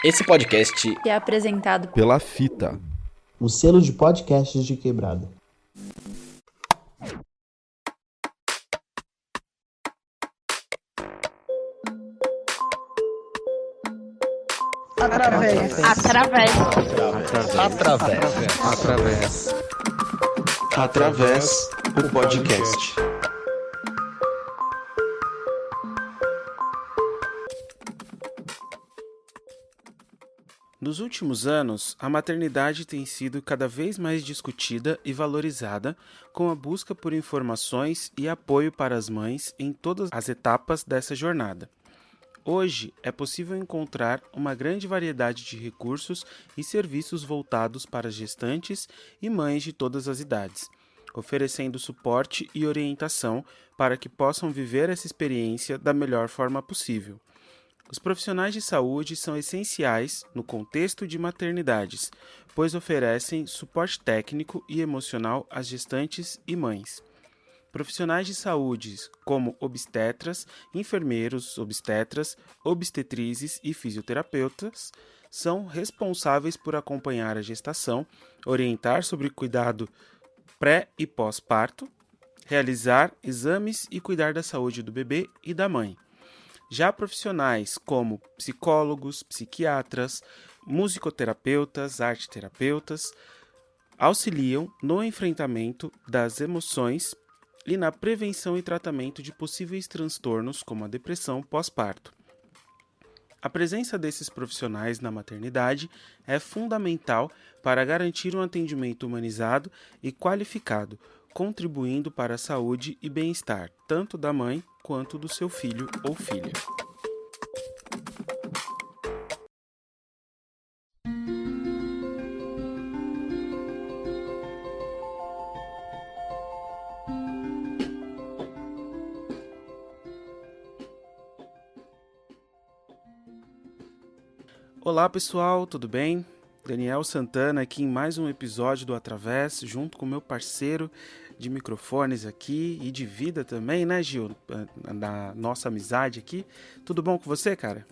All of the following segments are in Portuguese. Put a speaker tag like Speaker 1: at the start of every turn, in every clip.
Speaker 1: Esse podcast
Speaker 2: é apresentado
Speaker 3: pela Fita,
Speaker 4: o selo de podcasts de Quebrada.
Speaker 5: Através o podcast.
Speaker 6: Nos últimos anos, a maternidade tem sido cada vez mais discutida e valorizada, com a busca por informações e apoio para as mães em todas as etapas dessa jornada. Hoje, é possível encontrar uma grande variedade de recursos e serviços voltados para gestantes e mães de todas as idades, oferecendo suporte e orientação para que possam viver essa experiência da melhor forma possível. Os profissionais de saúde são essenciais no contexto de maternidades, pois oferecem suporte técnico e emocional às gestantes e mães. Profissionais de saúde como obstetras, enfermeiros obstetras, obstetrizes e fisioterapeutas são responsáveis por acompanhar a gestação, orientar sobre cuidado pré e pós-parto, realizar exames e cuidar da saúde do bebê e da mãe. Já profissionais como psicólogos, psiquiatras, musicoterapeutas, arteterapeutas auxiliam no enfrentamento das emoções e na prevenção e tratamento de possíveis transtornos como a depressão pós-parto. A presença desses profissionais na maternidade é fundamental para garantir um atendimento humanizado e qualificado, contribuindo para a saúde e bem-estar tanto da mãe quanto do seu filho ou filha. Olá pessoal, tudo bem? Daniel Santana aqui em mais um episódio do Através, junto com meu parceiro de microfones aqui e de vida também, né, Gil? Da nossa amizade aqui. Tudo bom com você, cara?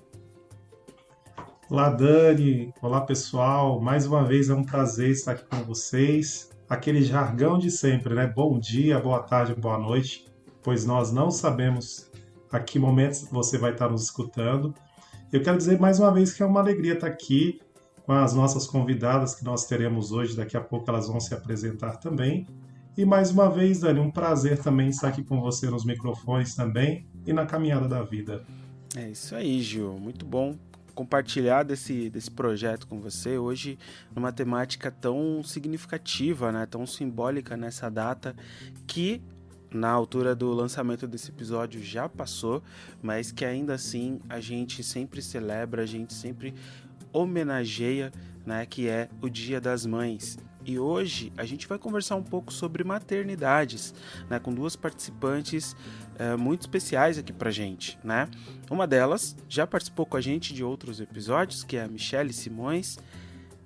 Speaker 7: Olá, Dani. Olá, pessoal. Mais uma vez é um prazer estar aqui com vocês. Aquele jargão de sempre, né? Bom dia, boa tarde, boa noite, pois nós não sabemos a que momentos você vai estar nos escutando. Eu quero dizer mais uma vez que é uma alegria estar aqui com as nossas convidadas que nós teremos hoje. Daqui a pouco elas vão se apresentar também. E mais uma vez, Dani, um prazer também estar aqui com você nos microfones também e na caminhada da vida.
Speaker 6: É isso aí, Gil. Muito bom compartilhar desse projeto com você hoje numa temática tão significativa, né? Tão simbólica nessa data que na altura do lançamento desse episódio já passou, mas que ainda assim a gente sempre celebra, a gente sempre homenageia, né, que é o Dia das Mães. E hoje a gente vai conversar um pouco sobre maternidades, né, com duas participantes muito especiais aqui pra gente, né? Uma delas já participou com a gente de outros episódios, que é a Michele Simões.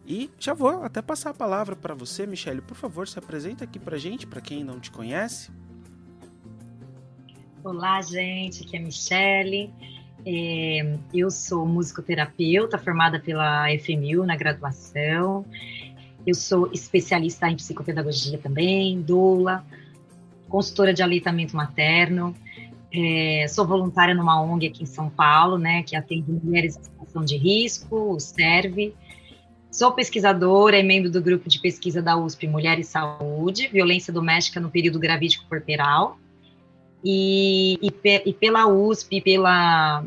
Speaker 6: E já vou até passar a palavra para você, Michele. Por favor, se apresenta aqui pra gente, para quem não te conhece.
Speaker 8: Olá, gente, aqui é a Michele. Eu sou musicoterapeuta, formada pela FMU na graduação. Eu sou especialista em psicopedagogia também, doula, consultora de aleitamento materno. Sou voluntária numa ONG aqui em São Paulo, né, que atende mulheres em situação de risco, o SERVE. Sou pesquisadora e membro do grupo de pesquisa da USP Mulher e Saúde, Violência Doméstica no Período Gravídico Puerperal. E pela USP, pela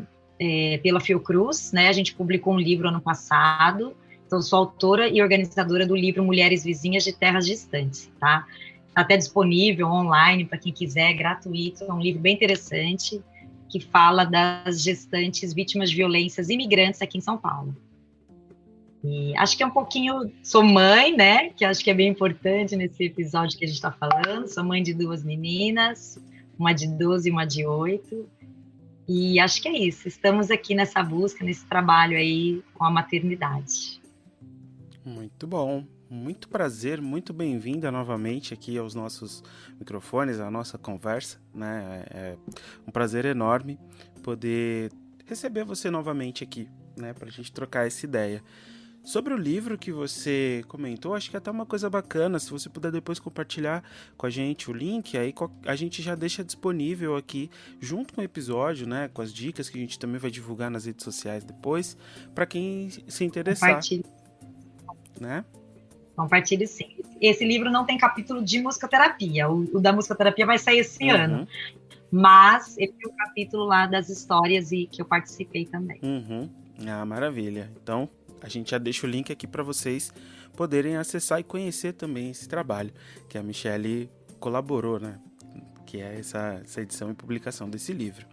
Speaker 8: Fiocruz, né, a gente publicou um livro ano passado. Então, sou autora e organizadora do livro Mulheres Vizinhas de Terras Distantes, tá? Está até disponível online para quem quiser, é gratuito. É um livro bem interessante que fala das gestantes vítimas de violências imigrantes aqui em São Paulo. E acho que é um pouquinho... Sou mãe, né? Que acho que é bem importante nesse episódio que a gente está falando. Sou mãe de duas meninas, uma de 12 e uma de 8. E acho que é isso. Estamos aqui nessa busca, nesse trabalho aí com a maternidade.
Speaker 6: Muito bom. Muito prazer, muito bem-vinda novamente aqui aos nossos microfones, à nossa conversa, né? É um prazer enorme poder receber você novamente aqui né, para a gente trocar essa ideia. Sobre o livro que você comentou, acho que é até uma coisa bacana, se você puder depois compartilhar com a gente o link, aí a gente já deixa disponível aqui, junto com o episódio, né, com as dicas que a gente também vai divulgar nas redes sociais depois, para quem se interessar.
Speaker 8: Compartilhe.
Speaker 6: Né?
Speaker 8: Compartilhe sim. Esse livro não tem capítulo de musicoterapia, o da musicoterapia vai sair esse ano, mas ele tem um capítulo lá das histórias e que eu participei também.
Speaker 6: Ah, maravilha. Então, a gente já deixa o link aqui para vocês poderem acessar e conhecer também esse trabalho que a Michelle colaborou, né? Que é essa edição e publicação desse livro.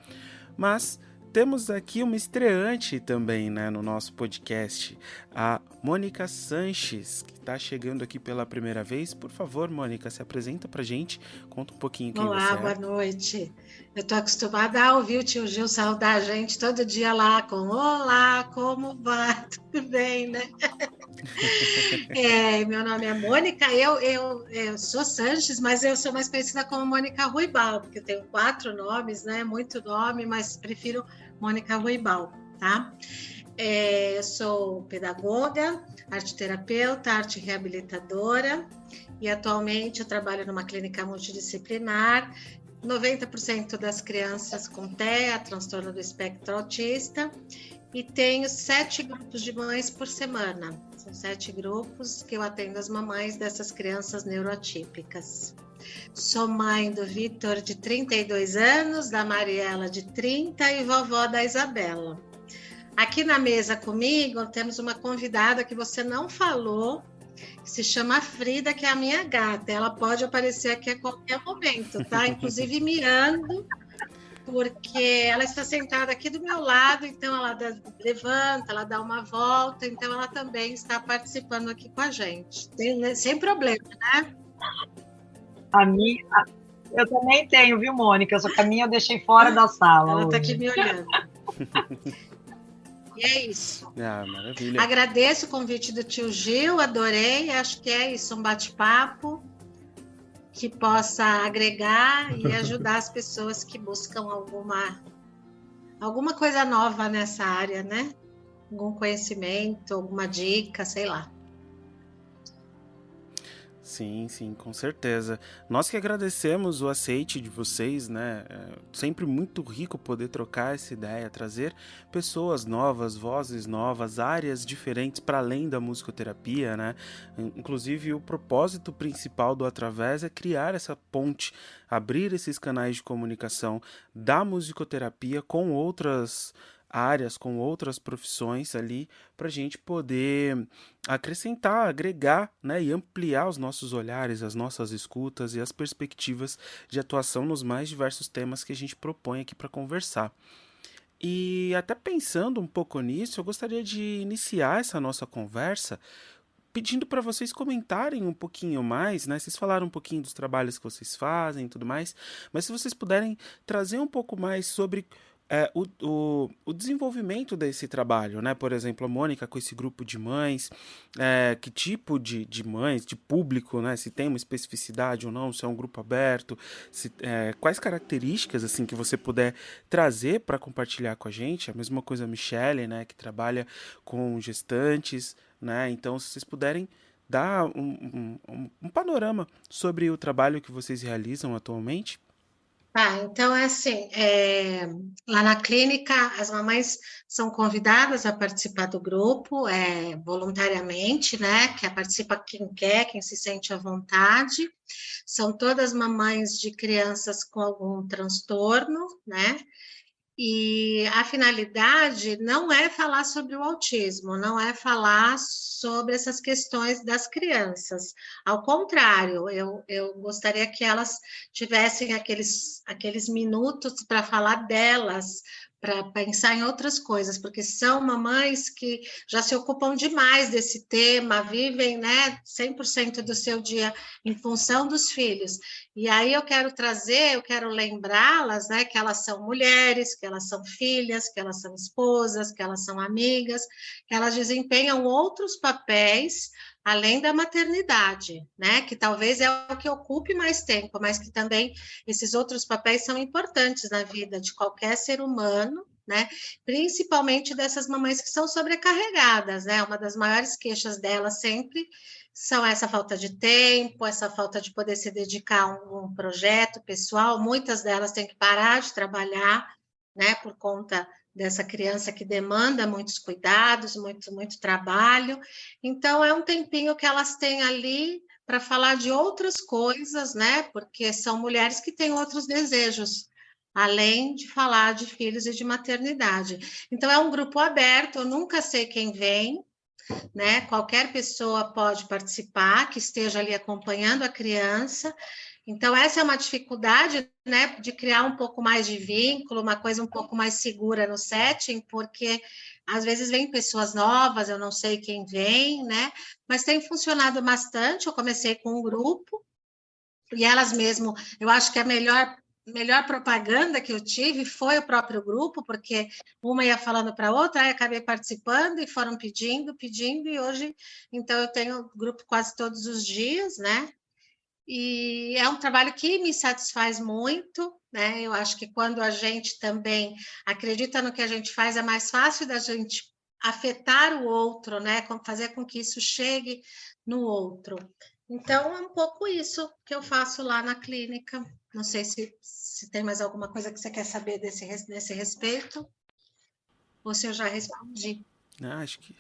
Speaker 6: Mas temos aqui uma estreante também, né, no nosso podcast, a Mônica Sanches, que está chegando aqui pela primeira vez. Por favor, Mônica, se apresenta pra gente, conta um pouquinho quem você é.
Speaker 1: Olá, boa noite. Eu estou acostumada a ouvir o tio Gil saudar a gente todo dia lá com olá, como vai? Tudo bem, né? Meu nome é Mônica, eu sou Sanches, mas eu sou mais conhecida como Mônica Ruibal, porque eu tenho 4 nomes, né? Muito nome, mas prefiro Mônica Ruibal, tá? Eu sou pedagoga, arteterapeuta, arte reabilitadora e atualmente eu trabalho numa clínica multidisciplinar, 90% das crianças com TEA, transtorno do espectro autista, e tenho 7 grupos de mães por semana. São 7 grupos que eu atendo as mamães dessas crianças neuroatípicas. Sou mãe do Vitor, de 32 anos, da Mariela, de 30, e vovó da Isabela. Aqui na mesa comigo temos uma convidada que você não falou, que se chama Frida, que é a minha gata. Ela pode aparecer aqui a qualquer momento, tá? Inclusive miando, porque ela está sentada aqui do meu lado, então ela levanta, ela dá uma volta, então ela também está participando aqui com a gente. Sem problema, né?
Speaker 8: A minha, eu também tenho, viu, Mônica? Só que a minha eu deixei fora da sala.
Speaker 1: Ela está aqui me olhando. E é isso.
Speaker 6: Ah, maravilha.
Speaker 1: Agradeço o convite do tio Gil, adorei. Acho que é isso, um bate-papo que possa agregar e ajudar as pessoas que buscam alguma coisa nova nessa área, né? Algum conhecimento, alguma dica, sei lá.
Speaker 6: Sim, sim, com certeza. Nós que agradecemos o aceite de vocês, né? É sempre muito rico poder trocar essa ideia, trazer pessoas novas, vozes novas, áreas diferentes para além da musicoterapia, né? Inclusive, o propósito principal do Através é criar essa ponte, abrir esses canais de comunicação da musicoterapia com outras áreas, com outras profissões ali, para a gente poder acrescentar, agregar, né, e ampliar os nossos olhares, as nossas escutas e as perspectivas de atuação nos mais diversos temas que a gente propõe aqui para conversar. E até pensando um pouco nisso, eu gostaria de iniciar essa nossa conversa pedindo para vocês comentarem um pouquinho mais, né? Vocês falaram um pouquinho dos trabalhos que vocês fazem e tudo mais, mas se vocês puderem trazer um pouco mais sobre o desenvolvimento desse trabalho, né? Por exemplo, a Mônica com esse grupo de mães, que tipo de mães, de público, né? Se tem uma especificidade ou não, se é um grupo aberto, quais características assim que você puder trazer para compartilhar com a gente. A mesma coisa a Michelle, né? Que trabalha com gestantes, né? Então, se vocês puderem dar um panorama sobre o trabalho que vocês realizam atualmente.
Speaker 1: Então é assim, lá na clínica as mamães são convidadas a participar do grupo voluntariamente, né? Que participa quem quer, quem se sente à vontade. São todas mamães de crianças com algum transtorno, né? E a finalidade não é falar sobre o autismo, não é falar sobre essas questões das crianças. Ao contrário, eu gostaria que elas tivessem aqueles minutos para falar delas, para pensar em outras coisas, porque são mamães que já se ocupam demais desse tema, vivem, né, 100% do seu dia em função dos filhos. E aí eu quero lembrá-las, né, que elas são mulheres, que elas são filhas, que elas são esposas, que elas são amigas, que elas desempenham outros papéis além da maternidade, né, que talvez é o que ocupe mais tempo, mas que também esses outros papéis são importantes na vida de qualquer ser humano, né? Principalmente dessas mamães que são sobrecarregadas, né? Uma das maiores queixas delas sempre são essa falta de tempo, essa falta de poder se dedicar a um projeto pessoal. Muitas delas têm que parar de trabalhar, né? Por conta dessa criança que demanda muitos cuidados, muito trabalho. Então, é um tempinho que elas têm ali para falar de outras coisas, né? Porque são mulheres que têm outros desejos, além de falar de filhos e de maternidade. Então, é um grupo aberto, eu nunca sei quem vem, né? Qualquer pessoa pode participar, que esteja ali acompanhando a criança. Então, essa é uma dificuldade, né, de criar um pouco mais de vínculo, uma coisa um pouco mais segura no setting, porque às vezes vêm pessoas novas, eu não sei quem vem, né? Mas tem funcionado bastante. Eu comecei com um grupo, e elas mesmo, eu acho que a melhor propaganda que eu tive foi o próprio grupo, porque uma ia falando para a outra, aí acabei participando e foram pedindo, e hoje, então, eu tenho grupo quase todos os dias, né? E é um trabalho que me satisfaz muito, né? Eu acho que quando a gente também acredita no que a gente faz, é mais fácil da gente afetar o outro, né? Fazer com que isso chegue no outro. Então, é um pouco isso que eu faço lá na clínica. Não sei se tem mais alguma coisa que você quer saber desse respeito, ou se eu já respondi.
Speaker 6: Acho que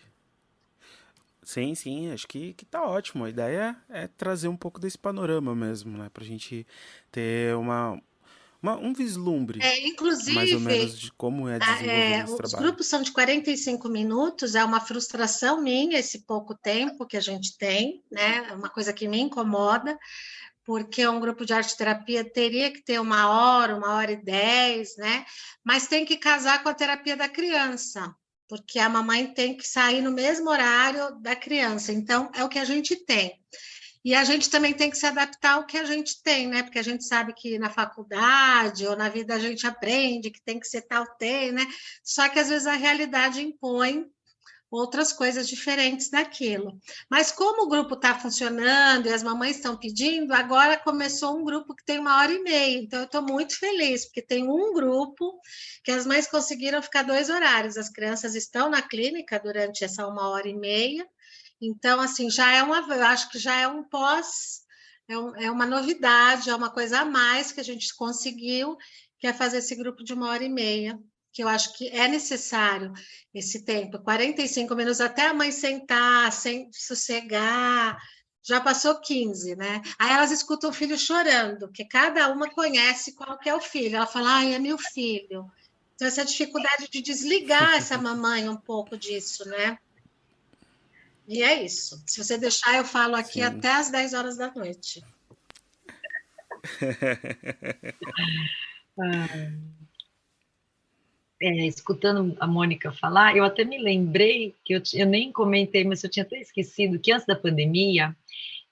Speaker 6: sim, acho que tá ótimo. A ideia é trazer um pouco desse panorama mesmo, né? Pra gente ter um vislumbre, mais ou
Speaker 1: Inclusive,
Speaker 6: menos, de como é desenvolvido esse
Speaker 1: os
Speaker 6: trabalho.
Speaker 1: grupos são de 45 minutos, é uma frustração minha esse pouco tempo que a gente tem, né? É uma coisa que me incomoda, porque um grupo de arte-terapia teria que ter 1 hora e 10, né? Mas tem que casar com a terapia da criança, porque a mamãe tem que sair no mesmo horário da criança. Então, é o que a gente tem. E a gente também tem que se adaptar ao que a gente tem, né? Porque a gente sabe que na faculdade ou na vida a gente aprende que tem que ser tal tem, né? Só que às vezes a realidade impõe outras coisas diferentes daquilo. Mas como o grupo está funcionando e as mamães estão pedindo, agora começou um grupo que tem 1 hora e meia. Então, eu estou muito feliz, porque tem um grupo que as mães conseguiram ficar 2 horários. As crianças estão na clínica durante essa 1 hora e meia. Então, assim, eu acho que já é um pós, é uma novidade, é uma coisa a mais que a gente conseguiu, que é fazer esse grupo de 1 hora e meia, que eu acho que é necessário esse tempo, 45 minutos, até a mãe sentar, sem sossegar, já passou 15, né? Aí elas escutam o filho chorando, porque cada uma conhece qual que é o filho. Ela fala, ai, é meu filho. Então, essa dificuldade de desligar essa mamãe um pouco disso, né? E é isso. Se você deixar, eu falo aqui
Speaker 6: Sim.
Speaker 1: até às 10 horas da noite.
Speaker 8: Escutando a Mônica falar, eu até me lembrei que eu nem comentei, mas eu tinha até esquecido que antes da pandemia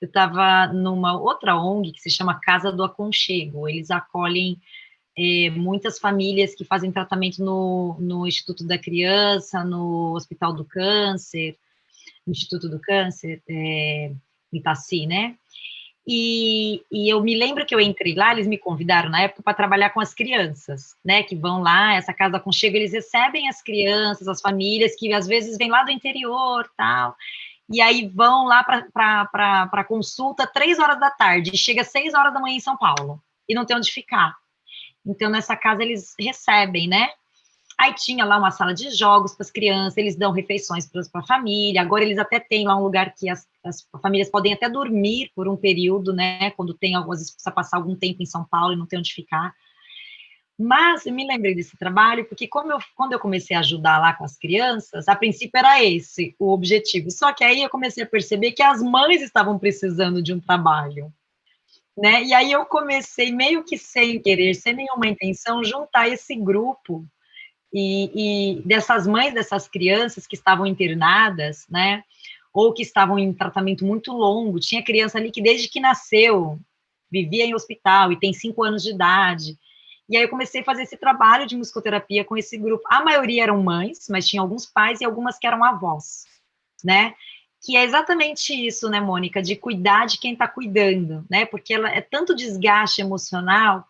Speaker 8: eu estava numa outra ONG que se chama Casa do Aconchego. Eles acolhem muitas famílias que fazem tratamento no Instituto da Criança, no Hospital do Câncer, no Instituto do Câncer, em Itaci, né? E eu me lembro que eu entrei lá, eles me convidaram na época para trabalhar com as crianças, né, que vão lá, essa casa aconchego, eles recebem as crianças, as famílias que às vezes vêm lá do interior, tal, e aí vão lá para consulta 3 horas da tarde, e chega 6 horas da manhã em São Paulo, e não tem onde ficar. Então, nessa casa eles recebem, né? Aí tinha lá uma sala de jogos para as crianças, eles dão refeições para a família, agora eles até têm lá um lugar que as famílias podem até dormir por um período, né, quando tem, às vezes, precisa passar algum tempo em São Paulo e não tem onde ficar. Mas eu me lembrei desse trabalho, porque quando eu comecei a ajudar lá com as crianças, a princípio era esse o objetivo, só que aí eu comecei a perceber que as mães estavam precisando de um trabalho, né, e aí eu comecei, meio que sem querer, sem nenhuma intenção, juntar esse grupo, e dessas mães dessas crianças que estavam internadas, né, ou que estavam em tratamento muito longo, tinha criança ali que desde que nasceu, vivia em hospital e tem 5 anos de idade, e aí eu comecei a fazer esse trabalho de musicoterapia com esse grupo, a maioria eram mães, mas tinha alguns pais e algumas que eram avós, né, que é exatamente isso, né, Mônica, de cuidar de quem está cuidando, né, porque ela é tanto desgaste emocional,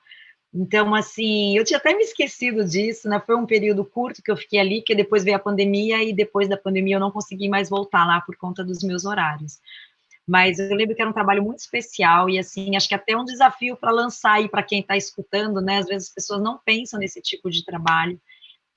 Speaker 8: Então, assim, eu tinha até me esquecido disso, né? Foi um período curto que eu fiquei ali, que depois veio a pandemia, e depois da pandemia eu não consegui mais voltar lá por conta dos meus horários. Mas eu lembro que era um trabalho muito especial, e assim, acho que até um desafio para lançar aí para quem está escutando, né? Às vezes as pessoas não pensam nesse tipo de trabalho,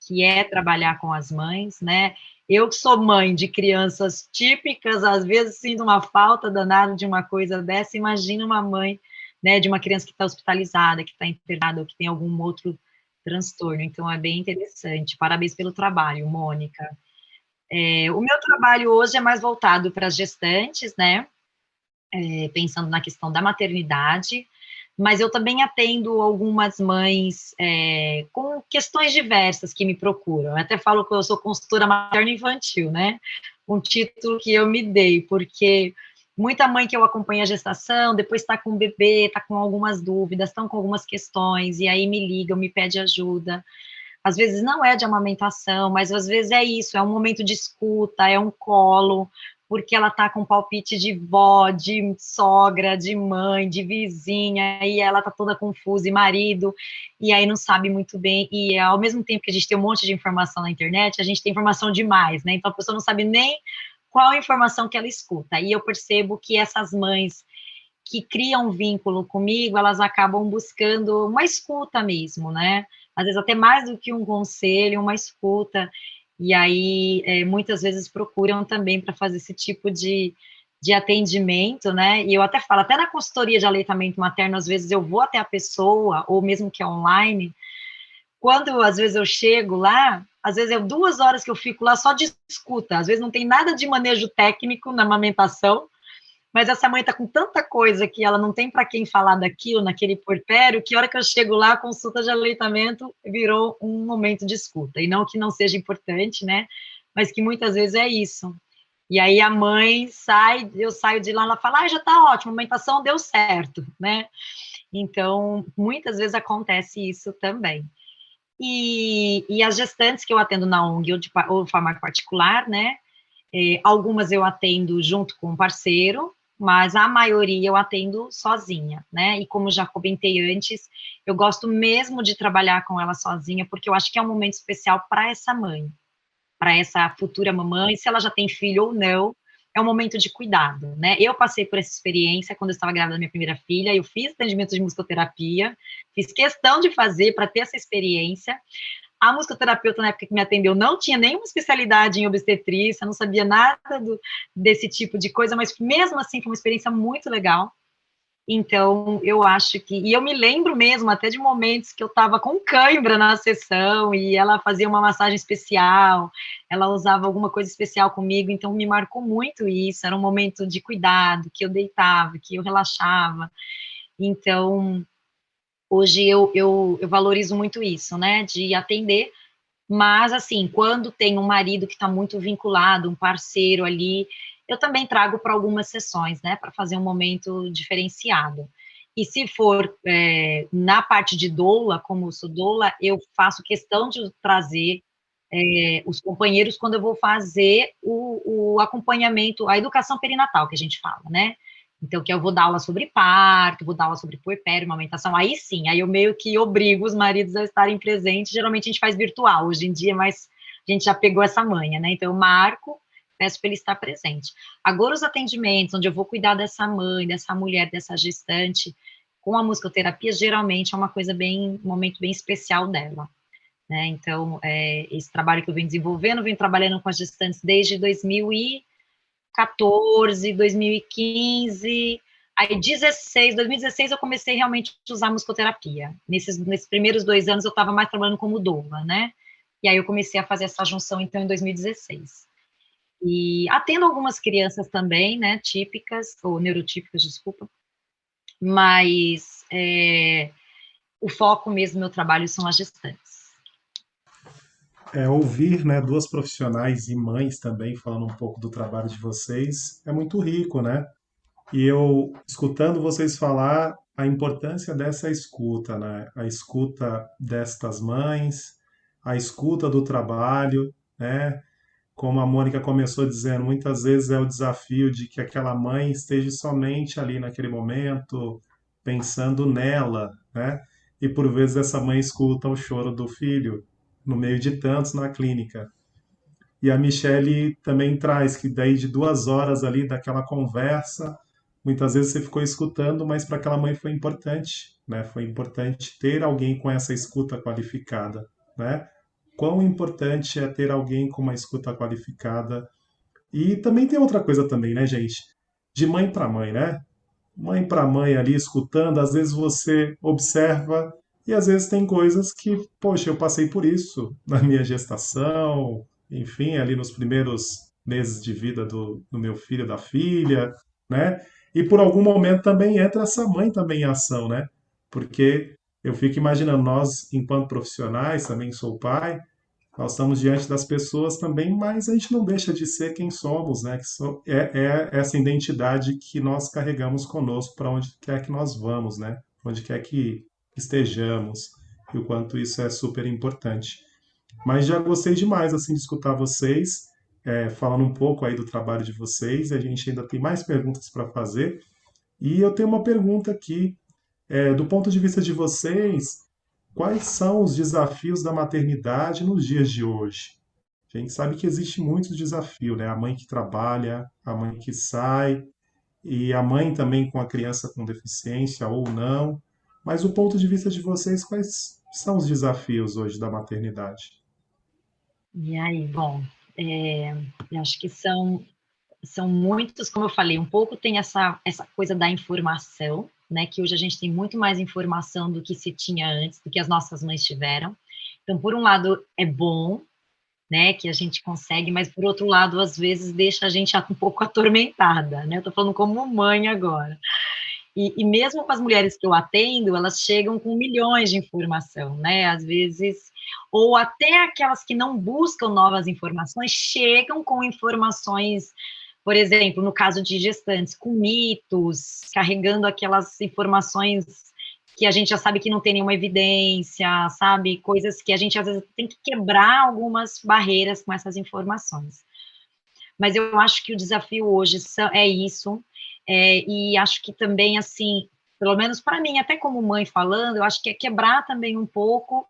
Speaker 8: que é trabalhar com as mães, né? Eu que sou mãe de crianças típicas, às vezes sinto uma falta danada de uma coisa dessa, imagina uma mãe, né, de uma criança que está hospitalizada, que está internada, ou que tem algum outro transtorno, então é bem interessante. Parabéns pelo trabalho, Mônica. O meu trabalho hoje é mais voltado para as gestantes, né, pensando na questão da maternidade, mas eu também atendo algumas mães com questões diversas que me procuram. Eu até falo que eu sou consultora materno-infantil, né? Um título que eu me dei, porque muita mãe que eu acompanho a gestação, depois está com o bebê, está com algumas dúvidas, estão com algumas questões, e aí me ligam, me pede ajuda. Às vezes não é de amamentação, mas às vezes é isso, é um momento de escuta, é um colo, porque ela tá com palpite de vó, de sogra, de mãe, de vizinha, e ela tá toda confusa, e marido, e aí não sabe muito bem, e ao mesmo tempo que a gente tem um monte de informação na internet, a gente tem informação demais, né? Então a pessoa não sabe nem qual a informação que ela escuta, e eu percebo que essas mães que criam um vínculo comigo, elas acabam buscando uma escuta mesmo, né? Às vezes até mais do que um conselho, uma escuta, e aí muitas vezes procuram também para fazer esse tipo de atendimento, né? E eu até falo, até na consultoria de aleitamento materno, às vezes eu vou até a pessoa, ou mesmo que é online, quando às vezes eu chego lá, às vezes é 2 horas que eu fico lá só de escuta, às vezes não tem nada de manejo técnico na amamentação, mas essa mãe está com tanta coisa que ela não tem para quem falar daquilo, naquele puerpério, que a hora que eu chego lá, a consulta de aleitamento virou um momento de escuta. E não que não seja importante, né? Mas que muitas vezes é isso. E aí a mãe sai, eu saio de lá, ela fala, já está ótimo, a amamentação deu certo, né? Então, muitas vezes acontece isso também. E as gestantes que eu atendo na ONG ou farmácia particular, né? Algumas eu atendo junto com um parceiro, mas a maioria eu atendo sozinha, né? E como já comentei antes, eu gosto mesmo de trabalhar com ela sozinha, porque eu acho que é um momento especial para essa mãe, para essa futura mamãe, se ela já tem filho ou não, é um momento de cuidado, né? Eu passei por essa experiência quando eu estava grávida da minha primeira filha, eu fiz atendimento de musicoterapia, fiz questão de fazer para ter essa experiência. A musicoterapeuta, na época que me atendeu, não tinha nenhuma especialidade em obstetrícia, não sabia nada desse tipo de coisa, mas mesmo assim foi uma experiência muito legal. Então, eu acho que... E eu me lembro mesmo até de momentos que eu estava com cãibra na sessão e ela fazia uma massagem especial, ela usava alguma coisa especial comigo, então me marcou muito isso. Era um momento de cuidado, que eu deitava, que eu relaxava. Então, hoje eu valorizo muito isso, né, de atender, mas, assim, quando tem um marido que está muito vinculado, um parceiro ali, eu também trago para algumas sessões, né, para fazer um momento diferenciado. E se for na parte de doula, como eu sou doula, eu faço questão de trazer os companheiros quando eu vou fazer o acompanhamento, a educação perinatal, que a gente fala, né? Então, que eu vou dar aula sobre parto, vou dar aula sobre puerpério, amamentação, aí sim, aí eu meio que obrigo os maridos a estarem presentes, geralmente a gente faz virtual, hoje em dia, mas a gente já pegou essa manha, né? Então, eu marco, peço para ele estar presente. Agora, os atendimentos, onde eu vou cuidar dessa mãe, dessa mulher, dessa gestante, com a musicoterapia, geralmente é uma coisa bem, um momento bem especial dela, né? Então, esse trabalho que eu venho desenvolvendo, eu venho trabalhando com as gestantes desde 2014, 2015, aí 2016 eu comecei realmente a usar musicoterapia. Nesses primeiros 2 anos eu estava mais trabalhando como doula, né? E aí eu comecei a fazer essa junção, então, em 2016. E atendo algumas crianças também, né, típicas, ou neurotípicas, desculpa, mas o foco mesmo do meu trabalho são as gestantes.
Speaker 7: Ouvir, né, duas profissionais e mães também falando um pouco do trabalho de vocês é muito rico, né? E eu, escutando vocês falar a importância dessa escuta, né? A escuta destas mães, a escuta do trabalho, né? Como a Mônica começou dizendo, muitas vezes é o desafio de que aquela mãe esteja somente ali naquele momento, pensando nela, né? e por vezes essa mãe escuta o choro do filho no meio de tantos na clínica. E a Michelle também traz que daí de 2 horas ali daquela conversa, muitas vezes você ficou escutando, mas para aquela mãe foi importante, né? Foi importante ter alguém com essa escuta qualificada, né? Quão importante é ter alguém com uma escuta qualificada. E também tem outra coisa também, né, gente? De mãe para mãe, né? Mãe para mãe ali escutando, às vezes você observa e às vezes tem coisas que, poxa, eu passei por isso na minha gestação, enfim, ali nos primeiros meses de vida do meu filho, da filha, né? E por algum momento também entra essa mãe também em ação, né? Porque eu fico imaginando, nós, enquanto profissionais, também sou pai, nós estamos diante das pessoas também, mas a gente não deixa de ser quem somos, né? É essa identidade que nós carregamos conosco para onde quer que nós vamos, né? Onde quer que estejamos, e o quanto isso é super importante. Mas já gostei demais assim de escutar vocês, falando um pouco aí do trabalho de vocês. A gente ainda tem mais perguntas para fazer. E eu tenho uma pergunta aqui, do ponto de vista de vocês, quais são os desafios da maternidade nos dias de hoje? A gente sabe que existe muitos desafios, né? A mãe que trabalha, a mãe que sai, e a mãe também com a criança com deficiência ou não. Mas do ponto de vista de vocês, quais são os desafios hoje da maternidade?
Speaker 8: E aí, bom, eu acho que são muitos, como eu falei, um pouco tem essa coisa da informação, né, que hoje a gente tem muito mais informação do que se tinha antes, do que as nossas mães tiveram. Então, por um lado, é bom, né, que a gente consegue, mas por outro lado, às vezes deixa a gente um pouco atormentada, né, eu tô falando como mãe agora. E mesmo com as mulheres que eu atendo, elas chegam com milhões de informação, né, às vezes, ou até aquelas que não buscam novas informações, chegam com informações, por exemplo, no caso de gestantes, com mitos, carregando aquelas informações que a gente já sabe que não tem nenhuma evidência, sabe? Coisas que a gente, às vezes, tem que quebrar algumas barreiras com essas informações. Mas eu acho que o desafio hoje é isso, e acho que também, assim, pelo menos para mim, até como mãe falando, eu acho que é quebrar também um pouco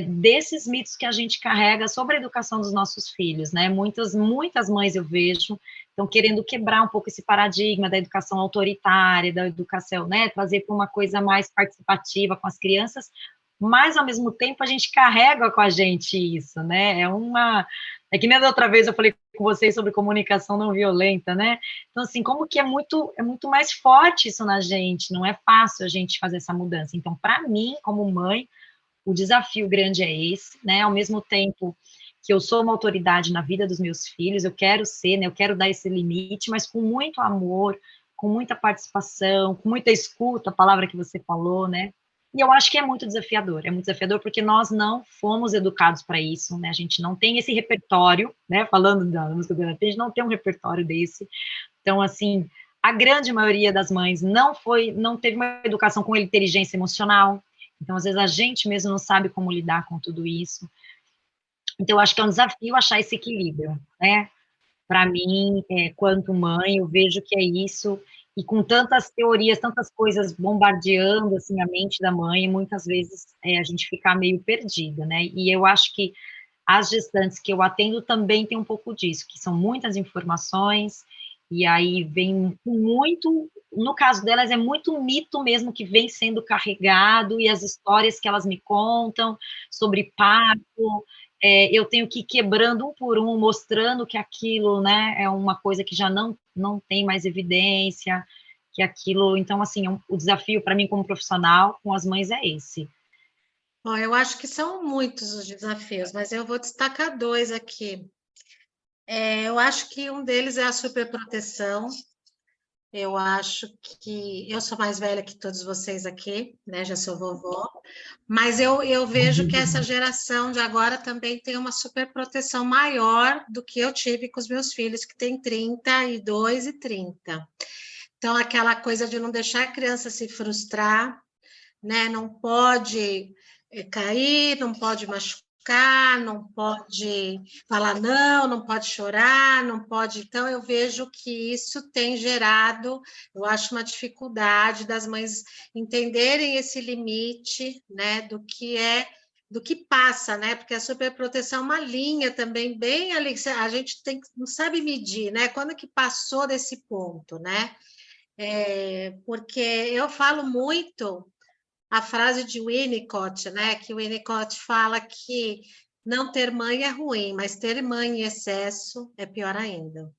Speaker 8: desses mitos que a gente carrega sobre a educação dos nossos filhos, né? Muitas mães eu vejo estão querendo quebrar um pouco esse paradigma da educação autoritária, da educação, né? Trazer para uma coisa mais participativa com as crianças, mas ao mesmo tempo a gente carrega com a gente isso, né? É que nem da outra vez eu falei com vocês sobre comunicação não violenta, né? Então, assim, como que é muito mais forte isso na gente, não é fácil a gente fazer essa mudança. Então, para mim, como mãe, o desafio grande é esse, né? Ao mesmo tempo que eu sou uma autoridade na vida dos meus filhos, eu quero ser, né? Eu quero dar esse limite, mas com muito amor, com muita participação, com muita escuta, a palavra que você falou, né? E eu acho que é muito desafiador porque nós não fomos educados para isso, né? A gente não tem esse repertório, né? Falando da música da a gente não tem um repertório desse. Então, assim, a grande maioria das mães não teve uma educação com inteligência emocional. Então, às vezes, a gente mesmo não sabe como lidar com tudo isso. Então, eu acho que é um desafio achar esse equilíbrio, né? Para mim, quanto mãe, eu vejo que é isso, e com tantas teorias, tantas coisas bombardeando, assim, a mente da mãe, muitas vezes a gente fica meio perdida, né? E eu acho que as gestantes que eu atendo também tem um pouco disso, que são muitas informações, e aí vem muito, no caso delas, é muito mito mesmo que vem sendo carregado, e as histórias que elas me contam sobre parto, eu tenho que ir quebrando um por um, mostrando que aquilo, né, é uma coisa que já não tem mais evidência, que aquilo, então, assim, o desafio para mim como profissional com as mães é esse.
Speaker 1: Bom, eu acho que são muitos os desafios, mas eu vou destacar 2 aqui. Eu acho que um deles é a superproteção. Eu acho que eu sou mais velha que todos vocês aqui, né? Já sou vovó, mas eu vejo que essa geração de agora também tem uma superproteção maior do que eu tive com os meus filhos, que têm 32 e 30. Então, aquela coisa de não deixar a criança se frustrar, né? Não pode cair, não pode machucar, machucar, não pode falar não, não pode chorar, não pode. Então, eu vejo que isso tem gerado, eu acho, uma dificuldade das mães entenderem esse limite, né, do que passa, né? Porque a superproteção é uma linha também bem ali, a gente não sabe medir, né? Quando que passou desse ponto, né? Porque eu falo muito a frase de Winnicott, né? Que o Winnicott fala que não ter mãe é ruim, mas ter mãe em excesso é pior ainda.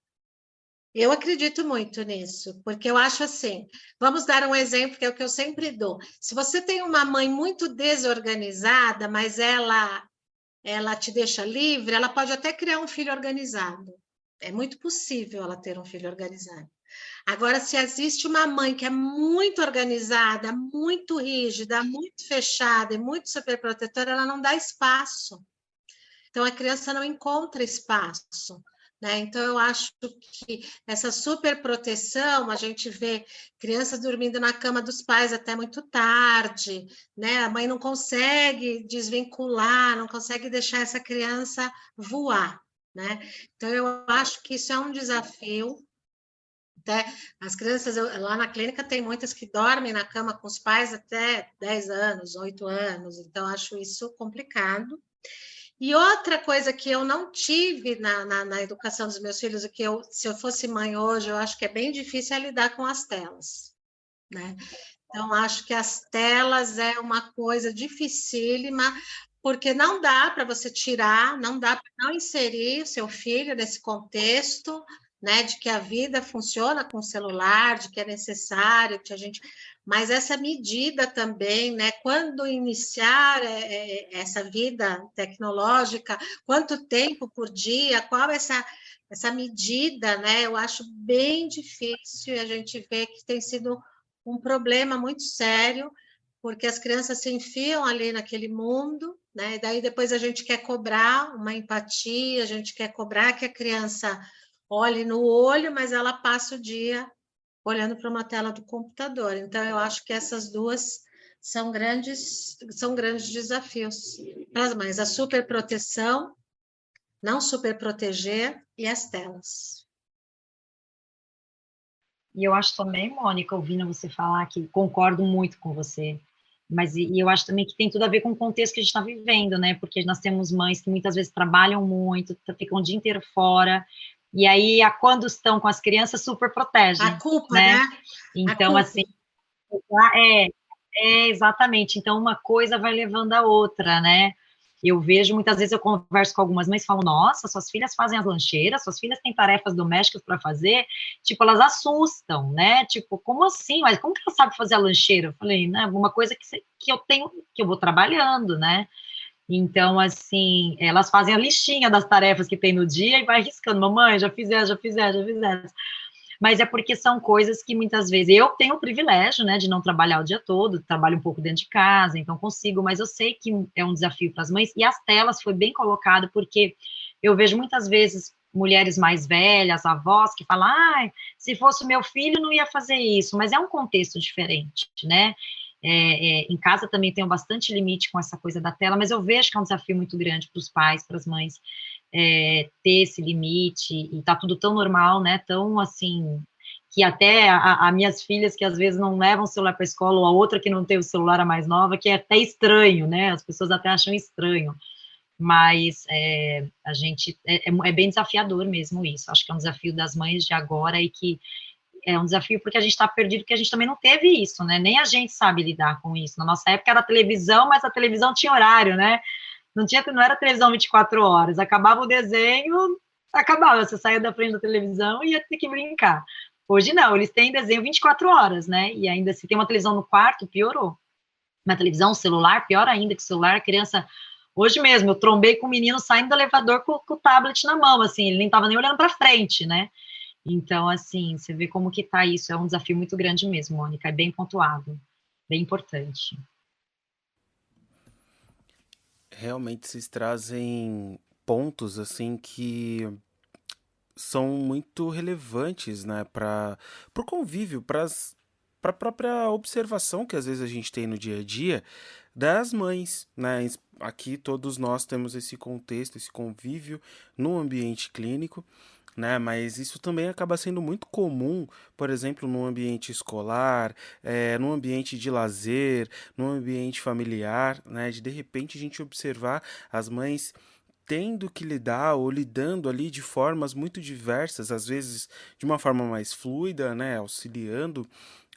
Speaker 1: Eu acredito muito nisso, porque eu acho assim, vamos dar um exemplo que é o que eu sempre dou. Se você tem uma mãe muito desorganizada, mas ela te deixa livre, ela pode até criar um filho organizado. É muito possível ela ter um filho organizado. Agora, se existe uma mãe que é muito organizada, muito rígida, muito fechada e muito superprotetora, ela não dá espaço. Então, a criança não encontra espaço. Né? Então, eu acho que essa superproteção, a gente vê crianças dormindo na cama dos pais até muito tarde, né? A mãe não consegue desvincular, não consegue deixar essa criança voar. Né? Então, eu acho que isso é um desafio. Até as crianças, lá na clínica, tem muitas que dormem na cama com os pais até 10 anos, 8 anos, então acho isso complicado. E outra coisa que eu não tive na educação dos meus filhos, que se eu fosse mãe hoje, eu acho que é bem difícil lidar com as telas, né? Então, acho que as telas é uma coisa dificílima, porque não dá para você tirar, não dá para não inserir o seu filho nesse contexto, né, de que a vida funciona com o celular, de que é necessário que a gente... Mas essa medida também, né, quando iniciar essa vida tecnológica, quanto tempo por dia, qual essa medida, né, eu acho bem difícil, e a gente vê que tem sido um problema muito sério, porque as crianças se enfiam ali naquele mundo, né? E daí depois a gente quer cobrar uma empatia, a gente quer cobrar que a criança olhe no olho, mas ela passa o dia olhando para uma tela do computador. Então, eu acho que essas duas são grandes desafios para as mães. A superproteção, não superproteger, e as telas.
Speaker 8: E eu acho também, Mônica, ouvindo você falar, que concordo muito com você, mas e eu acho também que tem tudo a ver com o contexto que a gente está vivendo, né? Porque nós temos mães que muitas vezes trabalham muito, ficam o dia inteiro fora, e aí, quando estão com as crianças, super protegem,
Speaker 1: A culpa,
Speaker 8: né?
Speaker 1: né?
Speaker 8: Então, assim, exatamente. Então, uma coisa vai levando a outra, né? Eu vejo, muitas vezes eu converso com algumas mães e falo, nossa, suas filhas fazem as lancheiras, suas filhas têm tarefas domésticas para fazer, tipo, elas assustam, né? Tipo, como assim? Mas como que ela sabe fazer a lancheira? Eu falei, né, uma coisa que eu tenho, que eu vou trabalhando, né? Então, assim, elas fazem a listinha das tarefas que tem no dia e vai riscando, mamãe, já fiz essa, já fiz essa, já fiz essa. Mas é porque são coisas que muitas vezes eu tenho o privilégio, né, de não trabalhar o dia todo, trabalho um pouco dentro de casa, então consigo, mas eu sei que é um desafio para as mães, e as telas foi bem colocado, porque eu vejo muitas vezes mulheres mais velhas, avós, que falam, se fosse o meu filho não ia fazer isso, mas é um contexto diferente, né? Em casa também tenho bastante limite com essa coisa da tela, mas eu vejo que é um desafio muito grande para os pais, para as mães, ter esse limite, e tá tudo tão normal, né, tão assim, que até as minhas filhas, que às vezes não levam o celular para a escola, ou a outra que não tem o celular, a mais nova, que é até estranho, né, as pessoas até acham estranho, mas a gente, é bem desafiador mesmo isso, acho que é um desafio das mães de agora, e que é um desafio porque a gente está perdido, porque a gente também não teve isso, né, nem a gente sabe lidar com isso, na nossa época era televisão, mas a televisão tinha horário, né, não era televisão 24 horas, acabava o desenho, acabava, você saía da frente da televisão e ia ter que brincar. Hoje não, eles têm desenho 24 horas, né, e ainda se tem uma televisão no quarto, piorou. Uma televisão, um celular, pior ainda que o celular, a criança... Hoje mesmo, eu trombei com um menino saindo do elevador com o tablet na mão, assim, ele nem estava nem olhando para frente, né, então, assim, você vê como que tá isso, é um desafio muito grande mesmo, Mônica, é bem pontuado, bem importante.
Speaker 6: Realmente vocês trazem pontos assim que são muito relevantes, né, para o convívio, para a própria observação que às vezes a gente tem no dia a dia das mães, né? Aqui todos nós temos esse contexto, esse convívio no ambiente clínico, né? Mas isso também acaba sendo muito comum, por exemplo, no ambiente escolar, no ambiente de lazer, no ambiente familiar, né? De repente a gente observar as mães tendo que lidar ou lidando ali de formas muito diversas, às vezes de uma forma mais fluida, né? Auxiliando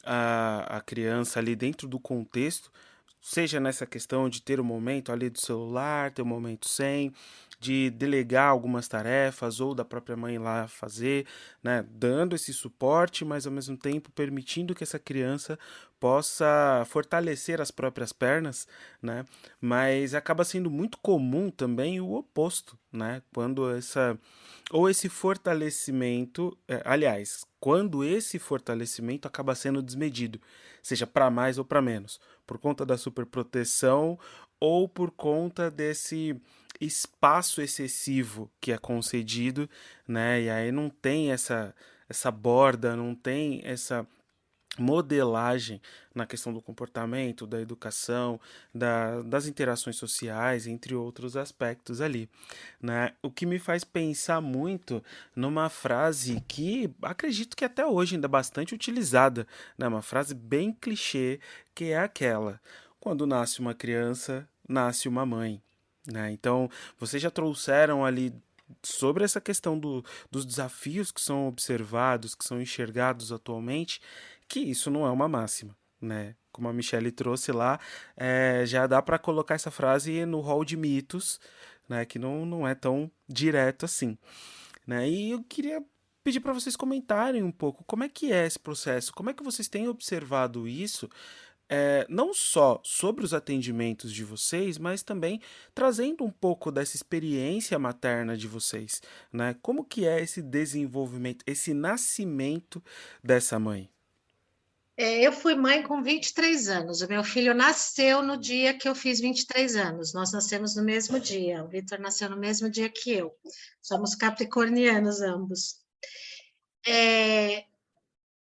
Speaker 6: a criança ali dentro do contexto, seja nessa questão de ter o momento ali do celular, ter o momento sem, de delegar algumas tarefas ou da própria mãe ir lá fazer, né, dando esse suporte, mas ao mesmo tempo permitindo que essa criança possa fortalecer as próprias pernas, né? Mas acaba sendo muito comum também o oposto, né? Quando esse fortalecimento, aliás, quando esse fortalecimento acaba sendo desmedido, seja para mais ou para menos, por conta da superproteção ou por conta desse espaço excessivo que é concedido, né? E aí não tem essa borda, não tem essa modelagem na questão do comportamento, da educação, das interações sociais, entre outros aspectos ali, né? O que me faz pensar muito numa frase que acredito que até hoje ainda é bastante utilizada, né? Uma frase bem clichê, que é aquela: quando nasce uma criança, nasce uma mãe, né? Então, vocês já trouxeram ali sobre essa questão dos desafios que são observados, que são enxergados atualmente, que isso não é uma máxima, né? Como a Michelle trouxe lá, já dá para colocar essa frase no rol de mitos, né? Que não é tão direto assim, né? E eu queria pedir para vocês comentarem um pouco como é que é esse processo, como é que vocês têm observado isso, não só sobre os atendimentos de vocês, mas também trazendo um pouco dessa experiência materna de vocês, né? Como que é esse desenvolvimento, esse nascimento dessa mãe?
Speaker 1: Eu fui mãe com 23 anos. O meu filho nasceu no dia que eu fiz 23 anos. Nós nascemos no mesmo dia. O Vitor nasceu no mesmo dia que eu. Somos capricornianos ambos.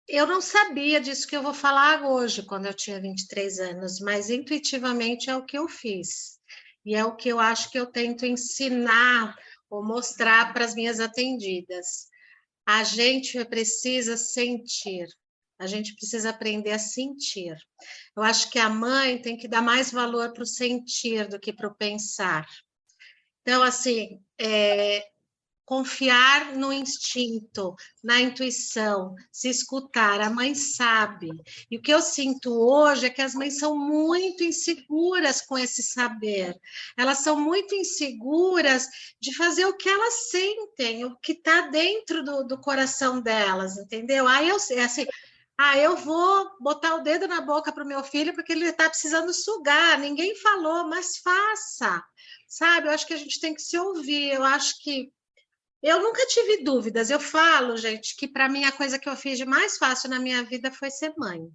Speaker 1: Eu não sabia disso que eu vou falar hoje, quando eu tinha 23 anos, mas intuitivamente é o que eu fiz. E é o que eu acho que eu tento ensinar ou mostrar para as minhas atendidas. A gente precisa sentir. A gente precisa aprender a sentir. Eu acho que a mãe tem que dar mais valor para o sentir do que para o pensar. Então, assim, confiar no instinto, na intuição, se escutar. A mãe sabe. E o que eu sinto hoje é que as mães são muito inseguras com esse saber. Elas são muito inseguras de fazer o que elas sentem, o que está dentro do coração delas, entendeu? Aí eu sei, assim, eu vou botar o dedo na boca para o meu filho porque ele está precisando sugar. Ninguém falou, mas faça. Sabe? Eu acho que a gente tem que se ouvir. Eu acho que eu nunca tive dúvidas. Eu falo, gente, que para mim a coisa que eu fiz de mais fácil na minha vida foi ser mãe.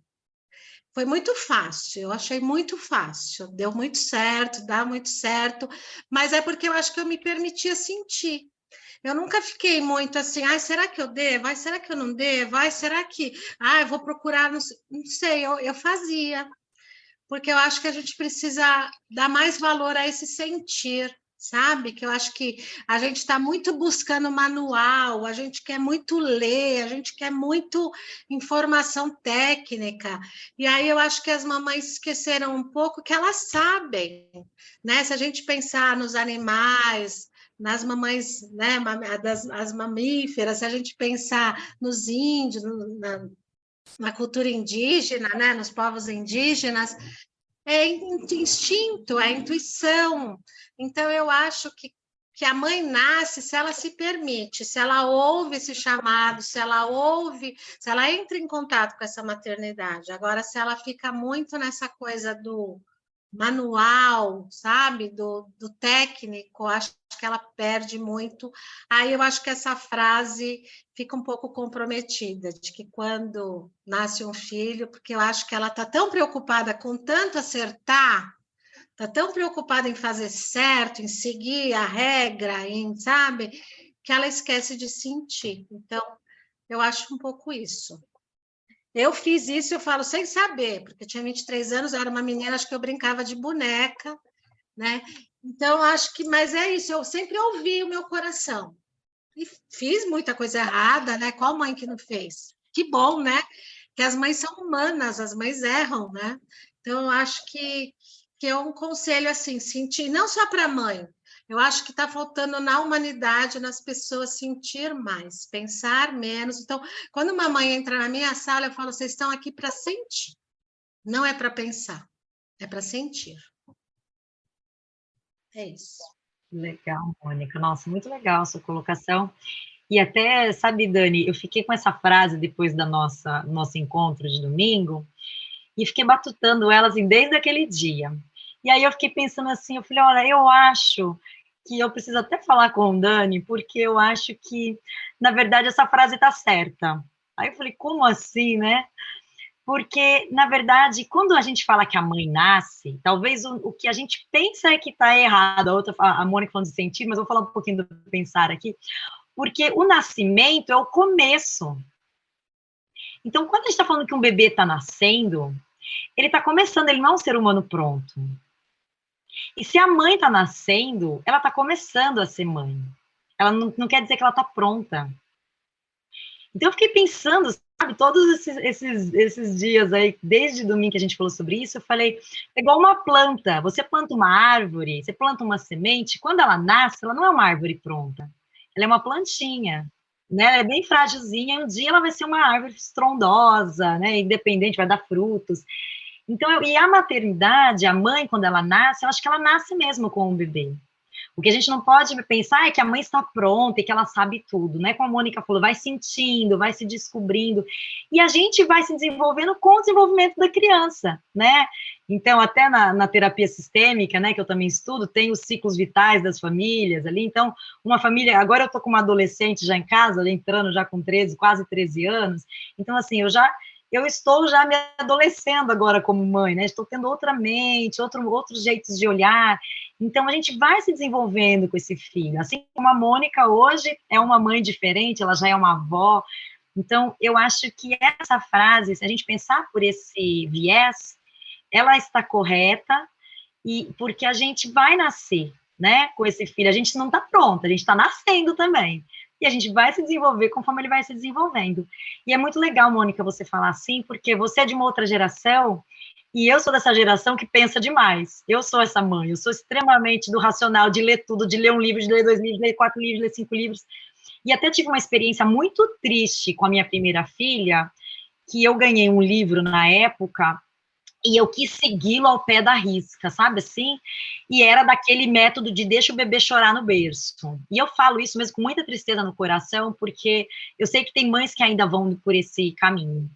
Speaker 1: Foi muito fácil, eu achei muito fácil. Deu muito certo, dá muito certo, mas é porque eu acho que eu me permitia sentir. Eu nunca fiquei muito assim, será que eu devo? Será que eu não devo? Será que... eu vou procurar... Não sei, eu fazia. Porque eu acho que a gente precisa dar mais valor a esse sentir, sabe? Que eu acho que a gente está muito buscando manual, a gente quer muito ler, a gente quer muito informação técnica. E aí eu acho que as mamães esqueceram um pouco que elas sabem, né? Se a gente pensar nos animais, nas mamães, né, as mamíferas, se a gente pensar nos índios, na cultura indígena, né, nos povos indígenas, é instinto, é intuição. Então, eu acho que a mãe nasce se ela se permite, se ela ouve esse chamado, se ela entra em contato com essa maternidade. Agora, se ela fica muito nessa coisa do manual, sabe, do técnico, acho que ela perde muito. Aí eu acho que essa frase fica um pouco comprometida, de que quando nasce um filho, porque eu acho que ela está tão preocupada com tanto acertar, está tão preocupada em fazer certo, em seguir a regra, sabe, que ela esquece de sentir. Então, eu acho um pouco isso. Eu fiz isso, eu falo, sem saber, porque eu tinha 23 anos, eu era uma menina, acho que eu brincava de boneca, né? Então, acho que, mas é isso, eu sempre ouvi o meu coração. E fiz muita coisa errada, né? Qual mãe que não fez? Que bom, né? Que as mães são humanas, as mães erram, né? Então, eu acho que é um conselho assim, sentir, não só para a mãe, eu acho que está faltando na humanidade, nas pessoas sentir mais, pensar menos. Então, quando uma mãe entra na minha sala, eu falo, vocês estão aqui para sentir, não é para pensar, é para sentir. É isso.
Speaker 8: Legal, Mônica. Nossa, muito legal a sua colocação. E até, sabe, Dani, eu fiquei com essa frase depois da nosso encontro de domingo e fiquei batutando ela assim, desde aquele dia. E aí eu fiquei pensando assim, eu falei, olha, eu acho que eu preciso até falar com o Dani, porque eu acho que, na verdade, essa frase está certa. Aí eu falei, como assim, né? Porque, na verdade, quando a gente fala que a mãe nasce, talvez o que a gente pensa é que está errado. A Mônica falando de sentir, mas eu vou falar um pouquinho do pensar aqui. Porque o nascimento é o começo. Então, quando a gente está falando que um bebê está nascendo, ele está começando, ele não é um ser humano pronto. E se a mãe está nascendo, ela está começando a ser mãe. Ela não quer dizer que ela está pronta. Então, eu fiquei pensando, sabe, todos esses dias aí, desde domingo que a gente falou sobre isso, eu falei, é igual uma planta. Você planta uma árvore, você planta uma semente, quando ela nasce, ela não é uma árvore pronta. Ela é uma plantinha, né? Ela é bem frágilzinha, e um dia ela vai ser uma árvore estrondosa, né? Independente, vai dar frutos. Então, e a maternidade, a mãe, quando ela nasce, eu acho que ela nasce mesmo com o bebê. O que a gente não pode pensar é que a mãe está pronta e que ela sabe tudo, né? Como a Mônica falou, vai sentindo, vai se descobrindo, e a gente vai se desenvolvendo com o desenvolvimento da criança, né? Então, até na terapia sistêmica, né, que eu também estudo, tem os ciclos vitais das famílias ali. Então, uma família, agora eu estou com uma adolescente já em casa, entrando já com 13, quase 13 anos, então, assim, eu estou já me adolescendo agora como mãe, né? Estou tendo outra mente, outros jeitos de olhar. Então, a gente vai se desenvolvendo com esse filho. Assim como a Mônica hoje é uma mãe diferente, ela já é uma avó. Então, eu acho que essa frase, se a gente pensar por esse viés, ela está correta, e porque a gente vai nascer, né, com esse filho. A gente não está pronta, a gente está nascendo também. E a gente vai se desenvolver conforme ele vai se desenvolvendo. E é muito legal, Mônica, você falar assim, porque você é de uma outra geração, e eu sou dessa geração que pensa demais. Eu sou essa mãe, eu sou extremamente do racional, de ler tudo, de ler um livro, de ler 2 livros, de ler 4 livros, de ler 5 livros. E até tive uma experiência muito triste com a minha primeira filha, que eu ganhei um livro na época, e eu quis segui-lo ao pé da risca, sabe assim? E era daquele método de deixa o bebê chorar no berço. E eu falo isso mesmo com muita tristeza no coração, porque eu sei que tem mães que ainda vão por esse caminho.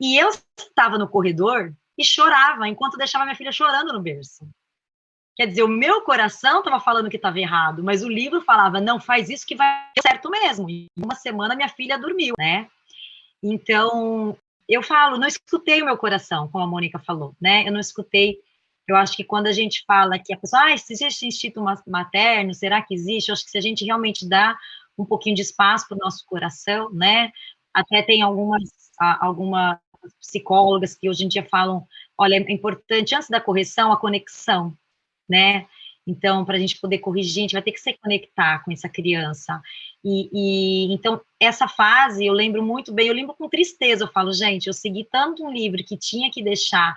Speaker 8: E eu estava no corredor e chorava, enquanto deixava minha filha chorando no berço. Quer dizer, o meu coração estava falando que estava errado, mas o livro falava, não, faz isso que vai dar certo mesmo. E uma semana minha filha dormiu, né? Então, eu falo, não escutei o meu coração, como a Mônica falou, né? Eu não escutei. Eu acho que quando a gente fala que a pessoa, existe instinto materno, será que existe? Eu acho que se a gente realmente dá um pouquinho de espaço para o nosso coração, né? Até tem algumas psicólogas que hoje em dia falam, olha, é importante, antes da correção, a conexão, né? Então, para a gente poder corrigir, a gente vai ter que se conectar com essa criança. Então, essa fase eu lembro muito bem, eu lembro com tristeza, eu falo, gente, eu segui tanto um livro que tinha que deixar,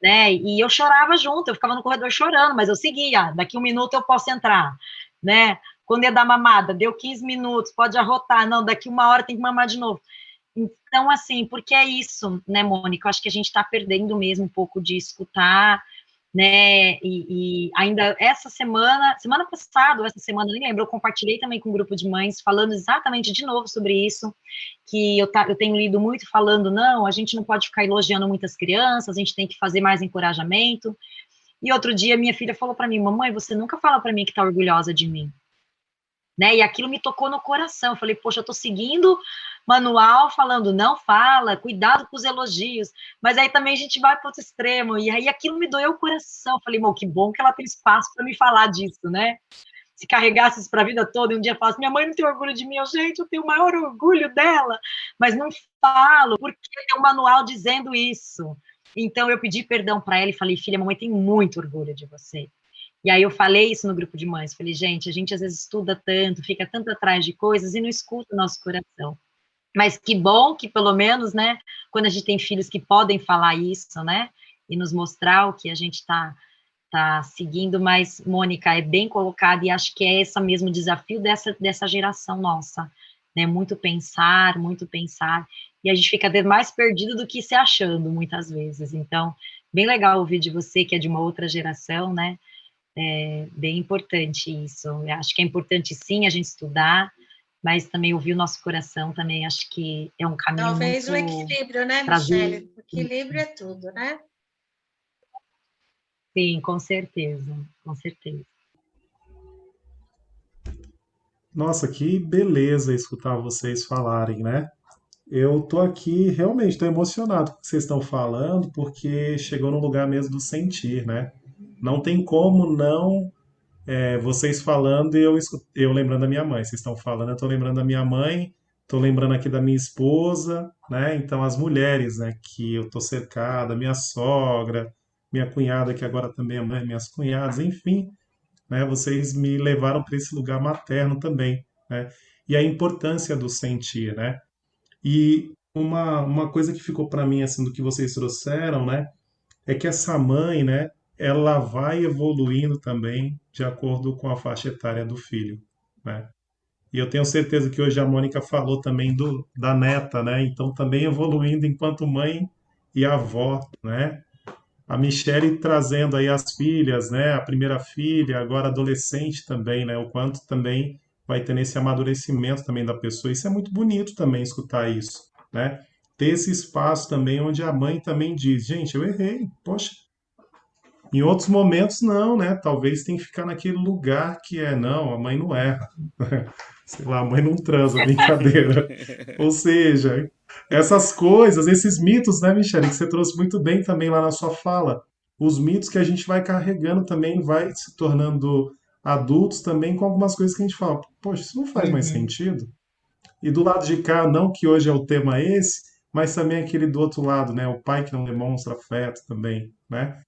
Speaker 8: né? E eu chorava junto, eu ficava no corredor chorando, mas eu seguia, daqui 1 minuto eu posso entrar, né? Quando ia dar mamada, deu 15 minutos, pode arrotar, não, daqui 1 hora tem que mamar de novo. Então, assim, porque é isso, né, Mônica? Eu acho que a gente está perdendo mesmo um pouco de escutar, né, e ainda essa semana passada, essa semana, nem lembro, eu compartilhei também com um grupo de mães, falando exatamente de novo sobre isso, que eu tenho lido muito falando, não, a gente não pode ficar elogiando muitas crianças, a gente tem que fazer mais encorajamento, e outro dia minha filha falou para mim, mamãe, você nunca fala para mim que está orgulhosa de mim, né, e aquilo me tocou no coração, eu falei, poxa, eu estou seguindo manual falando, não fala, cuidado com os elogios, mas aí também a gente vai para outro extremo, e aí aquilo me doeu o coração, eu falei, que bom que ela tem espaço para me falar disso, né, se carregasse isso para a vida toda, e um dia falasse, minha mãe não tem orgulho de mim, gente, eu tenho o maior orgulho dela, mas não falo, porque tem um manual dizendo isso. Então, eu pedi perdão para ela e falei, filha, a mamãe tem muito orgulho de você. E aí eu falei isso no grupo de mães, falei, gente, a gente às vezes estuda tanto, fica tanto atrás de coisas e não escuta o nosso coração. Mas que bom que, pelo menos, né, quando a gente tem filhos que podem falar isso, né, e nos mostrar o que a gente está seguindo, mas, Mônica, é bem colocado, e acho que é esse mesmo desafio dessa geração nossa, né, muito pensar, e a gente fica mais perdido do que se achando, muitas vezes. Então, bem legal ouvir de você, que é de uma outra geração, né, é bem importante isso. Eu acho que é importante, sim, a gente estudar, mas também ouvir o nosso coração também, acho que é um caminho
Speaker 1: Talvez
Speaker 8: muito...
Speaker 1: o equilíbrio, né,
Speaker 8: prazer.
Speaker 1: Michele? O equilíbrio é tudo, né?
Speaker 8: Sim, com certeza, com certeza.
Speaker 7: Nossa, que beleza escutar vocês falarem, né? Eu tô aqui, realmente, tô emocionado com o que vocês estão falando, porque chegou no lugar mesmo do sentir, né? Não tem como não vocês falando e eu lembrando da minha mãe. Vocês estão falando, eu tô lembrando da minha mãe, tô lembrando aqui da minha esposa, né? Então, as mulheres, né, que eu tô cercada, minha sogra, minha cunhada, que agora também é mãe, minhas cunhadas, enfim, né? Vocês me levaram para esse lugar materno também, né? E a importância do sentir, né? E uma coisa que ficou para mim, assim, do que vocês trouxeram, né? É que essa mãe, né? Ela vai evoluindo também de acordo com a faixa etária do filho, né? E eu tenho certeza que hoje a Mônica falou também da neta, né? Então também evoluindo enquanto mãe e avó, né? A Michelle trazendo aí as filhas, né? A primeira filha, agora adolescente também, né? O quanto também vai ter esse amadurecimento também da pessoa. Isso é muito bonito também escutar isso, né? Ter esse espaço também onde a mãe também diz, gente, eu errei, poxa. Em outros momentos não, né? Talvez tem que ficar naquele lugar que não, a mãe não erra. Sei lá, a mãe não transa, brincadeira. Ou seja, essas coisas, esses mitos, né, Michele, que você trouxe muito bem também lá na sua fala. Os mitos que a gente vai carregando também, vai se tornando adultos também com algumas coisas que a gente fala, poxa, isso não faz mais
Speaker 8: Uhum.
Speaker 7: sentido. E do lado de cá, não que hoje é o tema esse, mas também aquele do outro lado, né? O pai que não demonstra afeto também, né?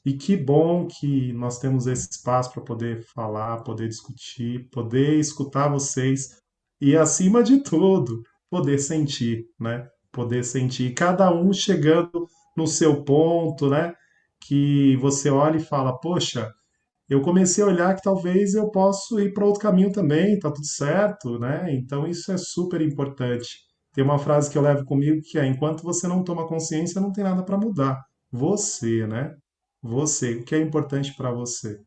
Speaker 7: E que bom que nós temos esse espaço para poder falar, poder discutir, poder escutar vocês e, acima de tudo, poder sentir, né? Poder sentir cada um chegando no seu ponto, né? Que você olha e fala, poxa, eu comecei a olhar que talvez eu possa ir para outro caminho também, tá tudo certo, né? Então isso é super importante. Tem uma frase que eu levo comigo que é: enquanto você não toma consciência, não tem nada para mudar. Você, né? Você, o que é importante para você.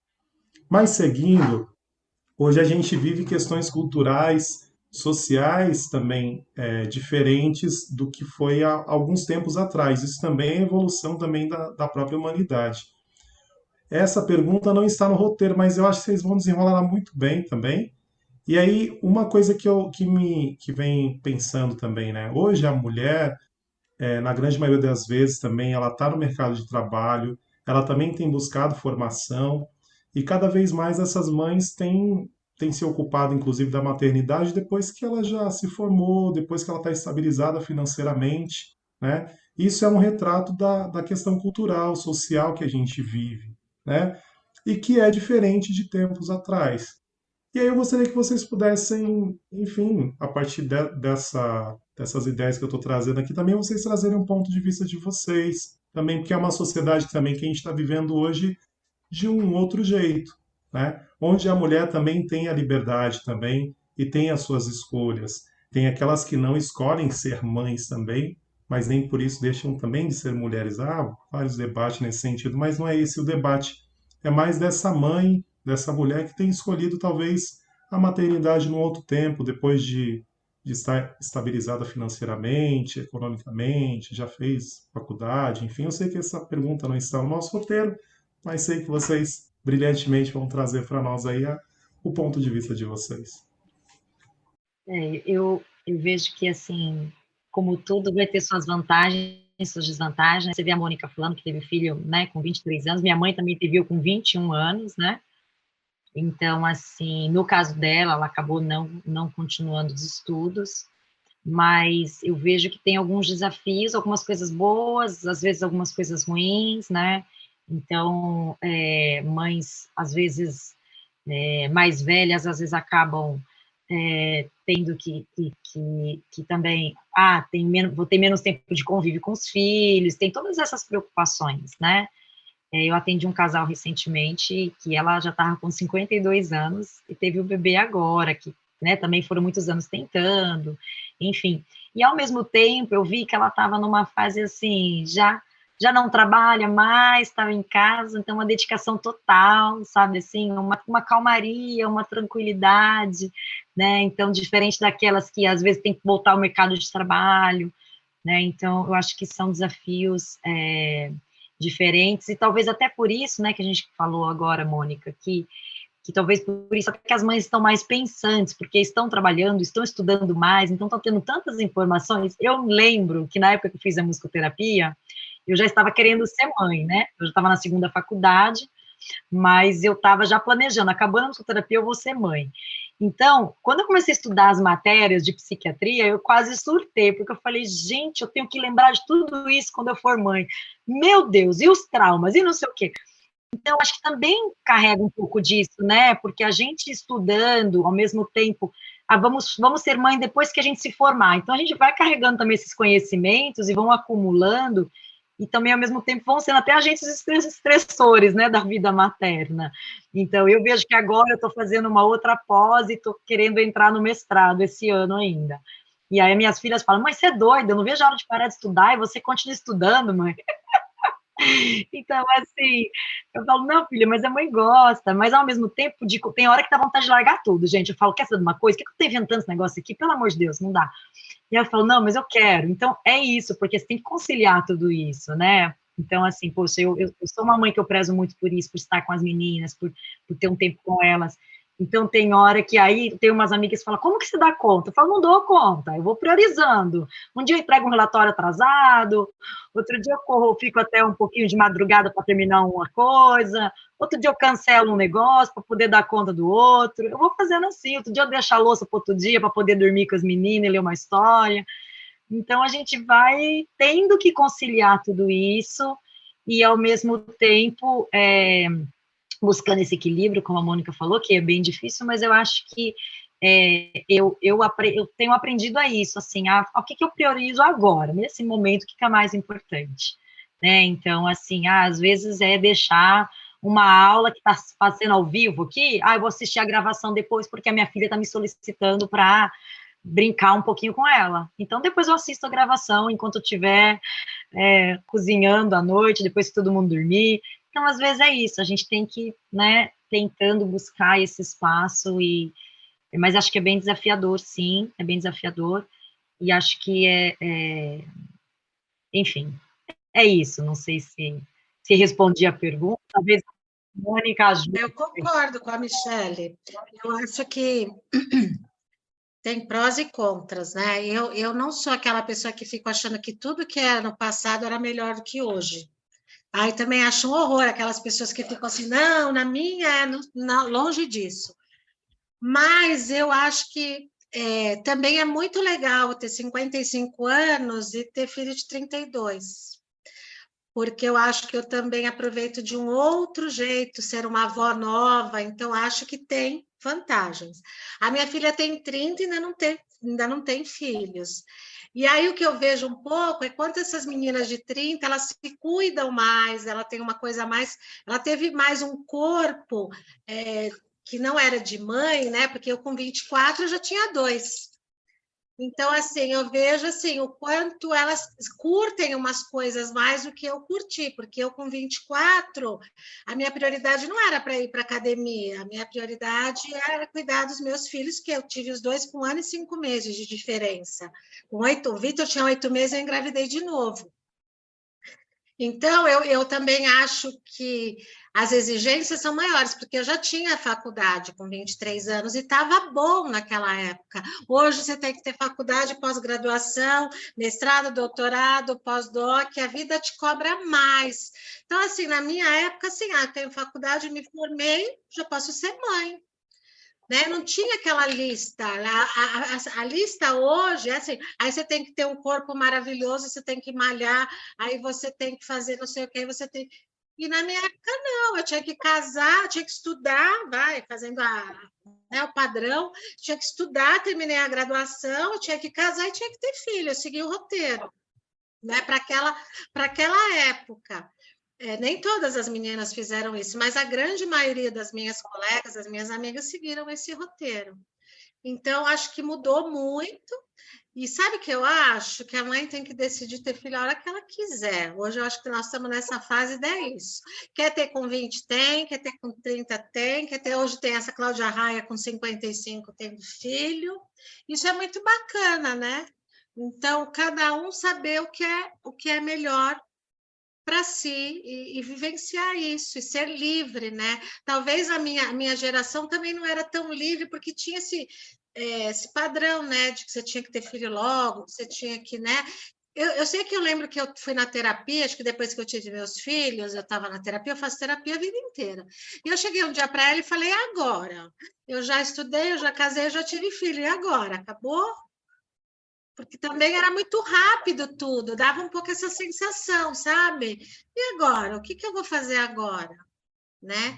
Speaker 7: Mas seguindo, hoje a gente vive questões culturais, sociais também diferentes do que foi há alguns tempos atrás. Isso também é evolução também da própria humanidade. Essa pergunta não está no roteiro, mas eu acho que vocês vão desenrolar muito bem também. E aí, uma coisa que vem pensando também, né? Hoje a mulher, na grande maioria das vezes também, ela está no mercado de trabalho, ela também tem buscado formação, e cada vez mais essas mães têm se ocupado, inclusive, da maternidade depois que ela já se formou, depois que ela está estabilizada financeiramente, né? Isso é um retrato da questão cultural, social que a gente vive, né? E que é diferente de tempos atrás. E aí eu gostaria que vocês pudessem, enfim, a partir dessas ideias que eu estou trazendo aqui, também vocês trazerem um ponto de vista de vocês, também porque é uma sociedade também que a gente está vivendo hoje de um outro jeito, né? Onde a mulher também tem a liberdade também e tem as suas escolhas. Tem aquelas que não escolhem ser mães também, mas nem por isso deixam também de ser mulheres. Há vários debates nesse sentido, mas não é esse o debate. É mais dessa mãe, dessa mulher que tem escolhido talvez a maternidade num outro tempo, depois de estar estabilizada financeiramente, economicamente, já fez faculdade, enfim. Eu sei que essa pergunta não está no nosso roteiro, mas sei que vocês brilhantemente vão trazer para nós aí o ponto de vista de vocês.
Speaker 8: Eu vejo que, assim, como tudo vai ter suas vantagens e suas desvantagens. Você vê a Mônica falando que teve filho, né, com 23 anos. Minha mãe também teve eu com 21 anos, né? Então, assim, no caso dela, ela acabou não continuando os estudos, mas eu vejo que tem alguns desafios, algumas coisas boas, às vezes algumas coisas ruins, né? Então, mães, às vezes, mais velhas, às vezes acabam tendo que também, vou ter menos tempo de convívio com os filhos, tem todas essas preocupações, né? Eu atendi um casal recentemente que ela já estava com 52 anos e teve o bebê agora, que, né, também foram muitos anos tentando, enfim. E, ao mesmo tempo, eu vi que ela estava numa fase, assim, já não trabalha mais, estava em casa, então uma dedicação total, sabe, assim, uma calmaria, uma tranquilidade, né, então, diferente daquelas que, às vezes, tem que voltar ao mercado de trabalho, né, então, eu acho que são desafios diferentes, e talvez até por isso, né, que a gente falou agora, Mônica, que talvez por isso até que as mães estão mais pensantes, porque estão trabalhando, estão estudando mais, então estão tendo tantas informações. Eu lembro que na época que eu fiz a musicoterapia, eu já estava querendo ser mãe, né, eu já estava na segunda faculdade, mas eu estava já planejando, acabando a musicoterapia, eu vou ser mãe. Então, quando eu comecei a estudar as matérias de psiquiatria, eu quase surtei, porque eu falei, gente, eu tenho que lembrar de tudo isso quando eu for mãe. Meu Deus, e os traumas, e não sei o quê. Então, acho que também carrega um pouco disso, né? Porque a gente estudando, ao mesmo tempo, vamos ser mãe depois que a gente se formar. Então, a gente vai carregando também esses conhecimentos e vão acumulando, e também, ao mesmo tempo, vão sendo até agentes estressores, né, da vida materna. Então, eu vejo que agora eu estou fazendo uma outra pós e estou querendo entrar no mestrado esse ano ainda. E aí minhas filhas falam, mãe, você é doida, eu não vejo a hora de parar de estudar, e você continua estudando, mãe. Então, assim, eu falo, não, filha, mas a mãe gosta, mas ao mesmo tempo, tem hora que dá vontade de largar tudo, gente. Eu falo, quer saber de uma coisa? O que eu estou inventando esse negócio aqui? Pelo amor de Deus, não dá. E eu falo, não, mas eu quero. Então, é isso, porque você tem que conciliar tudo isso, né? Então, assim, poxa, eu sou uma mãe que eu prezo muito por isso, por estar com as meninas, por ter um tempo com elas. Então, tem hora que aí tem umas amigas que falam, como que você dá conta? Eu falo, não dou conta, eu vou priorizando. Um dia eu entrego um relatório atrasado, outro dia eu fico até um pouquinho de madrugada para terminar uma coisa, outro dia eu cancelo um negócio para poder dar conta do outro. Eu vou fazendo assim, outro dia eu deixo a louça para outro dia para poder dormir com as meninas e ler uma história. Então, a gente vai tendo que conciliar tudo isso e, ao mesmo tempo, buscando esse equilíbrio, como a Mônica falou, que é bem difícil, mas eu acho que eu tenho aprendido a isso, assim, o que eu priorizo agora, nesse momento, o que é mais importante, né? Então, assim, às vezes é deixar uma aula que está fazendo ao vivo aqui, eu vou assistir a gravação depois, porque a minha filha está me solicitando para brincar um pouquinho com ela. Então, depois eu assisto a gravação enquanto eu estiver cozinhando à noite, depois que todo mundo dormir. Então, às vezes é isso, a gente tem que, né, tentando buscar esse espaço, mas acho que é bem desafiador, sim, é bem desafiador, e acho que enfim, é isso, não sei se respondi a pergunta, talvez a Mônica ajude.
Speaker 1: Eu concordo com a Michele, eu acho que tem prós e contras, né? Eu não sou aquela pessoa que fica achando que tudo que era no passado era melhor do que hoje. Aí também acho um horror aquelas pessoas que ficam assim, não, na minha, longe disso. Mas eu acho que também é muito legal ter 55 anos e ter filho de 32. Porque eu acho que eu também aproveito de um outro jeito, ser uma avó nova, então acho que tem vantagens. A minha filha tem 30 e ainda não tem filhos. E aí o que eu vejo um pouco é quanto essas meninas de 30, elas se cuidam mais, ela tem uma coisa mais, ela teve mais um corpo que não era de mãe, né? Porque eu com 24 eu já tinha 2. Então, assim, eu vejo assim, o quanto elas curtem umas coisas mais do que eu curti, porque eu com 24, a minha prioridade não era para ir para academia, a minha prioridade era cuidar dos meus filhos, que eu tive os 2 com 1 ano e 5 meses de diferença. O Vitor tinha 8 meses, eu engravidei de novo. Então, eu também acho que as exigências são maiores, porque eu já tinha faculdade com 23 anos e estava bom naquela época. Hoje você tem que ter faculdade, pós-graduação, mestrado, doutorado, pós-doc, a vida te cobra mais. Então, assim, na minha época, assim, tenho faculdade, me formei, já posso ser mãe. Né? Não tinha aquela lista. A lista hoje é assim: aí você tem que ter um corpo maravilhoso, você tem que malhar, aí você tem que fazer não sei o que, aí você tem. E na minha época, não, eu tinha que casar, tinha que estudar, vai, fazendo né, o padrão, tinha que estudar, terminei a graduação, eu tinha que casar e tinha que ter filho, eu segui o roteiro, né, para aquela época. Nem todas as meninas fizeram isso, mas a grande maioria das minhas colegas, das minhas amigas, seguiram esse roteiro. Então, acho que mudou muito. E sabe o que eu acho? Que a mãe tem que decidir ter filho a hora que ela quiser. Hoje eu acho que nós estamos nessa fase de isso. Quer ter com 20, tem. Quer ter com 30, tem. Quer ter... Hoje tem essa Cláudia Raia com 55 tendo filho. Isso é muito bacana, né? Então, cada um saber o que é melhor para si e vivenciar isso, e ser livre, né? Talvez a minha geração também não era tão livre, porque tinha esse padrão, né? De que você tinha que ter filho logo, que você tinha que, né? Eu sei que eu lembro que eu fui na terapia, acho que depois que eu tive meus filhos, eu estava na terapia, eu faço terapia a vida inteira. E eu cheguei um dia para ela e falei, agora? Eu já estudei, eu já casei, eu já tive filho, e agora? Acabou? Porque também era muito rápido tudo, dava um pouco essa sensação, sabe? E agora? O que eu vou fazer agora? Né?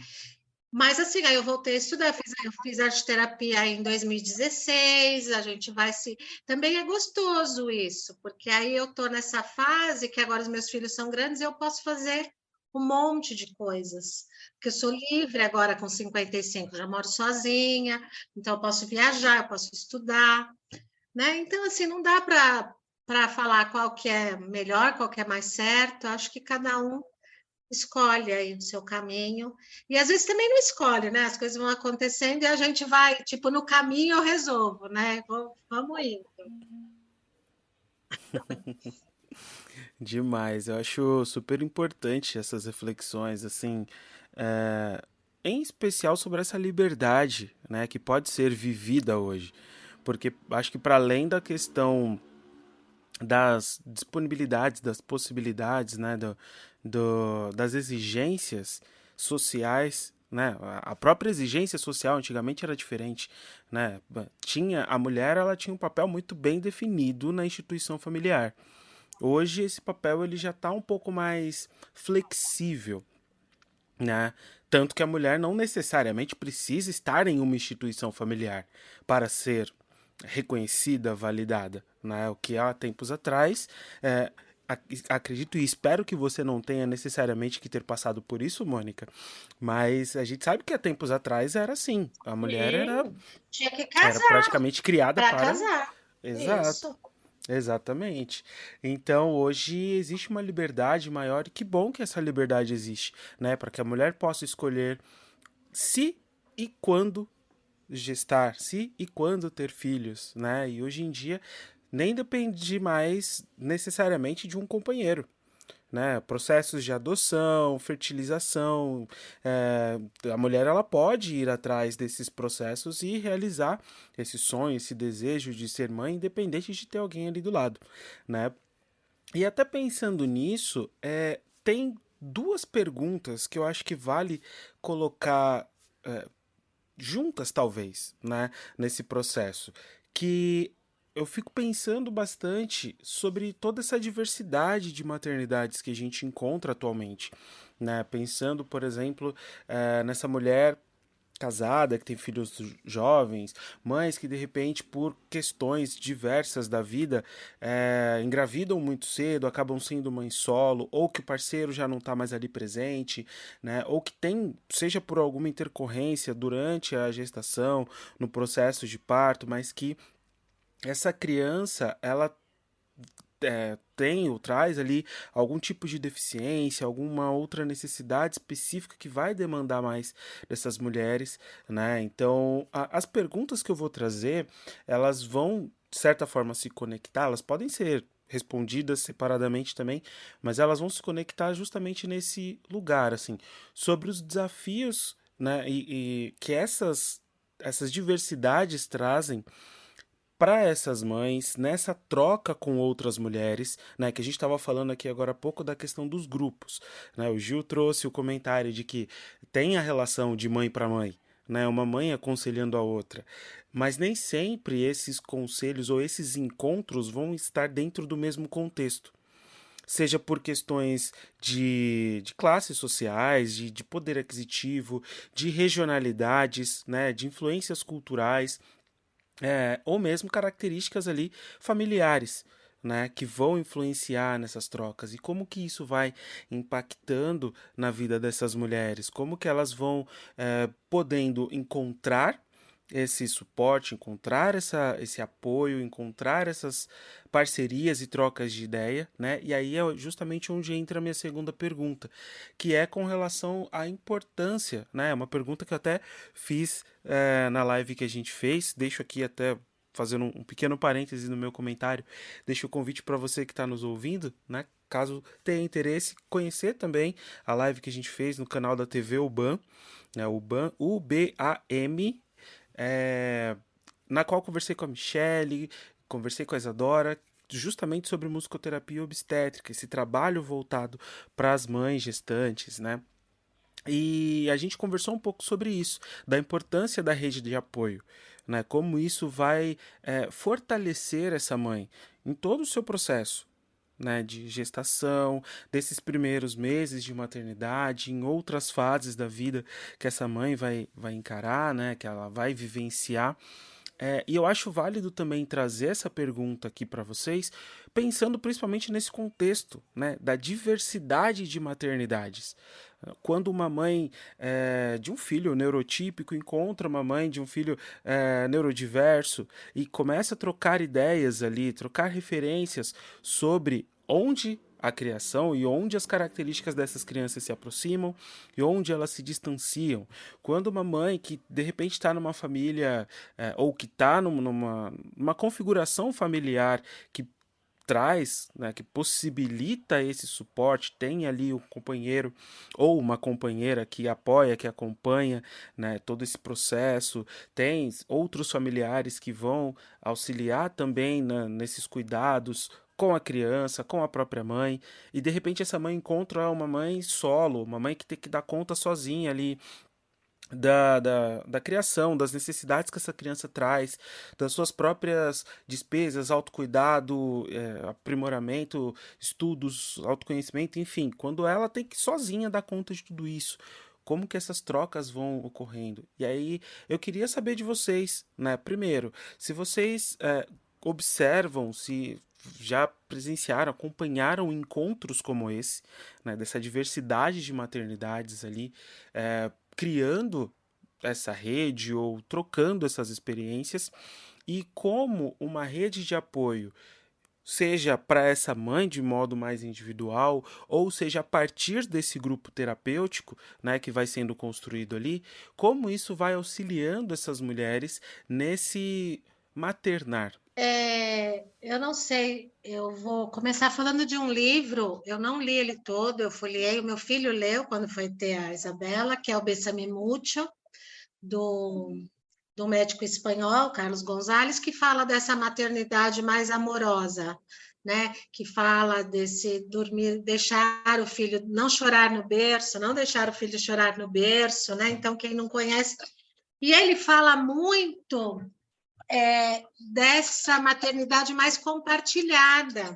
Speaker 1: Mas assim, aí eu voltei a estudar, eu fiz arte terapia em 2016, a gente vai se. Também é gostoso isso, porque aí eu estou nessa fase que agora os meus filhos são grandes e eu posso fazer um monte de coisas. Porque eu sou livre agora com 55, já moro sozinha, então eu posso viajar, eu posso estudar. Né? Então, assim, não dá para falar qual que é melhor, qual que é mais certo. Acho que cada um escolhe aí o seu caminho. E às vezes também não escolhe, né? As coisas vão acontecendo e a gente vai, tipo, no caminho eu resolvo, né? Vamos indo.
Speaker 6: Demais, eu acho super importante essas reflexões, assim, em especial sobre essa liberdade, né, que pode ser vivida hoje, porque acho que para além da questão das disponibilidades, das possibilidades, né, das exigências sociais, né, a própria exigência social antigamente era diferente, né, a mulher ela tinha um papel muito bem definido na instituição familiar. Hoje esse papel ele já está um pouco mais flexível, né? Tanto que a mulher não necessariamente precisa estar em uma instituição familiar para ser reconhecida, validada, né? O que há tempos atrás, é, acredito e espero que você não tenha necessariamente que ter passado por isso, Mônica, mas a gente sabe que há tempos atrás era assim, a mulher
Speaker 1: Tinha que
Speaker 6: era
Speaker 1: casar
Speaker 6: praticamente criada
Speaker 1: para
Speaker 6: para...
Speaker 1: casar.
Speaker 6: Exato.
Speaker 1: Isso.
Speaker 6: Exatamente. Então, hoje existe uma liberdade maior e que bom que essa liberdade existe, né? Para que a mulher possa escolher se e quando gestar, se e quando ter filhos, né? E hoje em dia nem depende mais necessariamente de um companheiro, né? Processos de adoção, fertilização, a mulher ela pode ir atrás desses processos e realizar esse sonho, esse desejo de ser mãe, independente de ter alguém ali do lado, né? E até pensando nisso, tem duas perguntas que eu acho que vale colocar juntas, talvez, né, nesse processo, que eu fico pensando bastante sobre toda essa diversidade de maternidades que a gente encontra atualmente, né? Pensando, por exemplo, nessa mulher casada, que tem filhos jovens, mães que de repente por questões diversas da vida engravidam muito cedo, acabam sendo mãe solo, ou que o parceiro já não está mais ali presente, né? Ou que tem, seja por alguma intercorrência durante a gestação, no processo de parto, mas que essa criança, ela tem ou traz ali algum tipo de deficiência, alguma outra necessidade específica que vai demandar mais dessas mulheres, né? Então, as perguntas que eu vou trazer, elas vão, de certa forma, se conectar, elas podem ser respondidas separadamente também, mas elas vão se conectar justamente nesse lugar, assim, sobre os desafios, né, e que essas diversidades trazem para essas mães, nessa troca com outras mulheres, né, que a gente estava falando aqui agora há pouco da questão dos grupos, né, o Gil trouxe o comentário de que tem a relação de mãe para mãe, né, uma mãe aconselhando a outra, mas nem sempre esses conselhos ou esses encontros vão estar dentro do mesmo contexto. Seja por questões de classes sociais, de poder aquisitivo, de regionalidades, né, de influências culturais, ou mesmo características ali familiares, né, que vão influenciar nessas trocas e como que isso vai impactando na vida dessas mulheres, como que elas vão podendo encontrar esse suporte, encontrar esse apoio, encontrar essas parcerias e trocas de ideia, né? E aí é justamente onde entra a minha segunda pergunta, que é com relação à importância, né? É uma pergunta que eu até fiz na live que a gente fez, deixo aqui até fazendo um pequeno parêntese no meu comentário, deixo o convite para você que está nos ouvindo, né? Caso tenha interesse, conhecer também a live que a gente fez no canal da TV UBAM, né? UBAM, UBAM, na qual conversei com a Michelle, conversei com a Isadora, justamente sobre musicoterapia obstétrica, esse trabalho voltado para as mães gestantes, né? E a gente conversou um pouco sobre isso, da importância da rede de apoio, né? Como isso vai fortalecer essa mãe em todo o seu processo, né, de gestação, desses primeiros meses de maternidade, em outras fases da vida que essa mãe vai encarar, né, que ela vai vivenciar. E eu acho válido também trazer essa pergunta aqui para vocês, pensando principalmente nesse contexto, né, da diversidade de maternidades. Quando uma mãe de um filho neurotípico encontra uma mãe de um filho neurodiverso e começa a trocar ideias ali, trocar referências sobre onde a criação e onde as características dessas crianças se aproximam e onde elas se distanciam. Quando uma mãe que de repente está numa família ou que está numa configuração familiar que traz, né, que possibilita esse suporte, tem ali um companheiro ou uma companheira que apoia, que acompanha, né, todo esse processo, tem outros familiares que vão auxiliar também, né, nesses cuidados com a criança, com a própria mãe, e de repente essa mãe encontra uma mãe solo, uma mãe que tem que dar conta sozinha ali, da criação, das necessidades que essa criança traz, das suas próprias despesas, autocuidado, aprimoramento, estudos, autoconhecimento, enfim, quando ela tem que sozinha dar conta de tudo isso. Como que essas trocas vão ocorrendo? E aí eu queria saber de vocês, né? Primeiro, se vocês observam, se já presenciaram, acompanharam encontros como esse, né, dessa diversidade de maternidades ali, criando essa rede ou trocando essas experiências, e como uma rede de apoio, seja para essa mãe de modo mais individual, ou seja a partir desse grupo terapêutico, né, que vai sendo construído ali, como isso vai auxiliando essas mulheres nesse maternar.
Speaker 1: Eu não sei, eu vou começar falando de um livro, eu não li ele todo, eu folheei, o meu filho leu quando foi ter a Isabela, que é o Bésame Mucho, do médico espanhol, Carlos Gonzalez, que fala dessa maternidade mais amorosa, né? Que fala desse dormir, deixar o filho, não chorar no berço, não deixar o filho chorar no berço, né? Então, quem não conhece... E ele fala muito... dessa maternidade mais compartilhada.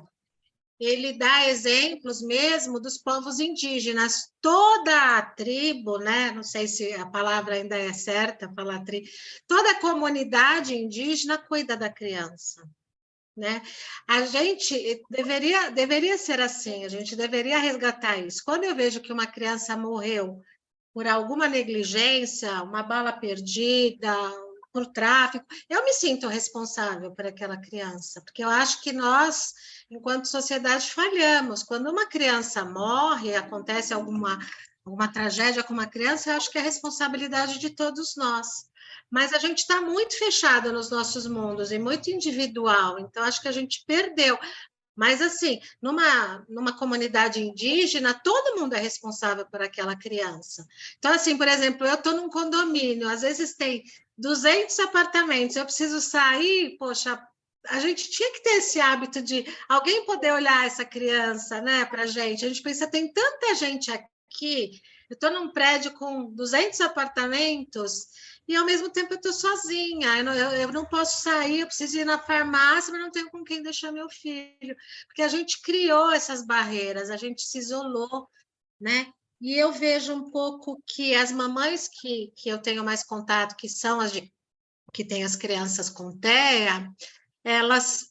Speaker 1: Ele dá exemplos mesmo dos povos indígenas. Toda a tribo, né? Não sei se a palavra ainda é certa, falar tribo, toda a comunidade indígena cuida da criança, né? A gente deveria ser assim, a gente deveria resgatar isso. Quando eu vejo que uma criança morreu por alguma negligência, uma bala perdida, por tráfico, eu me sinto responsável por aquela criança, porque eu acho que nós, enquanto sociedade, falhamos. Quando uma criança morre, acontece alguma tragédia com uma criança, eu acho que é responsabilidade de todos nós. Mas a gente está muito fechado nos nossos mundos e muito individual, então acho que a gente perdeu. Mas, assim, numa comunidade indígena, todo mundo é responsável por aquela criança. Então, assim, por exemplo, eu estou num condomínio, às vezes tem 200 apartamentos, eu preciso sair, poxa, a gente tinha que ter esse hábito de alguém poder olhar essa criança, né, para a gente. A gente pensa, tem tanta gente aqui, eu estou num prédio com 200 apartamentos, e ao mesmo tempo eu estou sozinha, eu não posso sair, eu preciso ir na farmácia, mas não tenho com quem deixar meu filho, porque a gente criou essas barreiras, a gente se isolou, né? E eu vejo um pouco que as mamães que eu tenho mais contato, que são as que têm as crianças com TEA, elas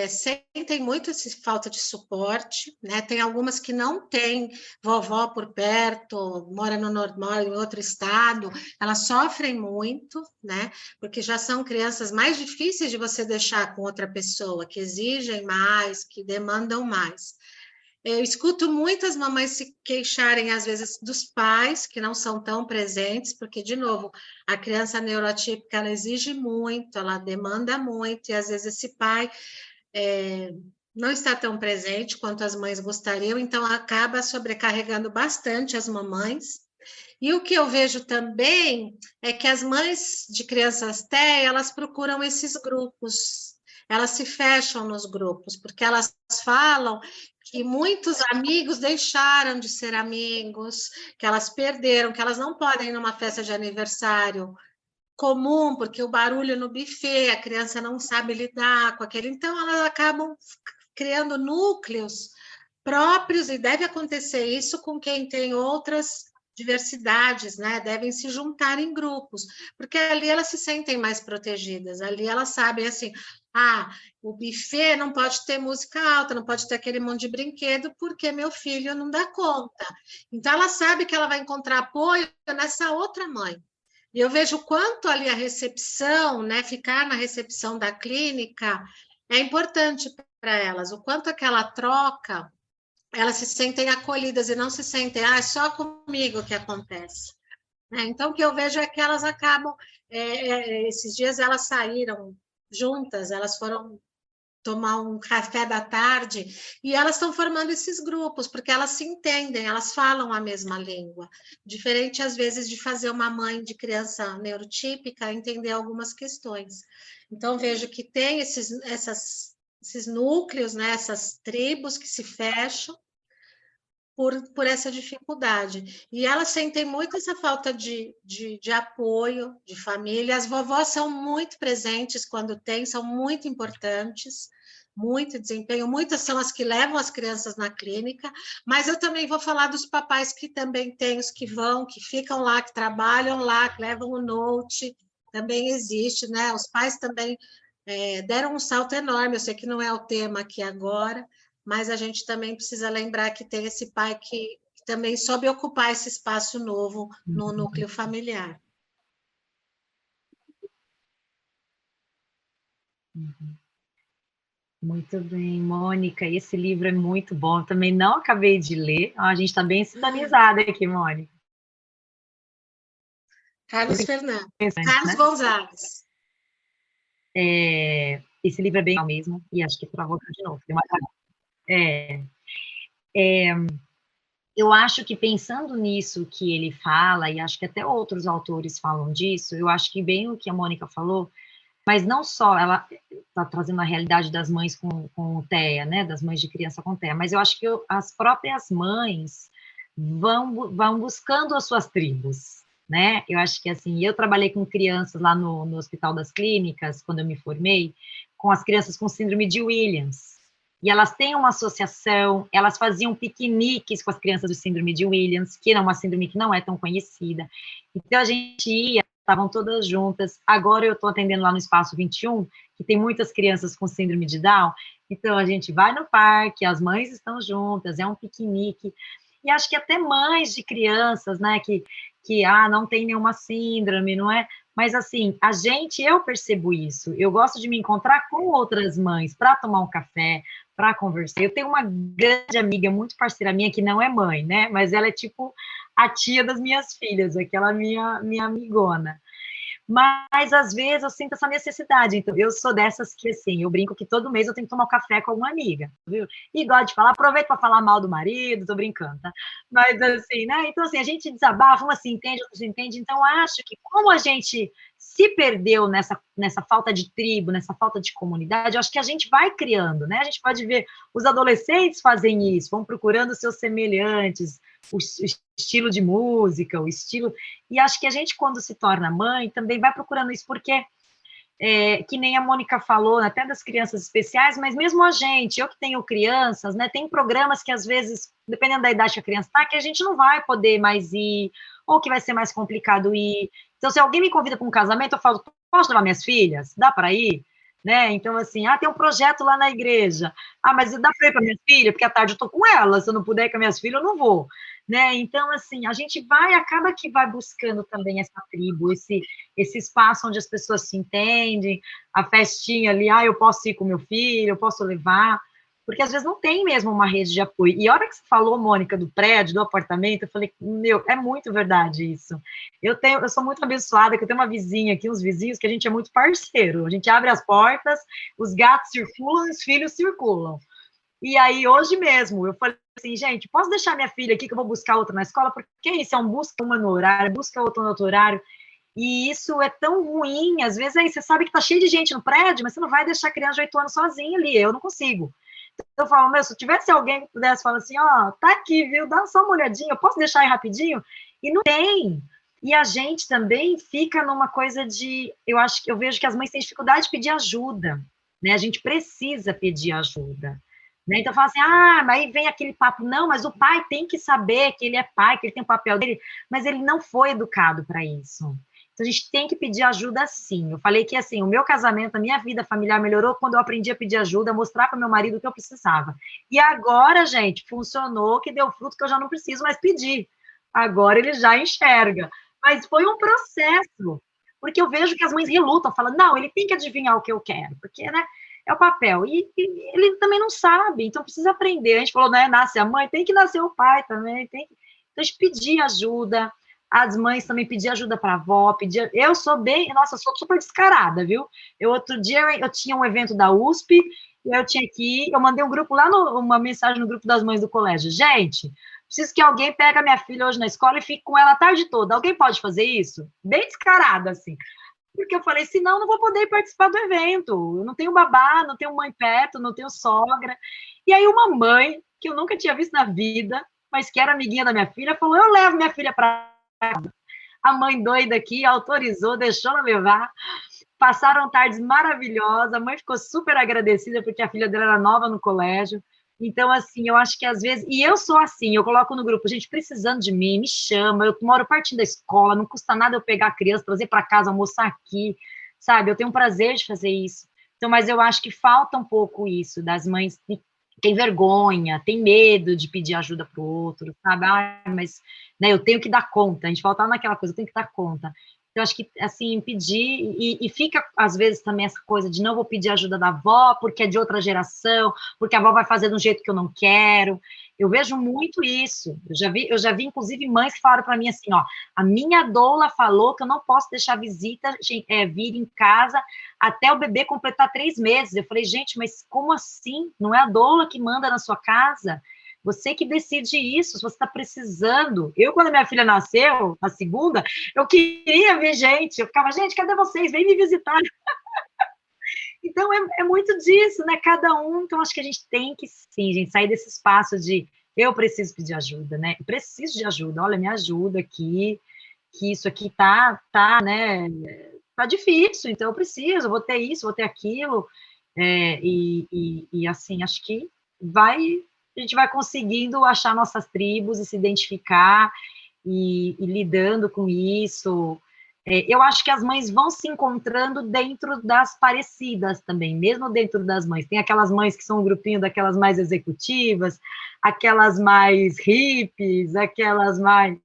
Speaker 1: sentem muito essa falta de suporte, né? Tem algumas que não têm vovó por perto, mora no normal, em outro estado, elas sofrem muito, né? Porque já são crianças mais difíceis de você deixar com outra pessoa, que exigem mais, que demandam mais. Eu escuto muitas mamães se queixarem, às vezes, dos pais, que não são tão presentes, porque, de novo, a criança neurotípica, ela exige muito, ela demanda muito, e, às vezes, esse pai não está tão presente quanto as mães gostariam, então, acaba sobrecarregando bastante as mamães. E o que eu vejo também é que as mães de crianças TEA, elas procuram esses grupos, elas se fecham nos grupos, porque elas falam que muitos amigos deixaram de ser amigos, que elas perderam, que elas não podem ir numa festa de aniversário comum, porque o barulho no buffet, a criança não sabe lidar com aquele, então elas acabam criando núcleos próprios, e deve acontecer isso com quem tem outras diversidades, né? Devem se juntar em grupos, porque ali elas se sentem mais protegidas, ali elas sabem assim, o buffet não pode ter música alta, não pode ter aquele monte de brinquedo, porque meu filho não dá conta. Então, ela sabe que ela vai encontrar apoio nessa outra mãe. E eu vejo o quanto ali a recepção, né, ficar na recepção da clínica é importante para elas, o quanto aquela troca, elas se sentem acolhidas e não se sentem, é só comigo que acontece. Então, o que eu vejo é que elas acabam, esses dias elas saíram juntas, elas foram tomar um café da tarde, e elas estão formando esses grupos, porque elas se entendem, elas falam a mesma língua, diferente às vezes de fazer uma mãe de criança neurotípica entender algumas questões. Então, vejo que tem esses núcleos, né, essas tribos que se fecham, por essa dificuldade. E elas sentem muito essa falta de apoio, de família. As vovós são muito presentes quando tem, são muito importantes, muito desempenho. Muitas são as que levam as crianças na clínica, mas eu também vou falar dos papais que também têm, os que vão, que ficam lá, que trabalham lá, que levam o note, também existe, né? Os pais também deram um salto enorme, eu sei que não é o tema aqui agora, mas a gente também precisa lembrar que tem esse pai que também soube ocupar esse espaço novo no núcleo familiar.
Speaker 8: Muito bem, Mônica, esse livro é muito bom, também não acabei de ler, a gente está bem sintonizada aqui, Mônica.
Speaker 1: Carlos Fernandes, Carlos Gonzalez.
Speaker 8: Esse livro é bem legal mesmo, e acho que é para voltar de novo. Eu acho que pensando nisso que ele fala, e acho que até outros autores falam disso, eu acho que bem o que a Mônica falou, mas não só ela está trazendo a realidade das mães com TEA, né, das mães de criança com TEA, mas eu acho que as próprias mães vão buscando as suas tribos, né? Eu acho que, assim, eu trabalhei com crianças lá no Hospital das Clínicas, quando eu me formei, com as crianças com síndrome de Williams, e elas têm uma associação, elas faziam piqueniques com as crianças do síndrome de Williams, que é uma síndrome que não é tão conhecida, então a gente ia, estavam todas juntas. Agora eu estou atendendo lá no Espaço 21, que tem muitas crianças com síndrome de Down, então a gente vai no parque, as mães estão juntas, é um piquenique, e acho que até mães de crianças, né, que não tem nenhuma síndrome, não é? Mas, assim, eu percebo isso, eu gosto de me encontrar com outras mães para tomar um café, para conversar. Eu tenho uma grande amiga, muito parceira minha, que não é mãe, né? Mas ela é tipo a tia das minhas filhas, aquela minha amigona. mas às vezes eu sinto essa necessidade. Então, eu sou dessas que, assim, eu brinco que todo mês eu tenho que tomar um café com alguma amiga, viu? E gosto de falar, aproveito para falar mal do marido, tô brincando, tá? Mas assim, né? Então, assim, a gente desabafa, uma se entende, outra se entende. Então, acho que como a gente se perdeu nessa falta de tribo, nessa falta de comunidade, eu acho que a gente vai criando, né? A gente pode ver os adolescentes fazem isso, vão procurando seus semelhantes, o estilo de música, o estilo... E acho que a gente, quando se torna mãe, também vai procurando isso, porque, que nem a Mônica falou, até das crianças especiais, mas mesmo a gente, eu que tenho crianças, né, tem programas que, às vezes, dependendo da idade que a criança está, que a gente não vai poder mais ir, ou que vai ser mais complicado ir. Então, se alguém me convida para um casamento, eu falo, posso levar minhas filhas? Dá para ir? Né? Então, assim, tem um projeto lá na igreja. Mas dá para ir para minha filha? Porque à tarde eu estou com ela. Se eu não puder ir com as minhas filhas, eu não vou. Né? Então, assim, a gente acaba que vai buscando também essa tribo, esse espaço onde as pessoas se entendem, a festinha ali, eu posso ir com meu filho, eu posso levar, porque às vezes não tem mesmo uma rede de apoio. E a hora que você falou, Mônica, do prédio, do apartamento, eu falei, meu, é muito verdade isso. Eu sou muito abençoada, que eu tenho uma vizinha aqui, uns vizinhos, que a gente é muito parceiro. A gente abre as portas, os gatos circulam, os filhos circulam. E aí, hoje mesmo, eu falei assim, gente, posso deixar minha filha aqui que eu vou buscar outra na escola? Porque isso é busca uma no horário, busca outra no outro horário. E isso é tão ruim. Às vezes, aí você sabe que tá cheio de gente no prédio, mas você não vai deixar a criança de 8 anos sozinha ali. Eu não consigo. Então, eu falo, se tivesse alguém que pudesse falar assim, tá aqui, viu? Dá só uma olhadinha, eu posso deixar aí rapidinho? E não tem. E a gente também fica numa coisa de... eu vejo que as mães têm dificuldade de pedir ajuda, né? A gente precisa pedir ajuda. Né? Então, fala assim, mas aí vem aquele papo, não, mas o pai tem que saber que ele é pai, que ele tem o papel dele, mas ele não foi educado para isso. Então, a gente tem que pedir ajuda sim. Eu falei que, assim, o meu casamento, a minha vida familiar melhorou quando eu aprendi a pedir ajuda, a mostrar para meu marido o que eu precisava. E agora, gente, funcionou, que deu fruto que eu já não preciso mais pedir. Agora ele já enxerga. Mas foi um processo, porque eu vejo que as mães relutam, falam, não, ele tem que adivinhar o que eu quero, porque, né, é o papel. E ele também não sabe, então precisa aprender. A gente falou, né, nasce a mãe, tem que nascer o pai também. Então, a gente pedir ajuda, as mães também pedir ajuda para a avó, eu sou super descarada, viu? Outro dia, eu tinha um evento da USP, eu tinha que ir, eu mandei um grupo lá, uma mensagem no grupo das mães do colégio. Gente, preciso que alguém pegue a minha filha hoje na escola e fique com ela a tarde toda. Alguém pode fazer isso? Bem descarada, assim. Porque eu falei, senão eu não vou poder participar do evento. Eu não tenho babá, não tenho mãe perto, não tenho sogra. E aí uma mãe, que eu nunca tinha visto na vida, mas que era amiguinha da minha filha, falou, eu levo minha filha para casa. A mãe doida aqui autorizou, deixou ela levar. Passaram tardes maravilhosas, a mãe ficou super agradecida porque a filha dela era nova no colégio. Então, assim, eu acho que às vezes... E eu sou assim, eu coloco no grupo, gente, precisando de mim, me chama, eu moro pertinho da escola, não custa nada eu pegar a criança, trazer para casa, almoçar aqui, sabe? Eu tenho um prazer de fazer isso. Então, mas eu acho que falta um pouco isso, das mães tem vergonha, tem medo de pedir ajuda para o outro, sabe? Mas né, eu tenho que dar conta, a gente volta naquela coisa, eu tenho que dar conta. Então, acho que, assim, pedir, e fica, às vezes, também essa coisa de não vou pedir ajuda da avó, porque é de outra geração, porque a avó vai fazer de um jeito que eu não quero. Eu vejo muito isso. Eu já vi inclusive, mães que falaram para mim assim, a minha doula falou que eu não posso deixar a visita vir em casa até o bebê completar 3 meses. Eu falei, gente, mas como assim? Não é a doula que manda na sua casa? Você que decide isso, se você está precisando. Eu, quando a minha filha nasceu, na segunda, eu queria ver gente. Eu ficava, gente, cadê vocês? Vem me visitar. Então, é muito disso, né? Cada um. Então, acho que a gente tem que, sim, gente, sair desse espaço de eu preciso pedir ajuda, né? Eu preciso de ajuda. Olha, me ajuda aqui, que isso aqui tá, né? Tá difícil, então eu preciso, vou ter isso, vou ter aquilo. E assim, acho que a gente vai conseguindo achar nossas tribos e se identificar e lidando com isso. Eu acho que as mães vão se encontrando dentro das parecidas também, mesmo dentro das mães. Tem aquelas mães que são um grupinho daquelas mais executivas, aquelas mais hippies, aquelas mais,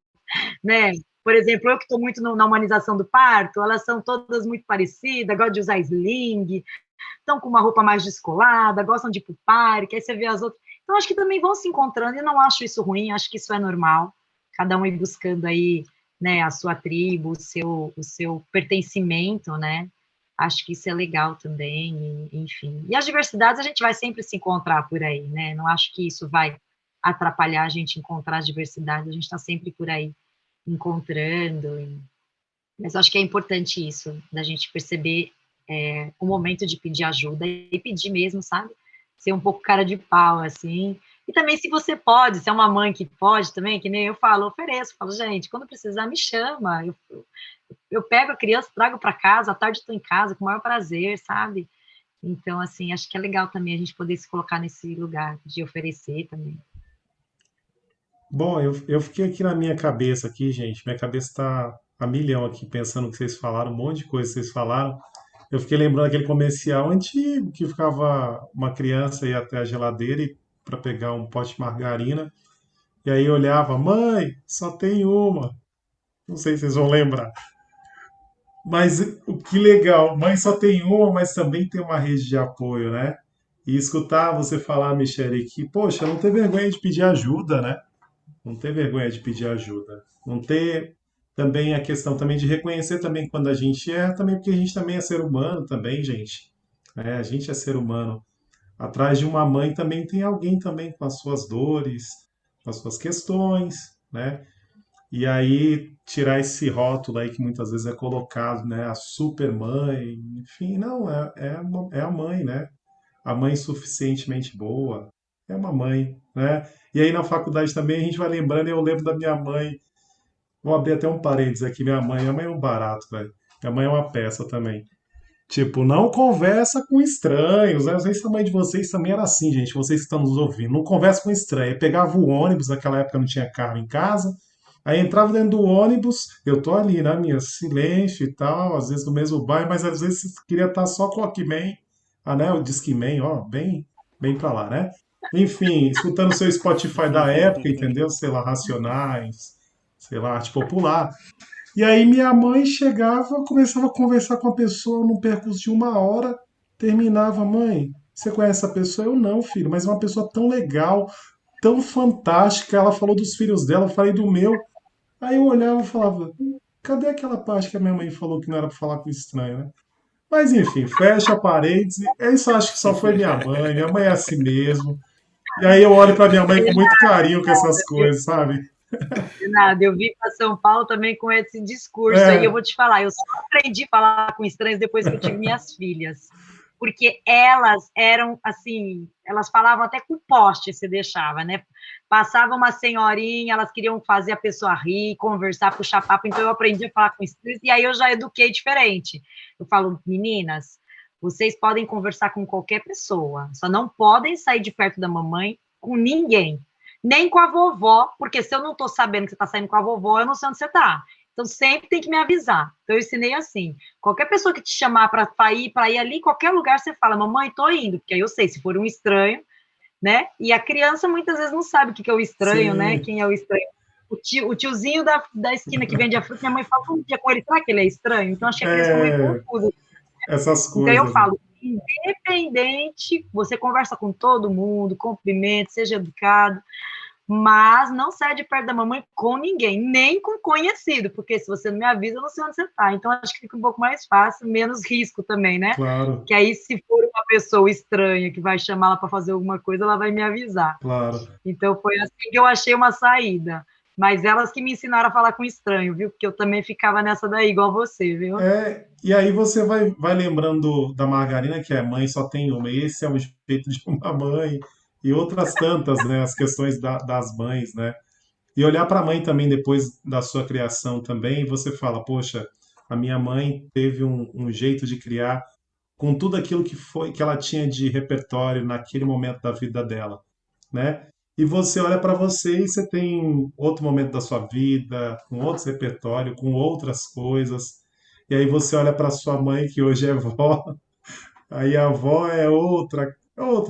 Speaker 8: né? Por exemplo, eu que estou muito na humanização do parto, elas são todas muito parecidas, gostam de usar sling, estão com uma roupa mais descolada, gostam de ir para o parque, aí você vê as outras. Então, acho que também vão se encontrando, e não acho isso ruim, acho que isso é normal, cada um ir buscando aí, né, a sua tribo, o seu pertencimento, né? Acho que isso é legal também, enfim. E as diversidades a gente vai sempre se encontrar por aí, né? Não acho que isso vai atrapalhar a gente encontrar as diversidades, a gente está sempre por aí encontrando. Mas acho que é importante isso, da gente perceber o momento de pedir ajuda e pedir mesmo, sabe? Ser um pouco cara de pau, assim. E também, se você pode, se é uma mãe que pode também, que nem eu falo, ofereço. Falo, gente, quando precisar, me chama. Eu pego a criança, trago para casa, à tarde estou em casa, com o maior prazer, sabe? Então, assim, acho que é legal também a gente poder se colocar nesse lugar de oferecer também.
Speaker 7: Bom, eu fiquei aqui na minha cabeça aqui, gente. Minha cabeça está a milhão aqui, pensando o que vocês falaram, um monte de coisa que vocês falaram. Eu fiquei lembrando aquele comercial antigo que ficava uma criança ia até a geladeira para pegar um pote de margarina. E aí olhava, mãe, só tem uma. Não sei se vocês vão lembrar. Mas o que legal, mãe só tem uma, mas também tem uma rede de apoio, né? E escutar você falar, Michele, que, poxa, não ter vergonha de pedir ajuda, né? Não ter vergonha de pedir ajuda. Não ter também a questão também de reconhecer também quando a gente erra, também porque a gente também é ser humano também, gente. É, a gente é ser humano. Atrás de uma mãe também tem alguém também com as suas dores, com as suas questões, né? E aí tirar esse rótulo aí que muitas vezes é colocado, né? A super mãe, enfim, não, é a mãe, né? A mãe suficientemente boa, é uma mãe, né? E aí na faculdade também a gente vai lembrando, eu lembro da minha mãe, vou abrir até um parênteses aqui, minha mãe é um barato, velho. Minha mãe é uma peça também. Tipo, não conversa com estranhos, né? Não sei se a mãe de vocês também era assim, gente, vocês que estão nos ouvindo. Não conversa com estranho. Eu pegava o ônibus, naquela época não tinha carro em casa, aí entrava dentro do ônibus, eu tô ali, na minha silêncio e tal, às vezes no mesmo bairro, mas às vezes queria estar só com o Walkman, né? O Discman, ó, bem pra lá, né? Enfim, escutando o seu Spotify da época, entendeu? Sei lá, Racionais, sei lá, Arte Popular. E aí minha mãe chegava, começava a conversar com a pessoa num percurso de uma hora, terminava, mãe, você conhece essa pessoa? Eu não, filho, mas é uma pessoa tão legal, tão fantástica. Ela falou dos filhos dela, eu falei do meu. Aí eu olhava e falava, cadê aquela parte que a minha mãe falou que não era pra falar com estranho, né? Mas enfim, fecha parênteses. Isso acho que só foi minha mãe. Minha mãe é assim mesmo. E aí eu olho pra minha mãe com muito carinho com essas coisas, sabe?
Speaker 8: Nada, eu vim para São Paulo também com esse discurso aí, eu
Speaker 7: É,
Speaker 8: vou te falar, eu só aprendi a falar com estranhos depois que eu tive minhas filhas, porque elas eram, assim, elas falavam até com poste, se deixava, né? Passava uma senhorinha, elas queriam fazer a pessoa rir, conversar, puxar papo, então eu aprendi a falar com estranhos, e aí eu já eduquei diferente. Eu falo, meninas, vocês podem conversar com qualquer pessoa, só não podem sair de perto da mamãe com ninguém, nem com a vovó, porque se eu não estou sabendo que você está saindo com a vovó, eu não sei onde você está. Então, sempre tem que me avisar. Então, eu ensinei assim, qualquer pessoa que te chamar para ir ali, qualquer lugar, você fala, mamãe, estou indo, porque aí eu sei, se for um estranho, né? E a criança, muitas vezes, não sabe o que é o estranho, né?
Speaker 7: sim,
Speaker 8: Quem é o estranho. O tiozinho da esquina que vende a fruta, minha mãe fala um dia com ele, será que ele é estranho? Então, acho que a criança fica meio
Speaker 7: é,
Speaker 8: confusa.
Speaker 7: essas
Speaker 8: Então, eu
Speaker 7: coisas, né?
Speaker 8: falo, independente, você conversa com todo mundo, cumprimenta, seja educado, mas não sai de perto da mamãe com ninguém, nem com conhecido, porque se você não me avisa, eu não sei onde você está. Então, acho que fica um pouco mais fácil, menos risco também, né?
Speaker 7: Claro,
Speaker 8: Que aí, se for uma pessoa estranha que vai chamar ela para fazer alguma coisa, ela vai me avisar.
Speaker 7: claro.
Speaker 8: Então, foi assim que eu achei uma saída. Mas elas que me ensinaram a falar com estranho, viu? Porque eu também ficava nessa daí, igual você, viu?
Speaker 7: É, e aí você vai lembrando da margarina, que é mãe só tem uma, e esse é o jeito de uma mãe, e outras tantas, né? As questões das mães, né? E olhar para a mãe também depois da sua criação também, e você fala, poxa, a minha mãe teve um jeito de criar com tudo aquilo que foi que ela tinha de repertório naquele momento da vida dela, né? E você olha para você e você tem outro momento da sua vida, com outros repertório, com outras coisas. E aí você olha para sua mãe que hoje é vó, aí a avó é outra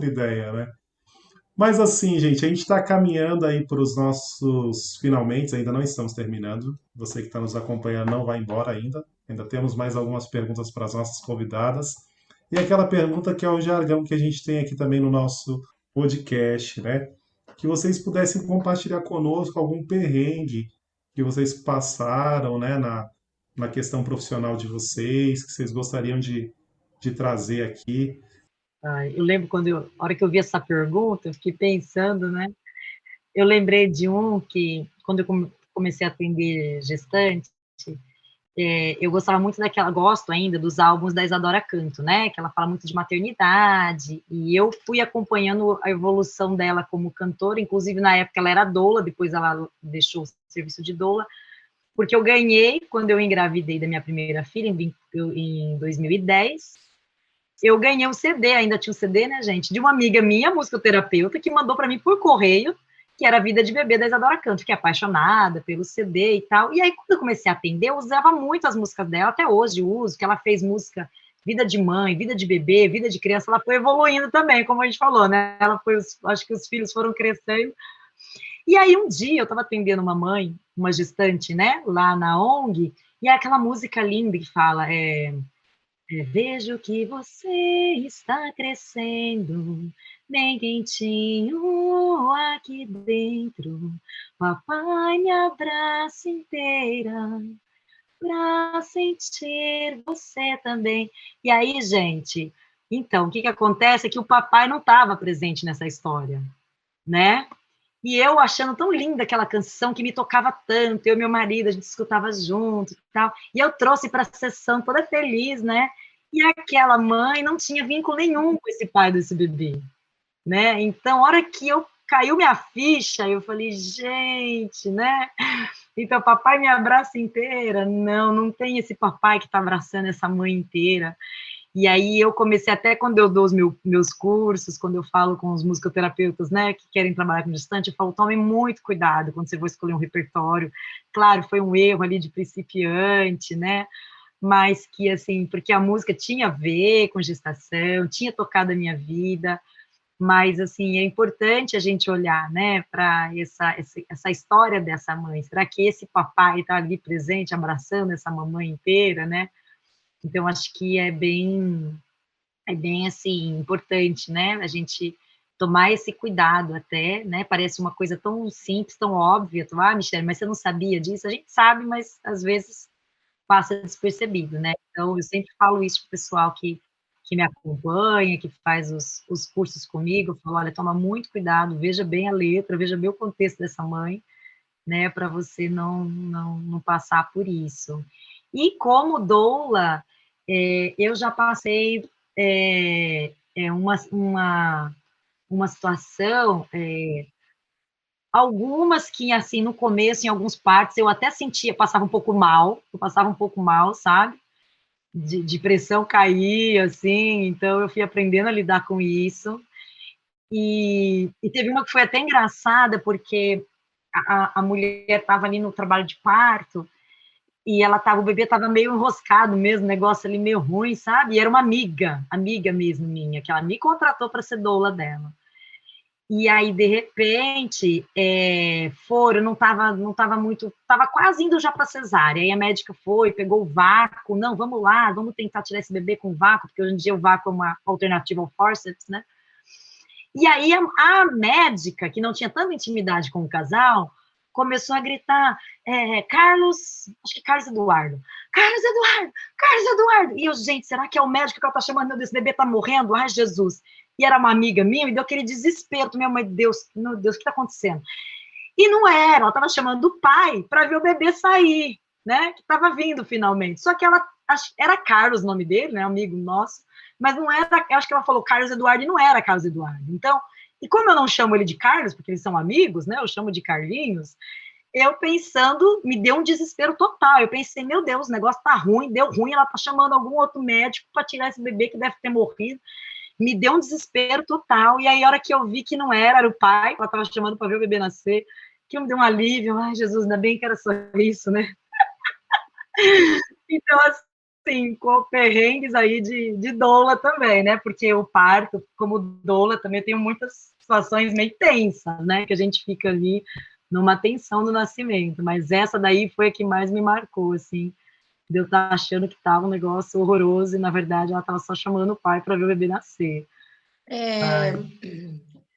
Speaker 7: ideia, né? Mas assim, gente, a gente está caminhando aí para os nossos finalmente, ainda não estamos terminando. Você que está nos acompanhando não vai embora ainda. Ainda temos mais algumas perguntas para as nossas convidadas. E aquela pergunta que é o jargão que a gente tem aqui também no nosso podcast, né? Que vocês pudessem compartilhar conosco algum perrengue que vocês passaram, né, na questão profissional de vocês, que vocês gostariam de trazer aqui.
Speaker 8: Eu lembro a hora que eu vi essa pergunta, eu fiquei pensando, né? Eu lembrei de um que, quando eu comecei a atender gestante, eu gostava muito gosto ainda dos álbuns da Isadora Canto, né? Que ela fala muito de maternidade, e eu fui acompanhando a evolução dela como cantora, inclusive na época ela era doula, depois ela deixou o serviço de doula, porque eu ganhei, quando eu engravidei da minha primeira filha, em 2010, eu ganhei um CD, ainda tinha um CD, né, gente, de uma amiga minha, musicoterapeuta, que mandou para mim por correio, que era a Vida de Bebê da Isadora Canto, fiquei apaixonada pelo CD e tal. E aí, quando eu comecei a atender, eu usava muito as músicas dela, até hoje uso, que ela fez música Vida de Mãe, Vida de Bebê, Vida de Criança, ela foi evoluindo também, como a gente falou, né? Acho que os filhos foram crescendo. E aí, um dia, eu estava atendendo uma mãe, uma gestante, né, lá na ONG, e é aquela música linda que fala, vejo que você está crescendo, bem quentinho aqui dentro. Papai me abraça inteira, pra sentir você também. E aí, gente, então, o que acontece é que o papai não estava presente nessa história, né? E eu achando tão linda aquela canção que me tocava tanto, eu e meu marido, a gente escutava junto e tal. E eu trouxe para a sessão toda feliz, né? E aquela mãe não tinha vínculo nenhum com esse pai desse bebê, né? Então, a hora que caiu minha ficha, eu falei, gente, né? Então, papai me abraça inteira. Não, não tem esse papai que está abraçando essa mãe inteira. E aí eu comecei, até quando eu dou os meus cursos, quando eu falo com os musicoterapeutas, né, que querem trabalhar com gestante, eu falo, tomem muito cuidado quando você for escolher um repertório. Claro, foi um erro ali de principiante, né, mas que, assim, porque a música tinha a ver com gestação, tinha tocado a minha vida, mas, assim, é importante a gente olhar, né, para essa história dessa mãe. Será que esse papai está ali presente, abraçando essa mamãe inteira, né? Então, acho que é bem, assim, importante, né, a gente tomar esse cuidado até, né, parece uma coisa tão simples, tão óbvia, Michele, mas você não sabia disso? A gente sabe, mas às vezes passa despercebido, né, então eu sempre falo isso para o pessoal que me acompanha, que faz os cursos comigo, eu falo, olha, toma muito cuidado, veja bem a letra, veja bem o contexto dessa mãe, né, para você não passar por isso. E como doula, eu já passei uma situação, algumas que, assim, no começo, em alguns partes, eu até sentia, eu passava um pouco mal, sabe? De pressão cair, assim, então eu fui aprendendo a lidar com isso. E teve uma que foi até engraçada, porque a mulher estava ali no trabalho de parto, e o bebê estava meio enroscado mesmo, negócio ali meio ruim, sabe? E era uma amiga mesmo minha, que ela me contratou para ser doula dela. E aí, de repente, não tava muito, estava quase indo já para cesárea. Aí a médica pegou o vácuo, não, vamos lá, vamos tentar tirar esse bebê com vácuo, porque hoje em dia o vácuo é uma alternativa ao forceps, né? E aí a médica, que não tinha tanta intimidade com o casal, começou a gritar, Carlos, acho que Carlos Eduardo, Carlos Eduardo, Carlos Eduardo. E eu, gente, será que é o médico que ela está chamando? Meu Deus, esse bebê está morrendo? Ai, Jesus. E era uma amiga minha, me deu aquele desespero, meu Deus, meu Deus, o que está acontecendo? E não era, ela estava chamando o pai para ver o bebê sair, né? Que estava vindo finalmente. Só que era Carlos o nome dele, né? Amigo nosso, mas não era, eu acho que ela falou Carlos Eduardo e não era Carlos Eduardo. Então, e como eu não chamo ele de Carlos, porque eles são amigos, né? Eu chamo de Carlinhos, eu pensando, me deu um desespero total. Eu pensei, meu Deus, o negócio tá ruim, deu ruim, ela tá chamando algum outro médico para tirar esse bebê que deve ter morrido. Me deu um desespero total. E aí, a hora que eu vi que não era o pai, que ela estava chamando para ver o bebê nascer, que me deu um alívio. Ai, Jesus, ainda bem que era só isso, né? Então, assim, com perrengues aí de doula também, né? Porque o parto, como doula, também tem muitas situações meio tensas, né? Que a gente fica ali numa tensão do nascimento. Mas essa daí foi a que mais me marcou, assim, de eu estar achando que estava um negócio horroroso e, na verdade, ela estava só chamando o pai para ver o bebê nascer.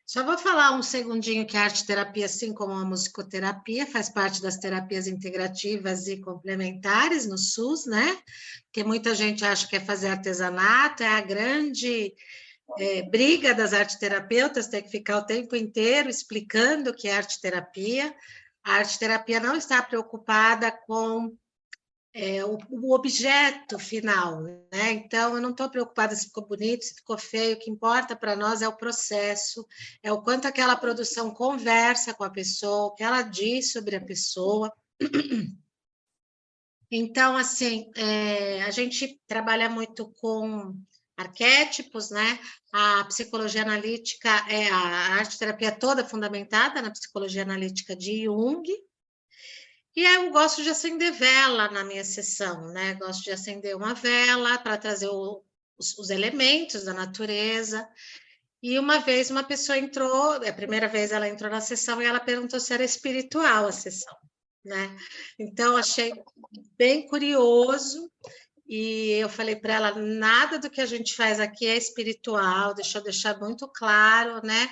Speaker 1: Só vou falar um segundinho que a arte-terapia, assim como a musicoterapia, faz parte das terapias integrativas e complementares no SUS, né? Porque muita gente acha que é fazer artesanato, é a grande briga das arteterapeutas, tem que ficar o tempo inteiro explicando o que é arte-terapia. A arte-terapia não está preocupada com o objeto final, né? Então, eu não estou preocupada se ficou bonito, se ficou feio, o que importa para nós é o processo, é o quanto aquela produção conversa com a pessoa, o que ela diz sobre a pessoa. Então, assim, a gente trabalha muito com arquétipos, né? A psicologia analítica, a arte-terapia toda fundamentada na psicologia analítica de Jung. E eu gosto de acender vela na minha sessão, né? Gosto de acender uma vela para trazer os elementos da natureza. E uma vez uma pessoa entrou, a primeira vez ela entrou na sessão e ela perguntou se era espiritual a sessão, né? Então, achei bem curioso. E eu falei para ela, nada do que a gente faz aqui é espiritual, deixa eu deixar muito claro, né?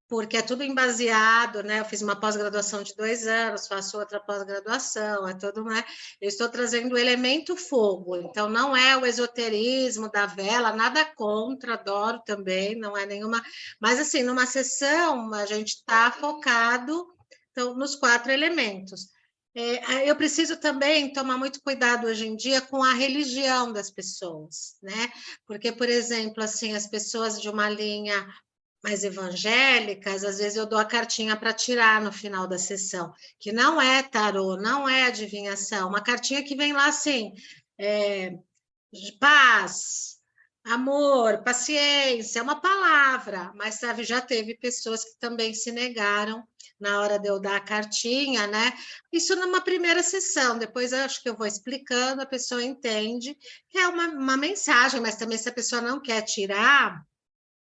Speaker 1: Porque é tudo embaseado, né? Eu fiz uma pós-graduação de 2 anos, faço outra pós-graduação, é tudo, né? Eu estou trazendo o elemento fogo, então não é o esoterismo da vela, nada contra, adoro também, não é nenhuma. Mas, assim, numa sessão, a gente está focado então, nos 4 elementos. Eu preciso também tomar muito cuidado hoje em dia com a religião das pessoas, né? Porque, por exemplo, assim, as pessoas de uma linha mais evangélicas, às vezes eu dou a cartinha para tirar no final da sessão, que não é tarô, não é adivinhação, uma cartinha que vem lá assim, paz, amor, paciência, é uma palavra, mas sabe, já teve pessoas que também se negaram na hora de eu dar a cartinha, né? Isso numa primeira sessão, depois eu acho que eu vou explicando, a pessoa entende que é uma mensagem, mas também se a pessoa não quer tirar,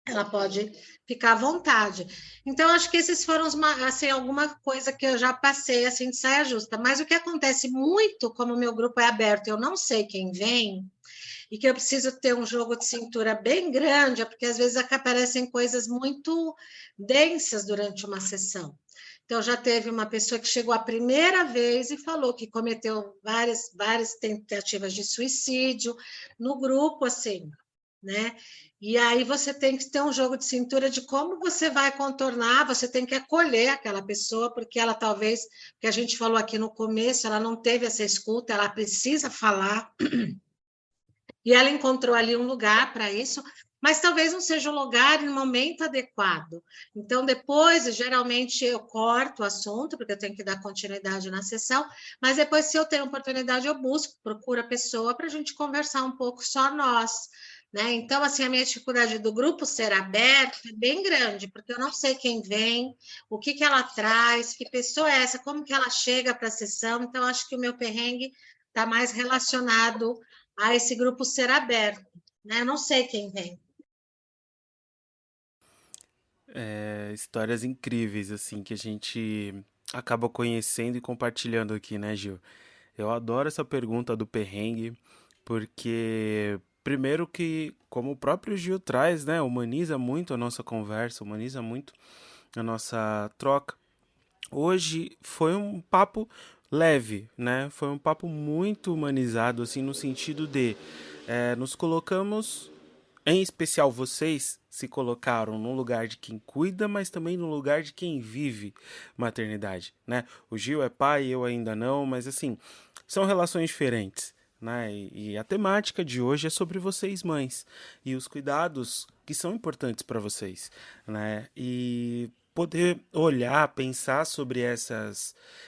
Speaker 1: ela pode ficar à vontade. Então, acho que esses foram assim, alguma coisa que eu já passei assim, de saia justa. Mas o que acontece muito, como o meu grupo é aberto, eu não sei quem vem, e que eu preciso ter um jogo de cintura bem grande, é porque às vezes aparecem coisas muito densas durante uma sessão. Então, já teve uma pessoa que chegou a primeira vez e falou que cometeu várias tentativas de suicídio no grupo, assim, né? E aí você tem que ter um jogo de cintura de como você vai contornar, você tem que acolher aquela pessoa, porque ela talvez, que a gente falou aqui no começo, ela não teve essa escuta, ela precisa falar, e ela encontrou ali um lugar para isso, mas talvez não seja o lugar e o momento adequado. Então, depois, geralmente, eu corto o assunto, porque eu tenho que dar continuidade na sessão, mas depois, se eu tenho oportunidade, eu busco, procuro a pessoa para a gente conversar um pouco só nós. Né? Então, assim, a minha dificuldade do grupo ser aberto é bem grande, porque eu não sei quem vem, o que, que ela traz, que pessoa é essa, como que ela chega para a sessão. Então, acho que o meu perrengue está mais relacionado a esse grupo ser aberto. Né? Eu não sei quem vem.
Speaker 6: Histórias incríveis, assim, que a gente acaba conhecendo e compartilhando aqui, né, Gil? Eu adoro essa pergunta do perrengue, porque, primeiro que, como o próprio Gil traz, né, humaniza muito a nossa conversa, humaniza muito a nossa troca. Hoje foi um papo leve, né? Foi um papo muito humanizado, assim, no sentido de nos colocamos, em especial vocês, se colocaram no lugar de quem cuida, mas também no lugar de quem vive maternidade, né? O Gil é pai, eu ainda não, mas assim, são relações diferentes, né? E a temática de hoje é sobre vocês, mães, e os cuidados que são importantes para vocês, né? E poder olhar, pensar sobre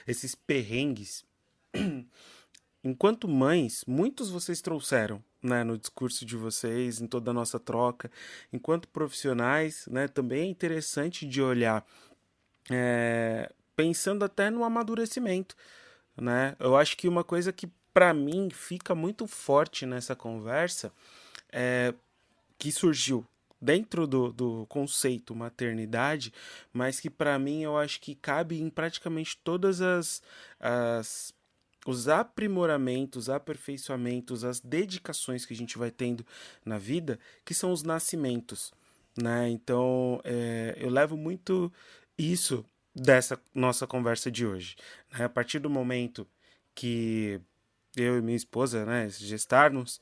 Speaker 6: esses perrengues. Enquanto mães, muitos vocês trouxeram, né, no discurso de vocês, em toda a nossa troca. Enquanto profissionais, né, também é interessante de olhar, pensando até no amadurecimento, né? Eu acho que uma coisa que para mim fica muito forte nessa conversa que surgiu dentro do conceito maternidade, mas que para mim eu acho que cabe em praticamente todas as os aprimoramentos, aperfeiçoamentos, as dedicações que a gente vai tendo na vida, que são os nascimentos, né? Então, eu levo muito isso dessa nossa conversa de hoje, né? A partir do momento que eu e minha esposa, né, gestarmos,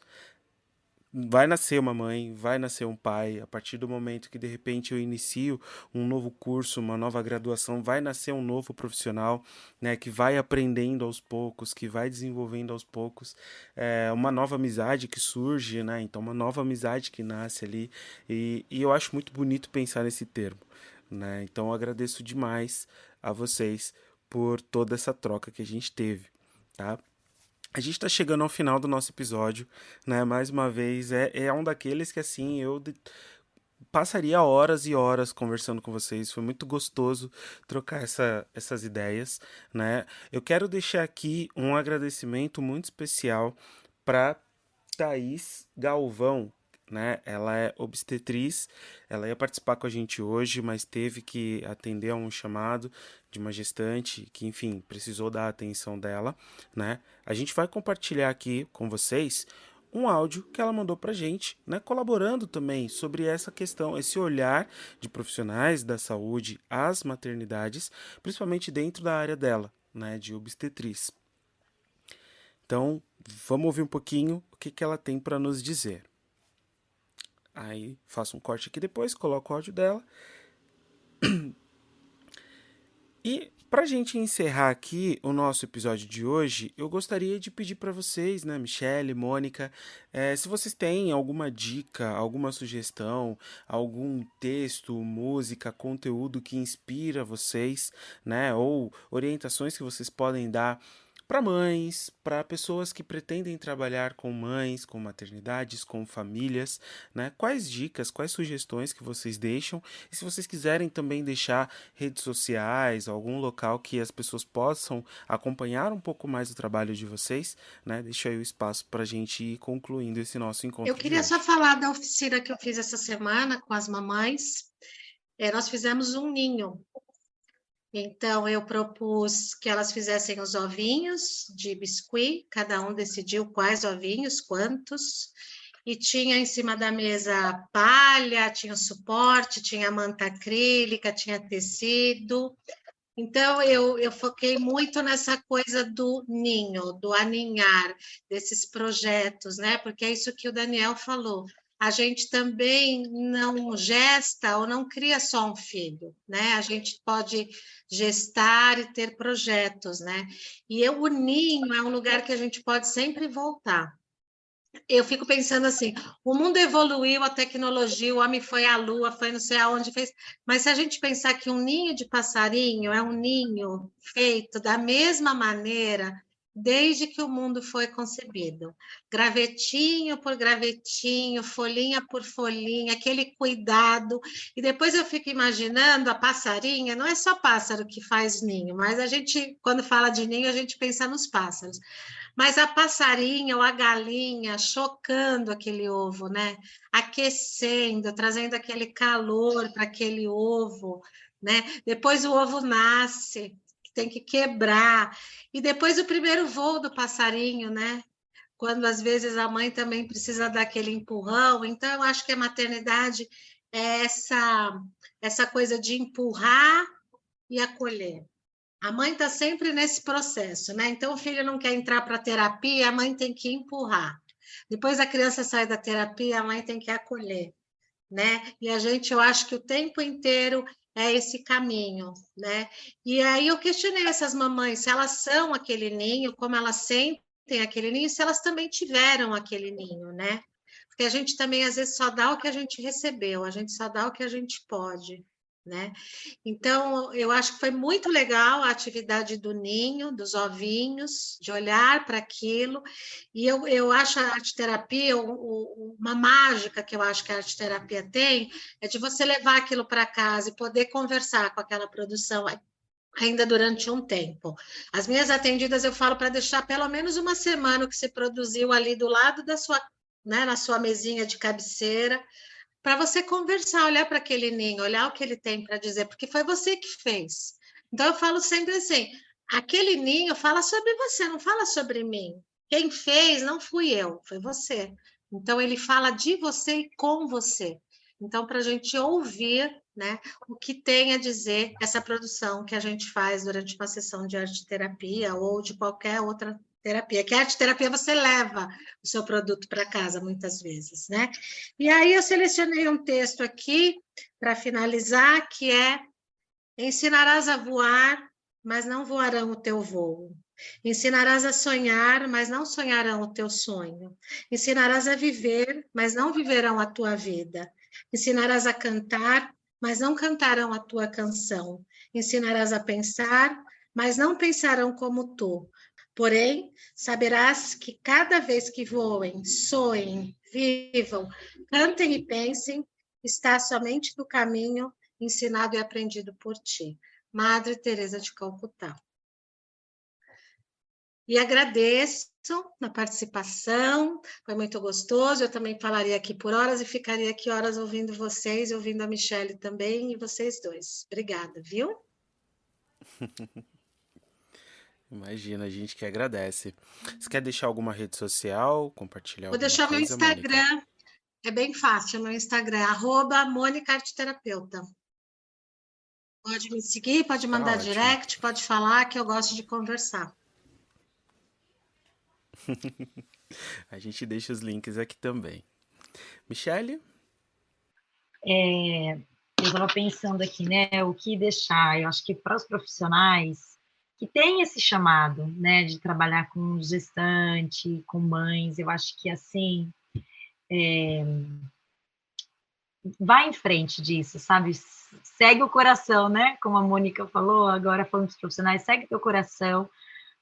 Speaker 6: vai nascer uma mãe, vai nascer um pai. A partir do momento que de repente eu inicio um novo curso, uma nova graduação, vai nascer um novo profissional, né, que vai aprendendo aos poucos, que vai desenvolvendo aos poucos, uma nova amizade que surge, né? Então uma nova amizade que nasce ali, e eu acho muito bonito pensar nesse termo, né? Então eu agradeço demais a vocês por toda essa troca que a gente teve, tá? A gente está chegando ao final do nosso episódio, né? Mais uma vez, é um daqueles que, assim, passaria horas e horas conversando com vocês. Foi muito gostoso trocar essas ideias, né? Eu quero deixar aqui um agradecimento muito especial para Thaís Galvão, né? Ela é obstetriz, ela ia participar com a gente hoje, mas teve que atender a um chamado de uma gestante que, enfim, precisou da atenção dela, né? A gente vai compartilhar aqui com vocês um áudio que ela mandou pra gente, né, colaborando também sobre essa questão, esse olhar de profissionais da saúde às maternidades, principalmente dentro da área dela, né, de obstetriz. Então, vamos ouvir um pouquinho o que ela tem para nos dizer. Aí faço um corte aqui depois, coloco o áudio dela. E para a gente encerrar aqui o nosso episódio de hoje, eu gostaria de pedir para vocês, né, Michele, Mônica, se vocês têm alguma dica, alguma sugestão, algum texto, música, conteúdo que inspira vocês, né, ou orientações que vocês podem dar para mães, para pessoas que pretendem trabalhar com mães, com maternidades, com famílias, né? Quais dicas, quais sugestões que vocês deixam? E se vocês quiserem também deixar redes sociais, algum local que as pessoas possam acompanhar um pouco mais o trabalho de vocês, né? Deixa aí o espaço para a gente ir concluindo esse nosso encontro.
Speaker 1: Eu queria só falar da oficina que eu fiz essa semana com as mamães. Nós fizemos um ninho. Então, eu propus que elas fizessem os ovinhos de biscuit, cada um decidiu quais ovinhos, quantos, e tinha em cima da mesa palha, tinha o suporte, tinha manta acrílica, tinha tecido. Então, eu foquei muito nessa coisa do ninho, do aninhar, desses projetos, né? Porque é isso que o Daniel falou. A gente também não gesta ou não cria só um filho, né? A gente pode gestar e ter projetos, né? E o ninho é um lugar que a gente pode sempre voltar. Eu fico pensando assim, o mundo evoluiu, a tecnologia, o homem foi à lua, foi não sei aonde, fez... Mas se a gente pensar que um ninho de passarinho é um ninho feito da mesma maneira desde que o mundo foi concebido. Gravetinho por gravetinho, folhinha por folhinha, aquele cuidado. E depois eu fico imaginando a passarinha, não é só pássaro que faz ninho, mas a gente, quando fala de ninho, a gente pensa nos pássaros. Mas a passarinha ou a galinha chocando aquele ovo, né? Aquecendo, trazendo aquele calor para aquele ovo, né? Depois o ovo nasce, tem que quebrar. E depois o primeiro voo do passarinho, né? Quando às vezes a mãe também precisa dar aquele empurrão. Então, eu acho que a maternidade é essa coisa de empurrar e acolher. A mãe está sempre nesse processo, né? Então, o filho não quer entrar para a terapia, a mãe tem que empurrar. Depois a criança sai da terapia, a mãe tem que acolher, né? E a gente, eu acho que o tempo inteiro é esse caminho, né? E aí eu questionei essas mamães, se elas são aquele ninho, como elas sentem aquele ninho, se elas também tiveram aquele ninho, né? Porque a gente também, às vezes, só dá o que a gente recebeu, a gente só dá o que a gente pode, né? Então, eu acho que foi muito legal a atividade do ninho, dos ovinhos, de olhar para aquilo, e eu acho a arte-terapia, uma mágica que eu acho que a arte-terapia tem, é de você levar aquilo para casa e poder conversar com aquela produção ainda durante um tempo. As minhas atendidas eu falo para deixar pelo menos uma semana o que se produziu ali do lado da sua, né, na sua mesinha de cabeceira, para você conversar, olhar para aquele ninho, olhar o que ele tem para dizer, porque foi você que fez. Então, eu falo sempre assim, aquele ninho fala sobre você, não fala sobre mim. Quem fez não fui eu, foi você. Então, ele fala de você e com você. Então, para a gente ouvir, né, o que tem a dizer essa produção que a gente faz durante uma sessão de arte-terapia ou de qualquer outra terapia, que a arte-terapia você leva o seu produto para casa muitas vezes, né? E aí eu selecionei um texto aqui para finalizar, que é: ensinarás a voar, mas não voarão o teu voo. Ensinarás a sonhar, mas não sonharão o teu sonho. Ensinarás a viver, mas não viverão a tua vida. Ensinarás a cantar, mas não cantarão a tua canção. Ensinarás a pensar, mas não pensarão como tu. Porém, saberás que cada vez que voem, sonhem, vivam, cantem e pensem, está somente no caminho ensinado e aprendido por ti. Madre Teresa de Calcutá. E agradeço a participação, foi muito gostoso. Eu também falaria aqui por horas e ficaria aqui horas ouvindo vocês, ouvindo a Michele também e vocês dois. Obrigada, viu?
Speaker 6: Imagina, a gente que agradece. Você quer deixar alguma rede social, compartilhar
Speaker 1: Vou
Speaker 6: alguma
Speaker 1: deixar meu
Speaker 6: coisa, Mônica?
Speaker 1: Instagram, é bem fácil, meu Instagram, @Mônica Arteterapeuta. Pode me seguir, pode
Speaker 6: Tá
Speaker 1: mandar
Speaker 6: ótimo.
Speaker 1: direct, pode falar, que eu gosto de conversar.
Speaker 6: A gente deixa os links aqui também. Michele?
Speaker 8: Eu estava pensando aqui, né, o que deixar. Eu acho que para os profissionais que têm esse chamado, né, de trabalhar com gestante, com mães, eu acho que, assim, vai em frente disso, sabe? Segue o coração, né? Como a Mônica falou, agora falando dos profissionais, segue teu coração,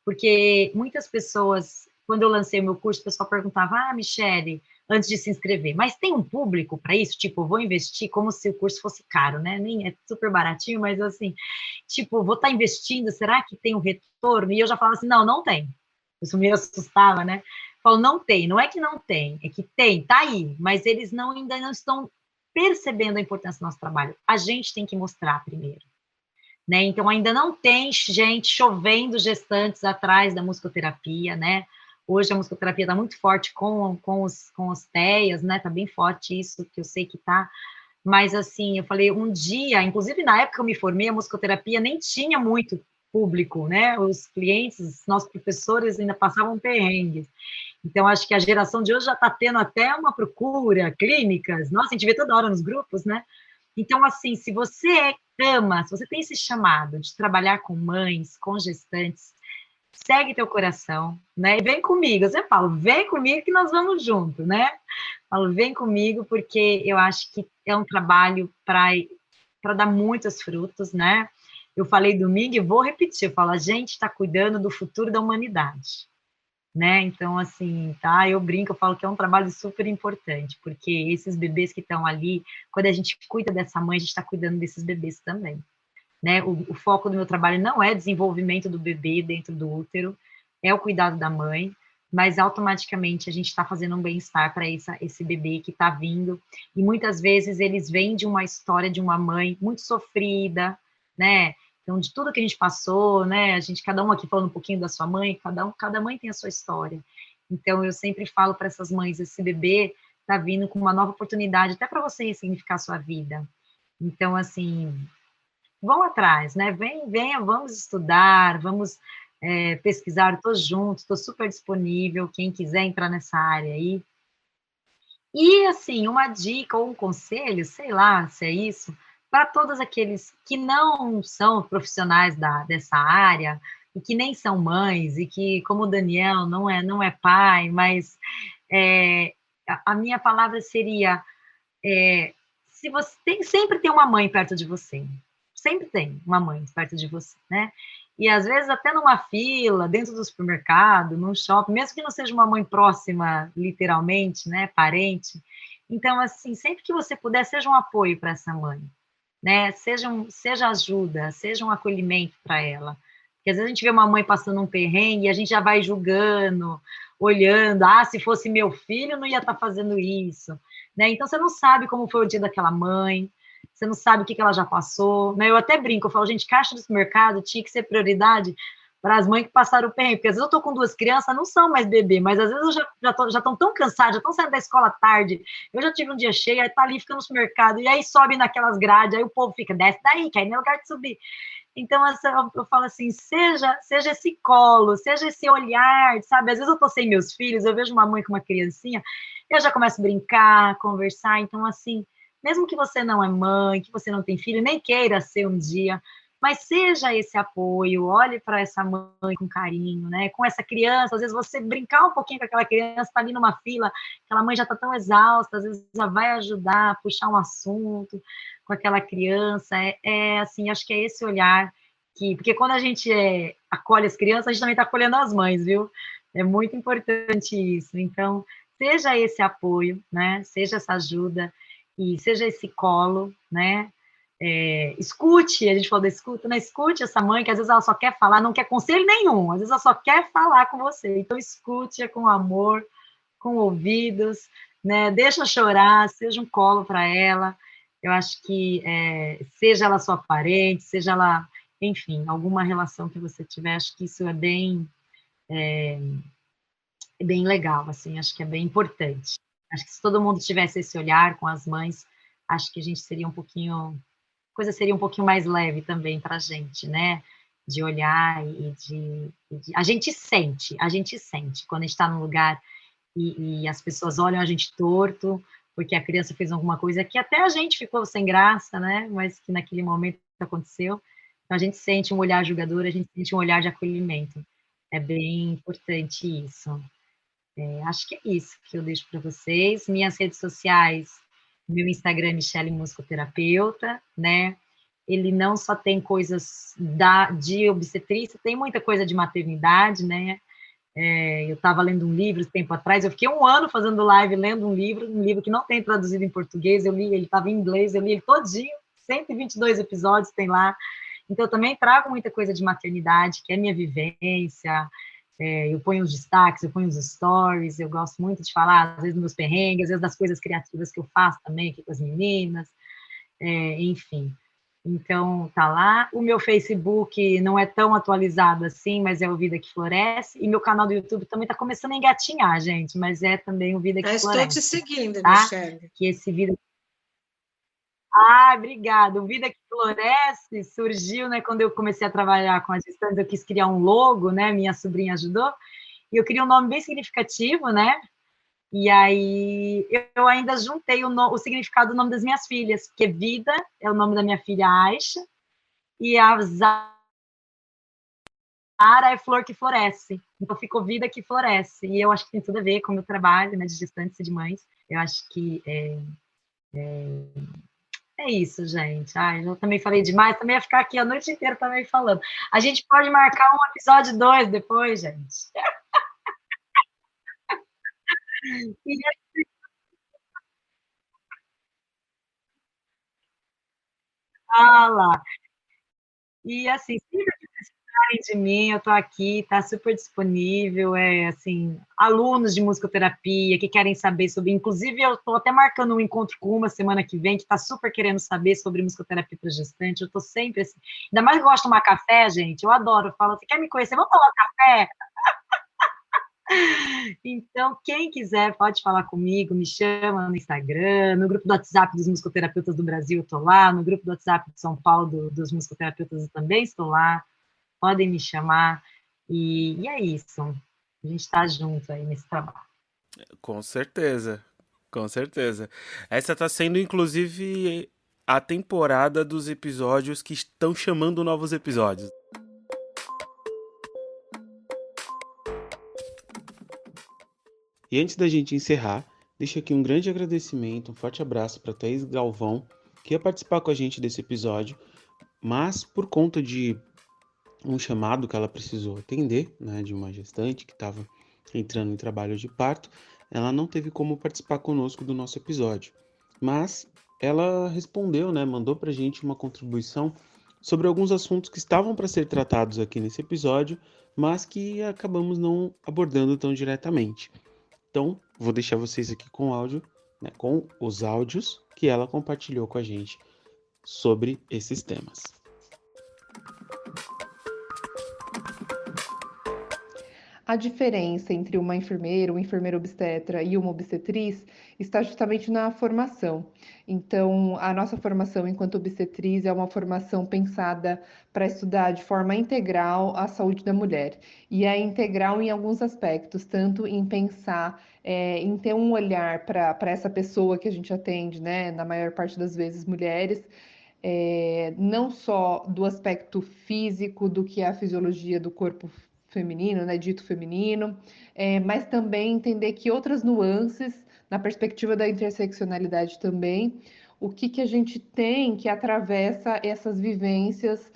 Speaker 8: porque muitas pessoas, quando eu lancei o meu curso, o pessoal perguntava: Michele, antes de se inscrever, mas tem um público para isso? Tipo, eu vou investir como se o curso fosse caro, né? Nem é super baratinho, mas assim, tipo, vou estar investindo, será que tem um retorno? E eu já falava assim: não, não tem. Isso me assustava, né? Eu falo, não tem, não é que não tem, é que tem, tá aí, mas eles ainda não estão percebendo a importância do nosso trabalho. A gente tem que mostrar primeiro. Né? Então, ainda não tem gente chovendo gestantes atrás da musicoterapia, né? Hoje a musicoterapia está muito forte com os TEAs, né? Está bem forte isso, que eu sei que está. Mas, assim, eu falei, um dia, inclusive na época que eu me formei, a musicoterapia nem tinha muito público, né? Os clientes, os nossos professores ainda passavam perrengues. Então, acho que a geração de hoje já está tendo até uma procura, clínicas. Nossa, a gente vê toda hora nos grupos, né? Então, assim, se você ama, se você tem esse chamado de trabalhar com mães, com gestantes, segue teu coração, né? E vem comigo. Eu sempre falo, vem comigo que nós vamos junto, né? Falo, vem comigo, porque eu acho que é um trabalho para dar muitos frutos, né? Eu falei domingo e vou repetir, eu falo, a gente está cuidando do futuro da humanidade, né? Então, assim, tá? Eu brinco, eu falo que é um trabalho super importante, porque esses bebês que estão ali, quando a gente cuida dessa mãe, a gente está cuidando desses bebês também, né? O foco do meu trabalho não é desenvolvimento do bebê dentro do útero, é o cuidado da mãe, mas automaticamente a gente está fazendo um bem-estar para esse bebê que está vindo, e muitas vezes eles vêm de uma história de uma mãe muito sofrida, né? Então, de tudo que a gente passou, né? A gente, cada um aqui falando um pouquinho da sua mãe, cada mãe tem a sua história. Então, eu sempre falo para essas mães, esse bebê está vindo com uma nova oportunidade, até para você ressignificar a sua vida. Então, assim, vão atrás, né? Venha, vamos estudar, vamos pesquisar, estou junto, estou super disponível, quem quiser entrar nessa área aí. E, assim, uma dica ou um conselho, sei lá se é isso, para todos aqueles que não são profissionais dessa área, e que nem são mães, e que, como o Daniel, não é pai, mas a minha palavra seria, se você sempre tem uma mãe perto de você, sempre tem uma mãe perto de você, né? E às vezes até numa fila, dentro do supermercado, num shopping, mesmo que não seja uma mãe próxima, literalmente, né, parente. Então, assim, sempre que você puder, seja um apoio para essa mãe, né? Seja ajuda, seja um acolhimento para ela. Porque às vezes a gente vê uma mãe passando um perrengue e a gente já vai julgando, olhando, se fosse meu filho, não ia estar fazendo isso, né? Então, você não sabe como foi o dia daquela mãe, você não sabe o que ela já passou, né? Eu até brinco, eu falo, gente, caixa do supermercado tinha que ser prioridade para as mães que passaram o perrengue, porque às vezes eu tô com 2 crianças, não são mais bebê, mas às vezes eu já estão tão cansadas, já estão saindo da escola tarde, eu já tive um dia cheio, aí tá ali, fica no supermercado, e aí sobe naquelas grades, aí o povo fica, desce daí, que aí não é lugar de subir. Então, eu falo assim, seja esse colo, seja esse olhar, sabe? Às vezes eu tô sem meus filhos, eu vejo uma mãe com uma criancinha, eu já começo a brincar, conversar, então, assim, mesmo que você não é mãe, que você não tem filho, nem queira ser um dia, mas seja esse apoio, olhe para essa mãe com carinho, né? Com essa criança, às vezes você brincar um pouquinho com aquela criança, está ali numa fila, aquela mãe já está tão exausta, às vezes já vai ajudar, puxar um assunto com aquela criança, assim, acho que é esse olhar porque quando a gente acolhe as crianças, a gente também está acolhendo as mães, viu? É muito importante isso. Então, seja esse apoio, né? Seja essa ajuda e seja esse colo, né? Escute, a gente falou da escuta, né? Escute essa mãe que às vezes ela só quer falar, não quer conselho nenhum, às vezes ela só quer falar com você. Então, escute com amor, com ouvidos, né? Deixa chorar, seja um colo para ela. Eu acho que seja ela sua parente, seja ela, enfim, alguma relação que você tiver, acho que isso é bem legal, assim, acho que é bem importante. Acho que se todo mundo tivesse esse olhar com as mães, acho que a gente seria coisa seria um pouquinho mais leve também para a gente, né? De olhar a gente sente, quando a gente está num lugar e as pessoas olham a gente torto, porque a criança fez alguma coisa que até a gente ficou sem graça, né? Mas que naquele momento aconteceu. Então, a gente sente um olhar julgador, a gente sente um olhar de acolhimento. É bem importante isso. Acho que é isso que eu deixo para vocês. Minhas redes sociais, meu Instagram é Michele Musicoterapeuta, né? Ele não só tem coisas de obstetrícia, tem muita coisa de maternidade, né? Eu estava lendo um livro tempo atrás, eu fiquei 1 ano fazendo live, lendo um livro que não tem traduzido em português, eu li, ele estava em inglês, eu li ele todinho, 122 episódios tem lá. Então, eu também trago muita coisa de maternidade, que é minha vivência, eu ponho os destaques, eu ponho os stories, eu gosto muito de falar, às vezes, dos meus perrengues, às vezes das coisas criativas que eu faço também aqui com as meninas, enfim. Então, tá lá. O meu Facebook não é tão atualizado assim, mas é o Vida que Floresce. E meu canal do YouTube também tá começando a engatinhar, gente, mas é também o Vida que Floresce.
Speaker 1: Estou te seguindo,
Speaker 8: tá?
Speaker 1: Michele.
Speaker 8: Que esse Vida... obrigada. O Vida que Floresce surgiu, né, quando eu comecei a trabalhar com as gestantes, eu quis criar um logo, né, minha sobrinha ajudou, e eu queria um nome bem significativo, né, e aí eu ainda juntei o significado do nome das minhas filhas, porque Vida é o nome da minha filha Aisha, e a Zara é flor que floresce, então ficou Vida que Floresce, e eu acho que tem tudo a ver com o meu trabalho, né, de gestantes e de mães. Eu acho que é isso, gente. Eu também falei demais, também ia ficar aqui a noite inteira também falando. A gente pode marcar um episódio 2 depois, gente. Lá. E assim, se precisarem de mim, eu estou aqui, está super disponível, assim, alunos de musicoterapia que querem saber sobre, inclusive eu estou até marcando um encontro com uma semana que vem, que está super querendo saber sobre musicoterapia para gestante, eu estou sempre assim, ainda mais gosto de tomar café, gente, eu adoro, eu falo, você quer me conhecer? Vamos tomar café? Então, quem quiser pode falar comigo, me chama no Instagram, no grupo do WhatsApp dos musicoterapeutas do Brasil eu estou lá, no grupo do WhatsApp de São Paulo dos musicoterapeutas eu também estou lá, podem me chamar, e é isso, a gente está junto aí nesse trabalho.
Speaker 6: Com certeza, com certeza. Essa está sendo, inclusive, a temporada dos episódios que estão chamando novos episódios. E antes da gente encerrar, deixo aqui um grande agradecimento, um forte abraço para Thaís Galvão, que ia participar com a gente desse episódio, mas por conta de um chamado que ela precisou atender, né, de uma gestante que estava entrando em trabalho de parto, ela não teve como participar conosco do nosso episódio. Mas ela respondeu, né, mandou para a gente uma contribuição sobre alguns assuntos que estavam para ser tratados aqui nesse episódio, mas que acabamos não abordando tão diretamente. Então, vou deixar vocês aqui com o áudio, né, com os áudios que ela compartilhou com a gente sobre esses temas.
Speaker 2: A diferença entre uma enfermeira, um enfermeiro obstetra e uma obstetriz está justamente na formação. Então, a nossa formação enquanto obstetriz é uma formação pensada para estudar de forma integral a saúde da mulher. E é integral em alguns aspectos, tanto em pensar, em ter um olhar para essa pessoa que a gente atende, né? Na maior parte das vezes, mulheres, não só do aspecto físico, do que é a fisiologia do corpo feminino, né, dito feminino, mas também entender que outras nuances, na perspectiva da interseccionalidade também, o que que a gente tem que atravessa essas vivências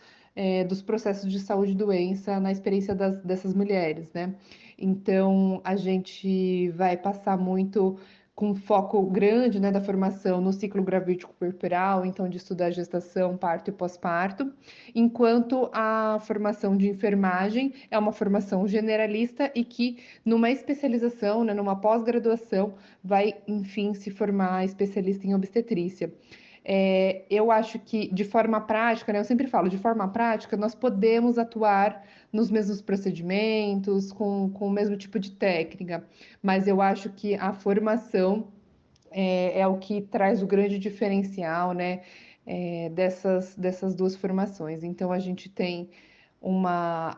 Speaker 2: dos processos de saúde e doença na experiência dessas mulheres, né? Então, a gente vai passar muito com foco grande, né, da formação no ciclo gravídico puerperal, então de estudar gestação, parto e pós-parto, enquanto a formação de enfermagem é uma formação generalista e que numa especialização, né, numa pós-graduação, vai, enfim, se formar especialista em obstetrícia. Eu acho que de forma prática, né, eu sempre falo, de forma prática, nós podemos atuar nos mesmos procedimentos, com o mesmo tipo de técnica, mas eu acho que a formação é o que traz o grande diferencial, né, dessas duas formações. Então, a gente tem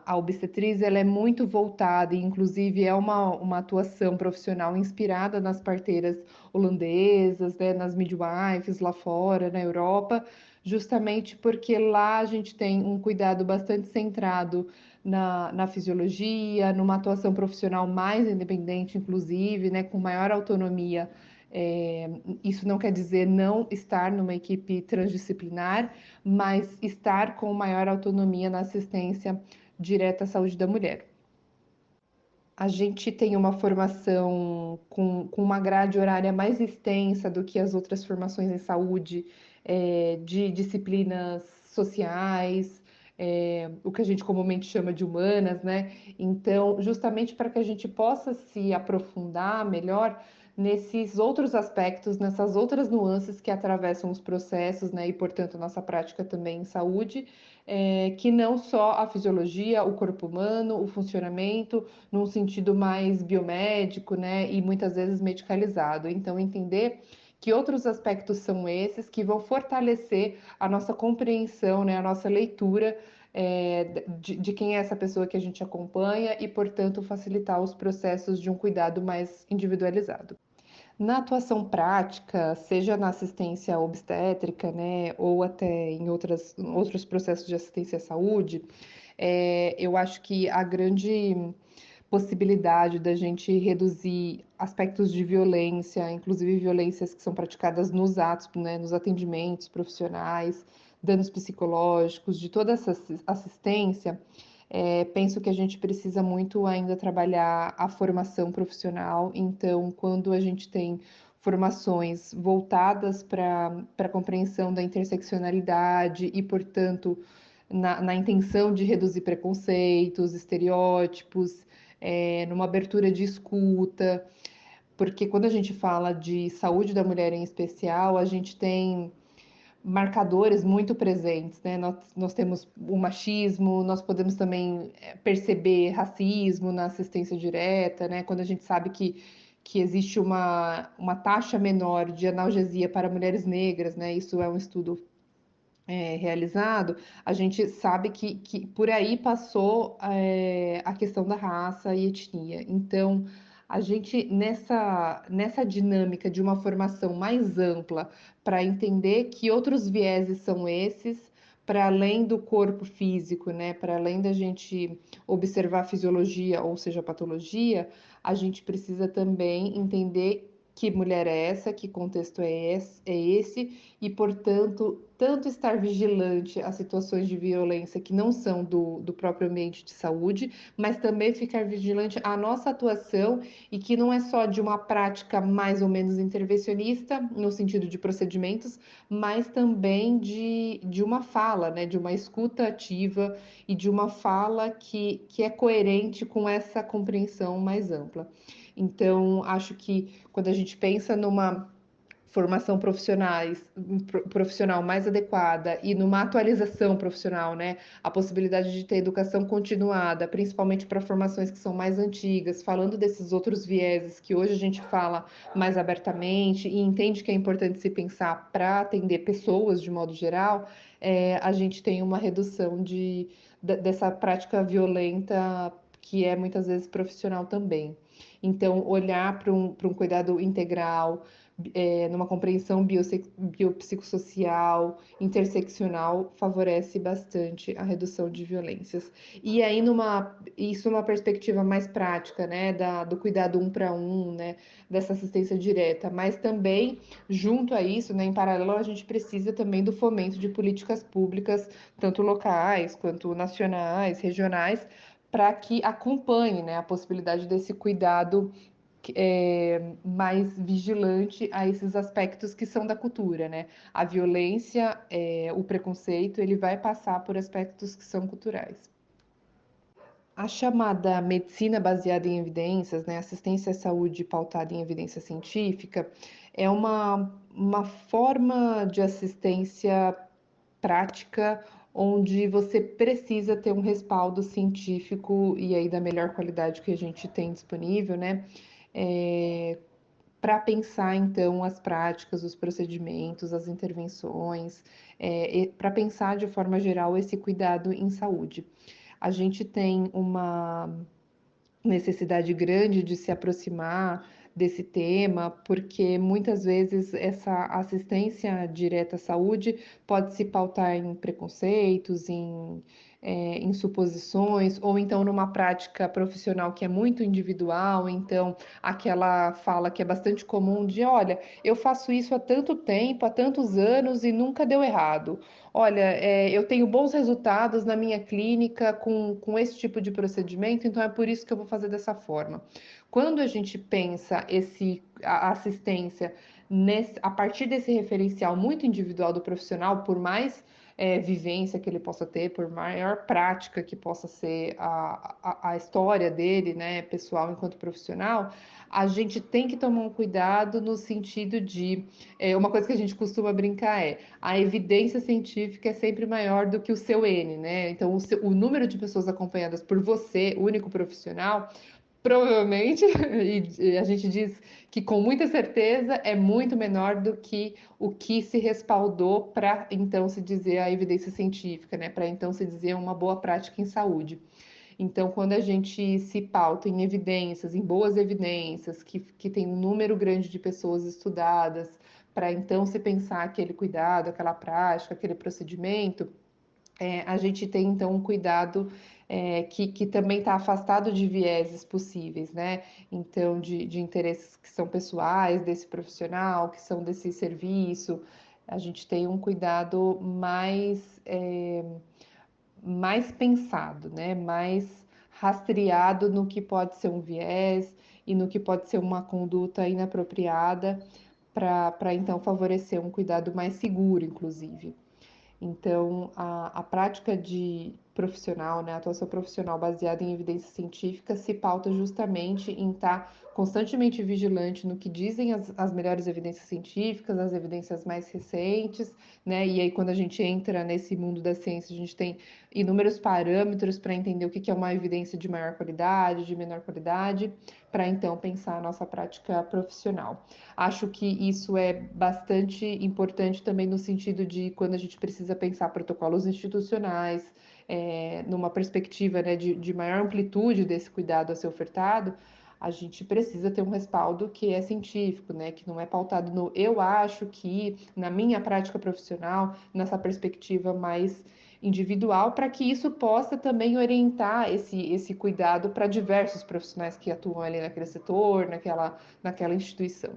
Speaker 2: a obstetriz, ela é muito voltada, e inclusive é uma atuação profissional inspirada nas parteiras holandesas, né, nas midwives lá fora, na Europa, justamente porque lá a gente tem um cuidado bastante centrado na fisiologia, numa atuação profissional mais independente, inclusive, né, com maior autonomia. Isso não quer dizer não estar numa equipe transdisciplinar, mas estar com maior autonomia na assistência direta à saúde da mulher. A gente tem uma formação com uma grade horária mais extensa do que as outras formações em saúde, de disciplinas sociais, o que a gente comumente chama de humanas, né? Então, justamente para que a gente possa se aprofundar melhor nesses outros aspectos, nessas outras nuances que atravessam os processos, né? E, portanto, nossa prática também em saúde, que não só a fisiologia, o corpo humano, o funcionamento, num sentido mais biomédico, né, e muitas vezes medicalizado. Então, entender que outros aspectos são esses que vão fortalecer a nossa compreensão, né, a nossa leitura de quem é essa pessoa que a gente acompanha e, portanto, facilitar os processos de um cuidado mais individualizado. Na atuação prática, seja na assistência obstétrica, né, ou até em outros processos de assistência à saúde, eu acho que a grande possibilidade da gente reduzir aspectos de violência, inclusive violências que são praticadas nos atos, né, nos atendimentos profissionais, danos psicológicos, de toda essa assistência, penso que a gente precisa muito ainda trabalhar a formação profissional. Então, quando a gente tem formações voltadas para a compreensão da interseccionalidade e, portanto, na intenção de reduzir preconceitos, estereótipos, numa abertura de escuta, porque quando a gente fala de saúde da mulher em especial, a gente tem marcadores muito presentes, né? Nós temos o machismo, nós podemos também perceber racismo na assistência direta, né? Quando a gente sabe que existe uma taxa menor de analgesia para mulheres negras, né? Isso é um estudo realizado, a gente sabe que por aí passou a questão da raça e etnia. Então, a gente, nessa dinâmica de uma formação mais ampla, para entender que outros vieses são esses, para além do corpo físico, né, para além da gente observar a fisiologia, ou seja, a patologia, a gente precisa também entender que mulher é essa, que contexto é esse, e, portanto, tanto estar vigilante a situações de violência que não são do próprio ambiente de saúde, mas também ficar vigilante à nossa atuação e que não é só de uma prática mais ou menos intervencionista, no sentido de procedimentos, mas também de uma fala, né, de uma escuta ativa e de uma fala que é coerente com essa compreensão mais ampla. Então, acho que quando a gente pensa numa formação profissional mais adequada e numa atualização profissional, né? A possibilidade de ter educação continuada, principalmente para formações que são mais antigas, falando desses outros vieses que hoje a gente fala mais abertamente e entende que é importante se pensar para atender pessoas de modo geral, a gente tem uma redução dessa prática violenta que é muitas vezes profissional também. Então, olhar para um cuidado integral, numa compreensão biopsicossocial, interseccional, favorece bastante a redução de violências. E aí, isso numa perspectiva mais prática, né, do cuidado um para um, né, dessa assistência direta, mas também, junto a isso, né, em paralelo, a gente precisa também do fomento de políticas públicas, tanto locais quanto nacionais, regionais, para que acompanhe, né, a possibilidade desse cuidado mais vigilante a esses aspectos que são da cultura, né? A violência, o preconceito, ele vai passar por aspectos que são culturais. A chamada medicina baseada em evidências, né, assistência à saúde pautada em evidência científica, é uma forma de assistência prática onde você precisa ter um respaldo científico e aí da melhor qualidade que a gente tem disponível, né? Para pensar então as práticas, os procedimentos, as intervenções, para pensar de forma geral esse cuidado em saúde. A gente tem uma necessidade grande de se aproximar desse tema, porque muitas vezes essa assistência direta à saúde pode se pautar em preconceitos, em suposições, ou então numa prática profissional que é muito individual, então aquela fala que é bastante comum de, olha, eu faço isso há tanto tempo, há tantos anos e nunca deu errado. Olha, eu tenho bons resultados na minha clínica com esse tipo de procedimento, então é por isso que eu vou fazer dessa forma. Quando a gente pensa a assistência a partir desse referencial muito individual do profissional, por mais vivência que ele possa ter, por maior prática que possa ser a história dele, né, pessoal enquanto profissional, a gente tem que tomar um cuidado no sentido de, uma coisa que a gente costuma brincar a evidência científica é sempre maior do que o seu N, né? Então, o número de pessoas acompanhadas por você, único profissional, provavelmente, e a gente diz que com muita certeza é muito menor do que o que se respaldou para então se dizer a evidência científica, né? Para então se dizer uma boa prática em saúde. Então, quando a gente se pauta em evidências, em boas evidências, que tem um número grande de pessoas estudadas, para então se pensar aquele cuidado, aquela prática, aquele procedimento, a gente tem então um cuidado que também está afastado de vieses possíveis, né? Então, de interesses que são pessoais desse profissional, que são desse serviço, a gente tem um cuidado mais pensado, né? Mais rastreado no que pode ser um viés e no que pode ser uma conduta inapropriada para então favorecer um cuidado mais seguro, inclusive. Então, a prática profissional, né, a atuação profissional baseada em evidência científica se pauta justamente em estar constantemente vigilante no que dizem as melhores evidências científicas, as evidências mais recentes, né? E aí, quando a gente entra nesse mundo da ciência, a gente tem inúmeros parâmetros para entender o que é uma evidência de maior qualidade, de menor qualidade, para então pensar a nossa prática profissional. Acho que isso é bastante importante também no sentido de quando a gente precisa pensar protocolos institucionais, numa perspectiva, né, de maior amplitude desse cuidado a ser ofertado, a gente precisa ter um respaldo que é científico, né, que não é pautado no eu acho que, na minha prática profissional, nessa perspectiva mais individual, para que isso possa também orientar esse cuidado para diversos profissionais que atuam ali naquele setor, naquela instituição.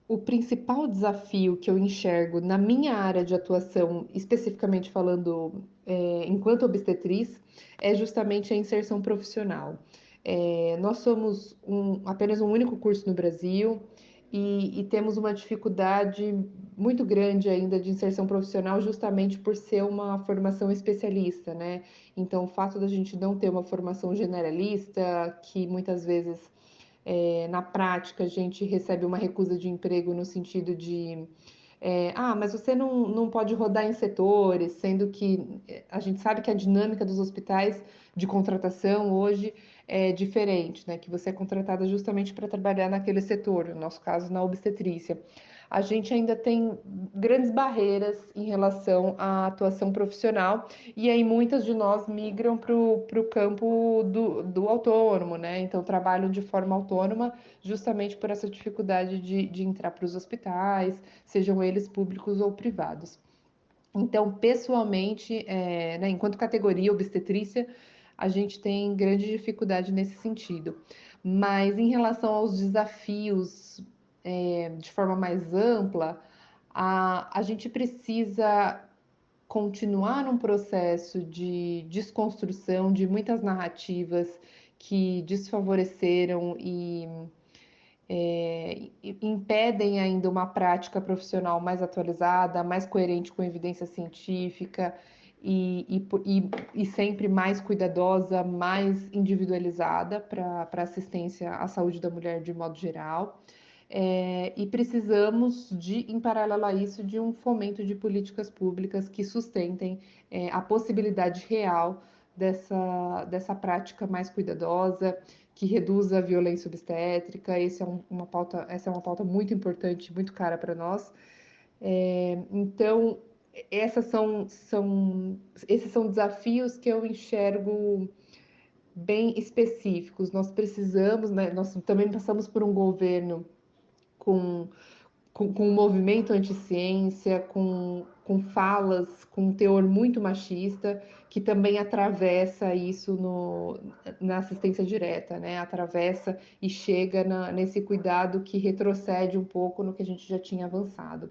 Speaker 2: O principal desafio que eu enxergo na minha área de atuação, especificamente falando enquanto obstetriz, é justamente a inserção profissional. Nós somos apenas um único curso no Brasil e temos uma dificuldade muito grande ainda de inserção profissional justamente por ser uma formação especialista, né? Então, o fato da gente não ter uma formação generalista, que muitas vezes Na prática, a gente recebe uma recusa de emprego no sentido de mas você não pode rodar em setores, sendo que a gente sabe que a dinâmica dos hospitais de contratação hoje é diferente, né? Que você é contratada justamente para trabalhar naquele setor, no nosso caso, na obstetrícia. A gente ainda tem grandes barreiras em relação à atuação profissional, e aí muitas de nós migram para o campo do autônomo, né? Então trabalham de forma autônoma justamente por essa dificuldade de entrar para os hospitais, sejam eles públicos ou privados. Então, pessoalmente, né, enquanto categoria obstetrícia, a gente tem grande dificuldade nesse sentido. Mas em relação aos desafios, de forma mais ampla, a gente precisa continuar num processo de desconstrução de muitas narrativas que desfavoreceram e impedem ainda uma prática profissional mais atualizada, mais coerente com a evidência científica e sempre mais cuidadosa, mais individualizada para assistência à saúde da mulher de modo geral. E precisamos, em paralelo a isso, de um fomento de políticas públicas que sustentem a possibilidade real dessa prática mais cuidadosa, que reduza a violência obstétrica. Essa é uma pauta muito importante, muito cara para nós. Então, esses são desafios que eu enxergo bem específicos. Nós precisamos, né, nós também passamos por um governo com um movimento anti-ciência, com falas, com um teor muito machista, que também atravessa isso na assistência direta, né? Atravessa e chega nesse cuidado que retrocede um pouco no que a gente já tinha avançado.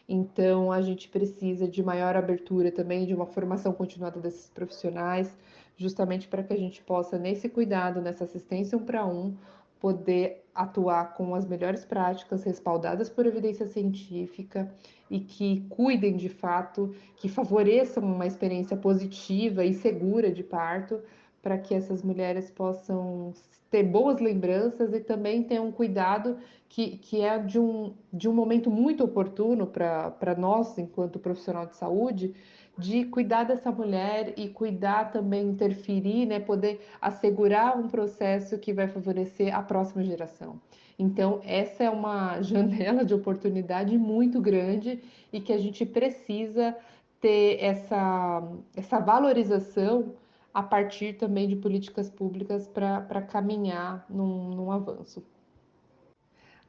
Speaker 2: Então, a gente precisa de maior abertura também, de uma formação continuada desses profissionais, justamente para que a gente possa, nesse cuidado, nessa assistência 1 para 1, poder atuar com as melhores práticas, respaldadas por evidência científica e que cuidem de fato, que favoreçam uma experiência positiva e segura de parto, para que essas mulheres possam ter boas lembranças e também ter um cuidado que é de um momento muito oportuno para nós, enquanto profissional de saúde, de cuidar dessa mulher e cuidar também, interferir, né, poder assegurar um processo que vai favorecer a próxima geração. Então, essa é uma janela de oportunidade muito grande e que a gente precisa ter essa valorização a partir também de políticas públicas para caminhar num avanço.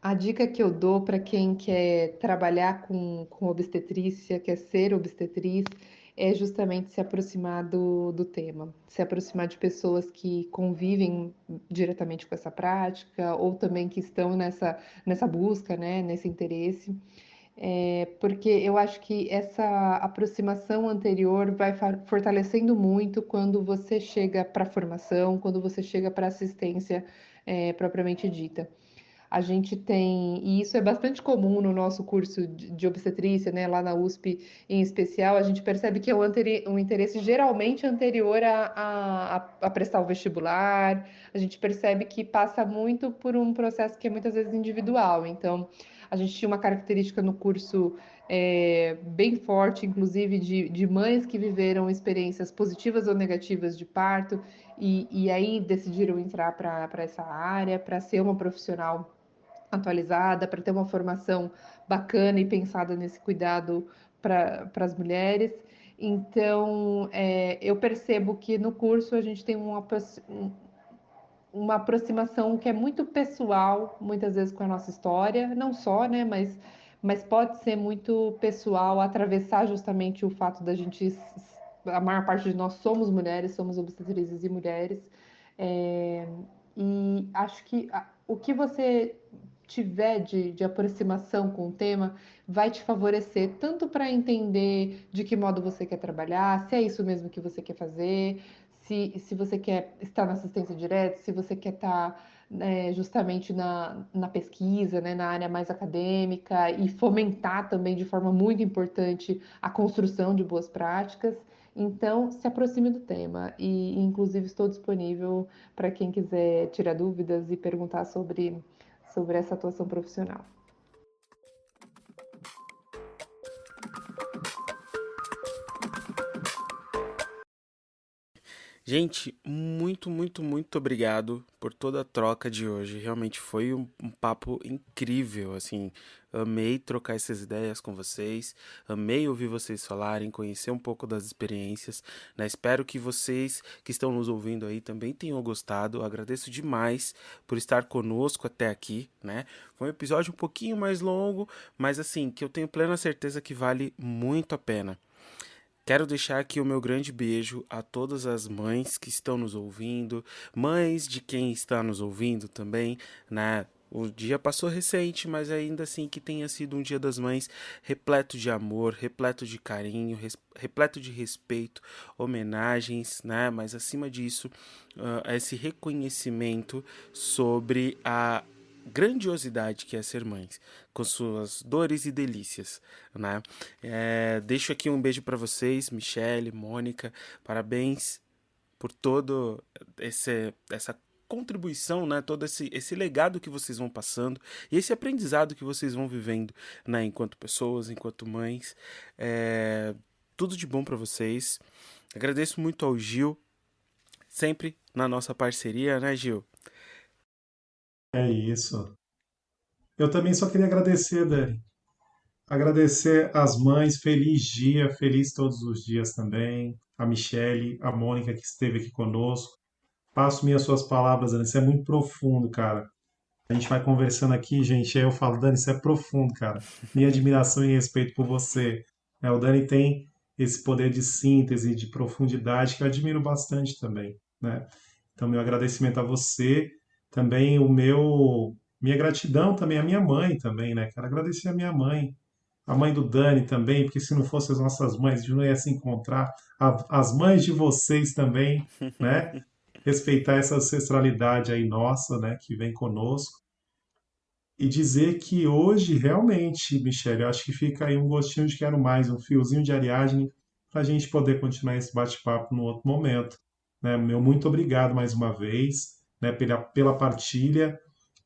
Speaker 2: A dica que eu dou para quem quer trabalhar com obstetrícia, quer ser obstetriz, é justamente se aproximar do tema, se aproximar de pessoas que convivem diretamente com essa prática ou também que estão nessa busca, né, nesse interesse. Porque eu acho que essa aproximação anterior vai fortalecendo muito quando você chega para a formação, quando você chega para a assistência propriamente dita. A gente tem, e isso é bastante comum no nosso curso de obstetrícia, né, lá na USP em especial, a gente percebe que é um interesse geralmente anterior a prestar o vestibular, a gente percebe que passa muito por um processo que é muitas vezes individual. Então, a gente tinha uma característica no curso bem forte, inclusive de mães que viveram experiências positivas ou negativas de parto, e aí decidiram entrar para essa área, para ser uma profissional atualizada, para ter uma formação bacana e pensada nesse cuidado para as mulheres. Então, eu percebo que no curso a gente tem uma aproximação que é muito pessoal, muitas vezes com a nossa história, não só, né, mas pode ser muito pessoal, atravessar justamente o fato da gente, a maior parte de nós somos mulheres, somos obstetrizes e mulheres, e acho que o que você tiver de aproximação com o tema vai te favorecer tanto para entender de que modo você quer trabalhar, se é isso mesmo que você quer fazer, se você quer estar na assistência direta, se você quer estar justamente na pesquisa, né, na área mais acadêmica e fomentar também de forma muito importante a construção de boas práticas. Então, se aproxime do tema e, inclusive, estou disponível para quem quiser tirar dúvidas e perguntar sobre essa atuação profissional.
Speaker 6: Gente, muito, muito, muito obrigado por toda a troca de hoje. Realmente foi um papo incrível, assim. Amei trocar essas ideias com vocês, amei ouvir vocês falarem, conhecer um pouco das experiências, né? Espero que vocês que estão nos ouvindo aí também tenham gostado. Agradeço demais por estar conosco até aqui, né? Foi um episódio um pouquinho mais longo, mas assim, que eu tenho plena certeza que vale muito a pena. Quero deixar aqui o meu grande beijo a todas as mães que estão nos ouvindo, mães de quem está nos ouvindo também, né? O dia passou recente, mas ainda assim que tenha sido um Dia das Mães repleto de amor, repleto de carinho, repleto de respeito, homenagens, né? Mas acima disso, esse reconhecimento sobre a grandiosidade que é ser mães, com suas dores e delícias, né? Deixo aqui um beijo para vocês, Michele, Mônica, parabéns por todo essa contribuição, né? Todo esse legado que vocês vão passando e esse aprendizado que vocês vão vivendo, né? Enquanto pessoas, enquanto mães, tudo de bom para vocês. Agradeço muito ao Gil, sempre na nossa parceria, né, Gil?
Speaker 7: É isso. Eu também só queria agradecer, Dani. Agradecer às mães, feliz dia, feliz todos os dias também. A Michele, a Mônica que esteve aqui conosco. Passo minhas suas palavras, Dani. Isso é muito profundo, cara. A gente vai conversando aqui, gente. Aí eu falo, Dani, isso é profundo, cara. Minha admiração e respeito por você. O Dani tem esse poder de síntese, de profundidade, que eu admiro bastante também, né? Então, meu agradecimento a você. Também minha gratidão também à minha mãe também, né? Quero agradecer a minha mãe, a mãe do Dani também, porque se não fossem as nossas mães, a gente não ia se encontrar. As mães de vocês também, né? Respeitar essa ancestralidade aí nossa, né? Que vem conosco. E dizer que hoje, realmente, Michele, eu acho que fica aí um gostinho de quero mais, um fiozinho de Ariadne, para a gente poder continuar esse bate-papo no outro momento. Né? Meu muito obrigado mais uma vez, né, pela partilha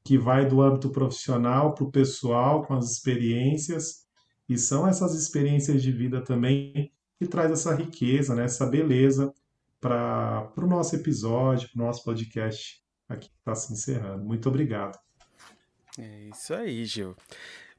Speaker 7: que vai do âmbito profissional para o pessoal, com as experiências, e são essas experiências de vida também que traz essa riqueza, né, essa beleza para o nosso episódio, para o nosso podcast aqui que está se encerrando. Muito obrigado.
Speaker 6: É isso aí, Gil.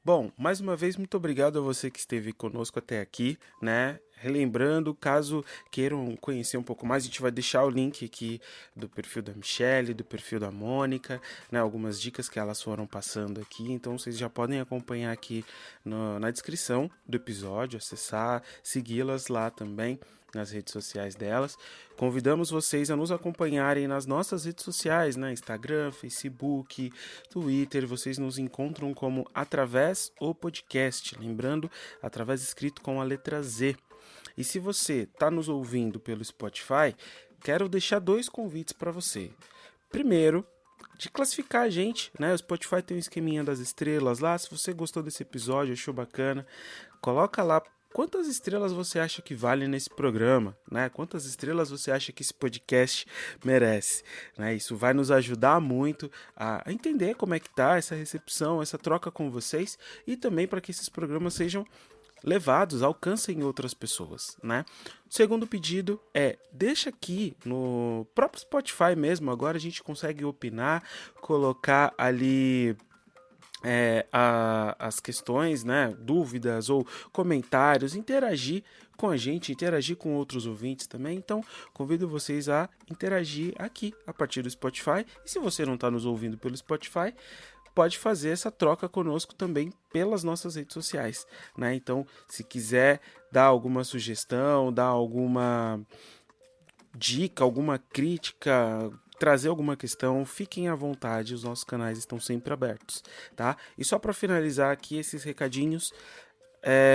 Speaker 6: Bom, mais uma vez, muito obrigado a você que esteve conosco até aqui, né? Relembrando, caso queiram conhecer um pouco mais, a gente vai deixar o link aqui do perfil da Michele, do perfil da Mônica, né? Algumas dicas que elas foram passando aqui, então vocês já podem acompanhar aqui na descrição do episódio, acessar, segui-las lá também nas redes sociais delas. Convidamos vocês a nos acompanharem nas nossas redes sociais, né? Instagram, Facebook, Twitter. Vocês nos encontram como Através o Podcast. Lembrando, através escrito com a letra Z. E se você está nos ouvindo pelo Spotify, quero deixar 2 convites para você. Primeiro, de classificar a gente, né? O Spotify tem um esqueminha das estrelas lá. Se você gostou desse episódio, achou bacana, coloca lá quantas estrelas você acha que vale nesse programa, né? Quantas estrelas você acha que esse podcast merece, né? Isso vai nos ajudar muito a entender como é que tá essa recepção, essa troca com vocês e também para que esses programas sejam levados, alcancem outras pessoas, né? O segundo pedido deixa aqui no próprio Spotify mesmo, agora a gente consegue opinar, colocar ali as questões, né, dúvidas ou comentários, interagir com a gente, interagir com outros ouvintes também. Então, convido vocês a interagir aqui a partir do Spotify. E se você não está nos ouvindo pelo Spotify, pode fazer essa troca conosco também pelas nossas redes sociais, né? Então, se quiser dar alguma sugestão, dar alguma dica, alguma crítica, trazer alguma questão, fiquem à vontade, os nossos canais estão sempre abertos, tá? E só para finalizar aqui esses recadinhos,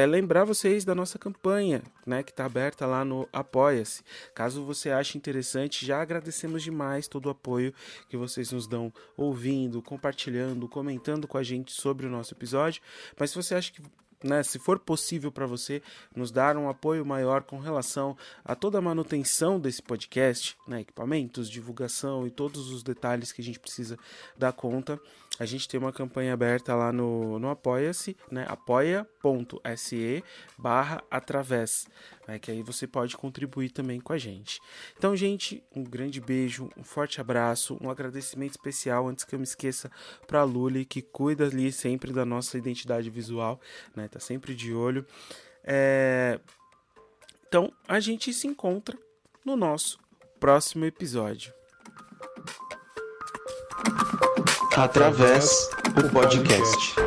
Speaker 6: lembrar vocês da nossa campanha, né, que está aberta lá no Apoia-se. Caso você ache interessante, já agradecemos demais todo o apoio que vocês nos dão, ouvindo, compartilhando, comentando com a gente sobre o nosso episódio. Mas se você acha que né, se for possível para você, nos dar um apoio maior com relação a toda a manutenção desse podcast, né, equipamentos, divulgação e todos os detalhes que a gente precisa dar conta, a gente tem uma campanha aberta lá no Apoia-se, né, apoia.se/através, né, que aí você pode contribuir também com a gente. Então, gente, um grande beijo, um forte abraço, um agradecimento especial, antes que eu me esqueça, para a Luli, que cuida ali sempre da nossa identidade visual, né, tá sempre de olho. Então, a gente se encontra no nosso próximo episódio.
Speaker 5: Através do podcast.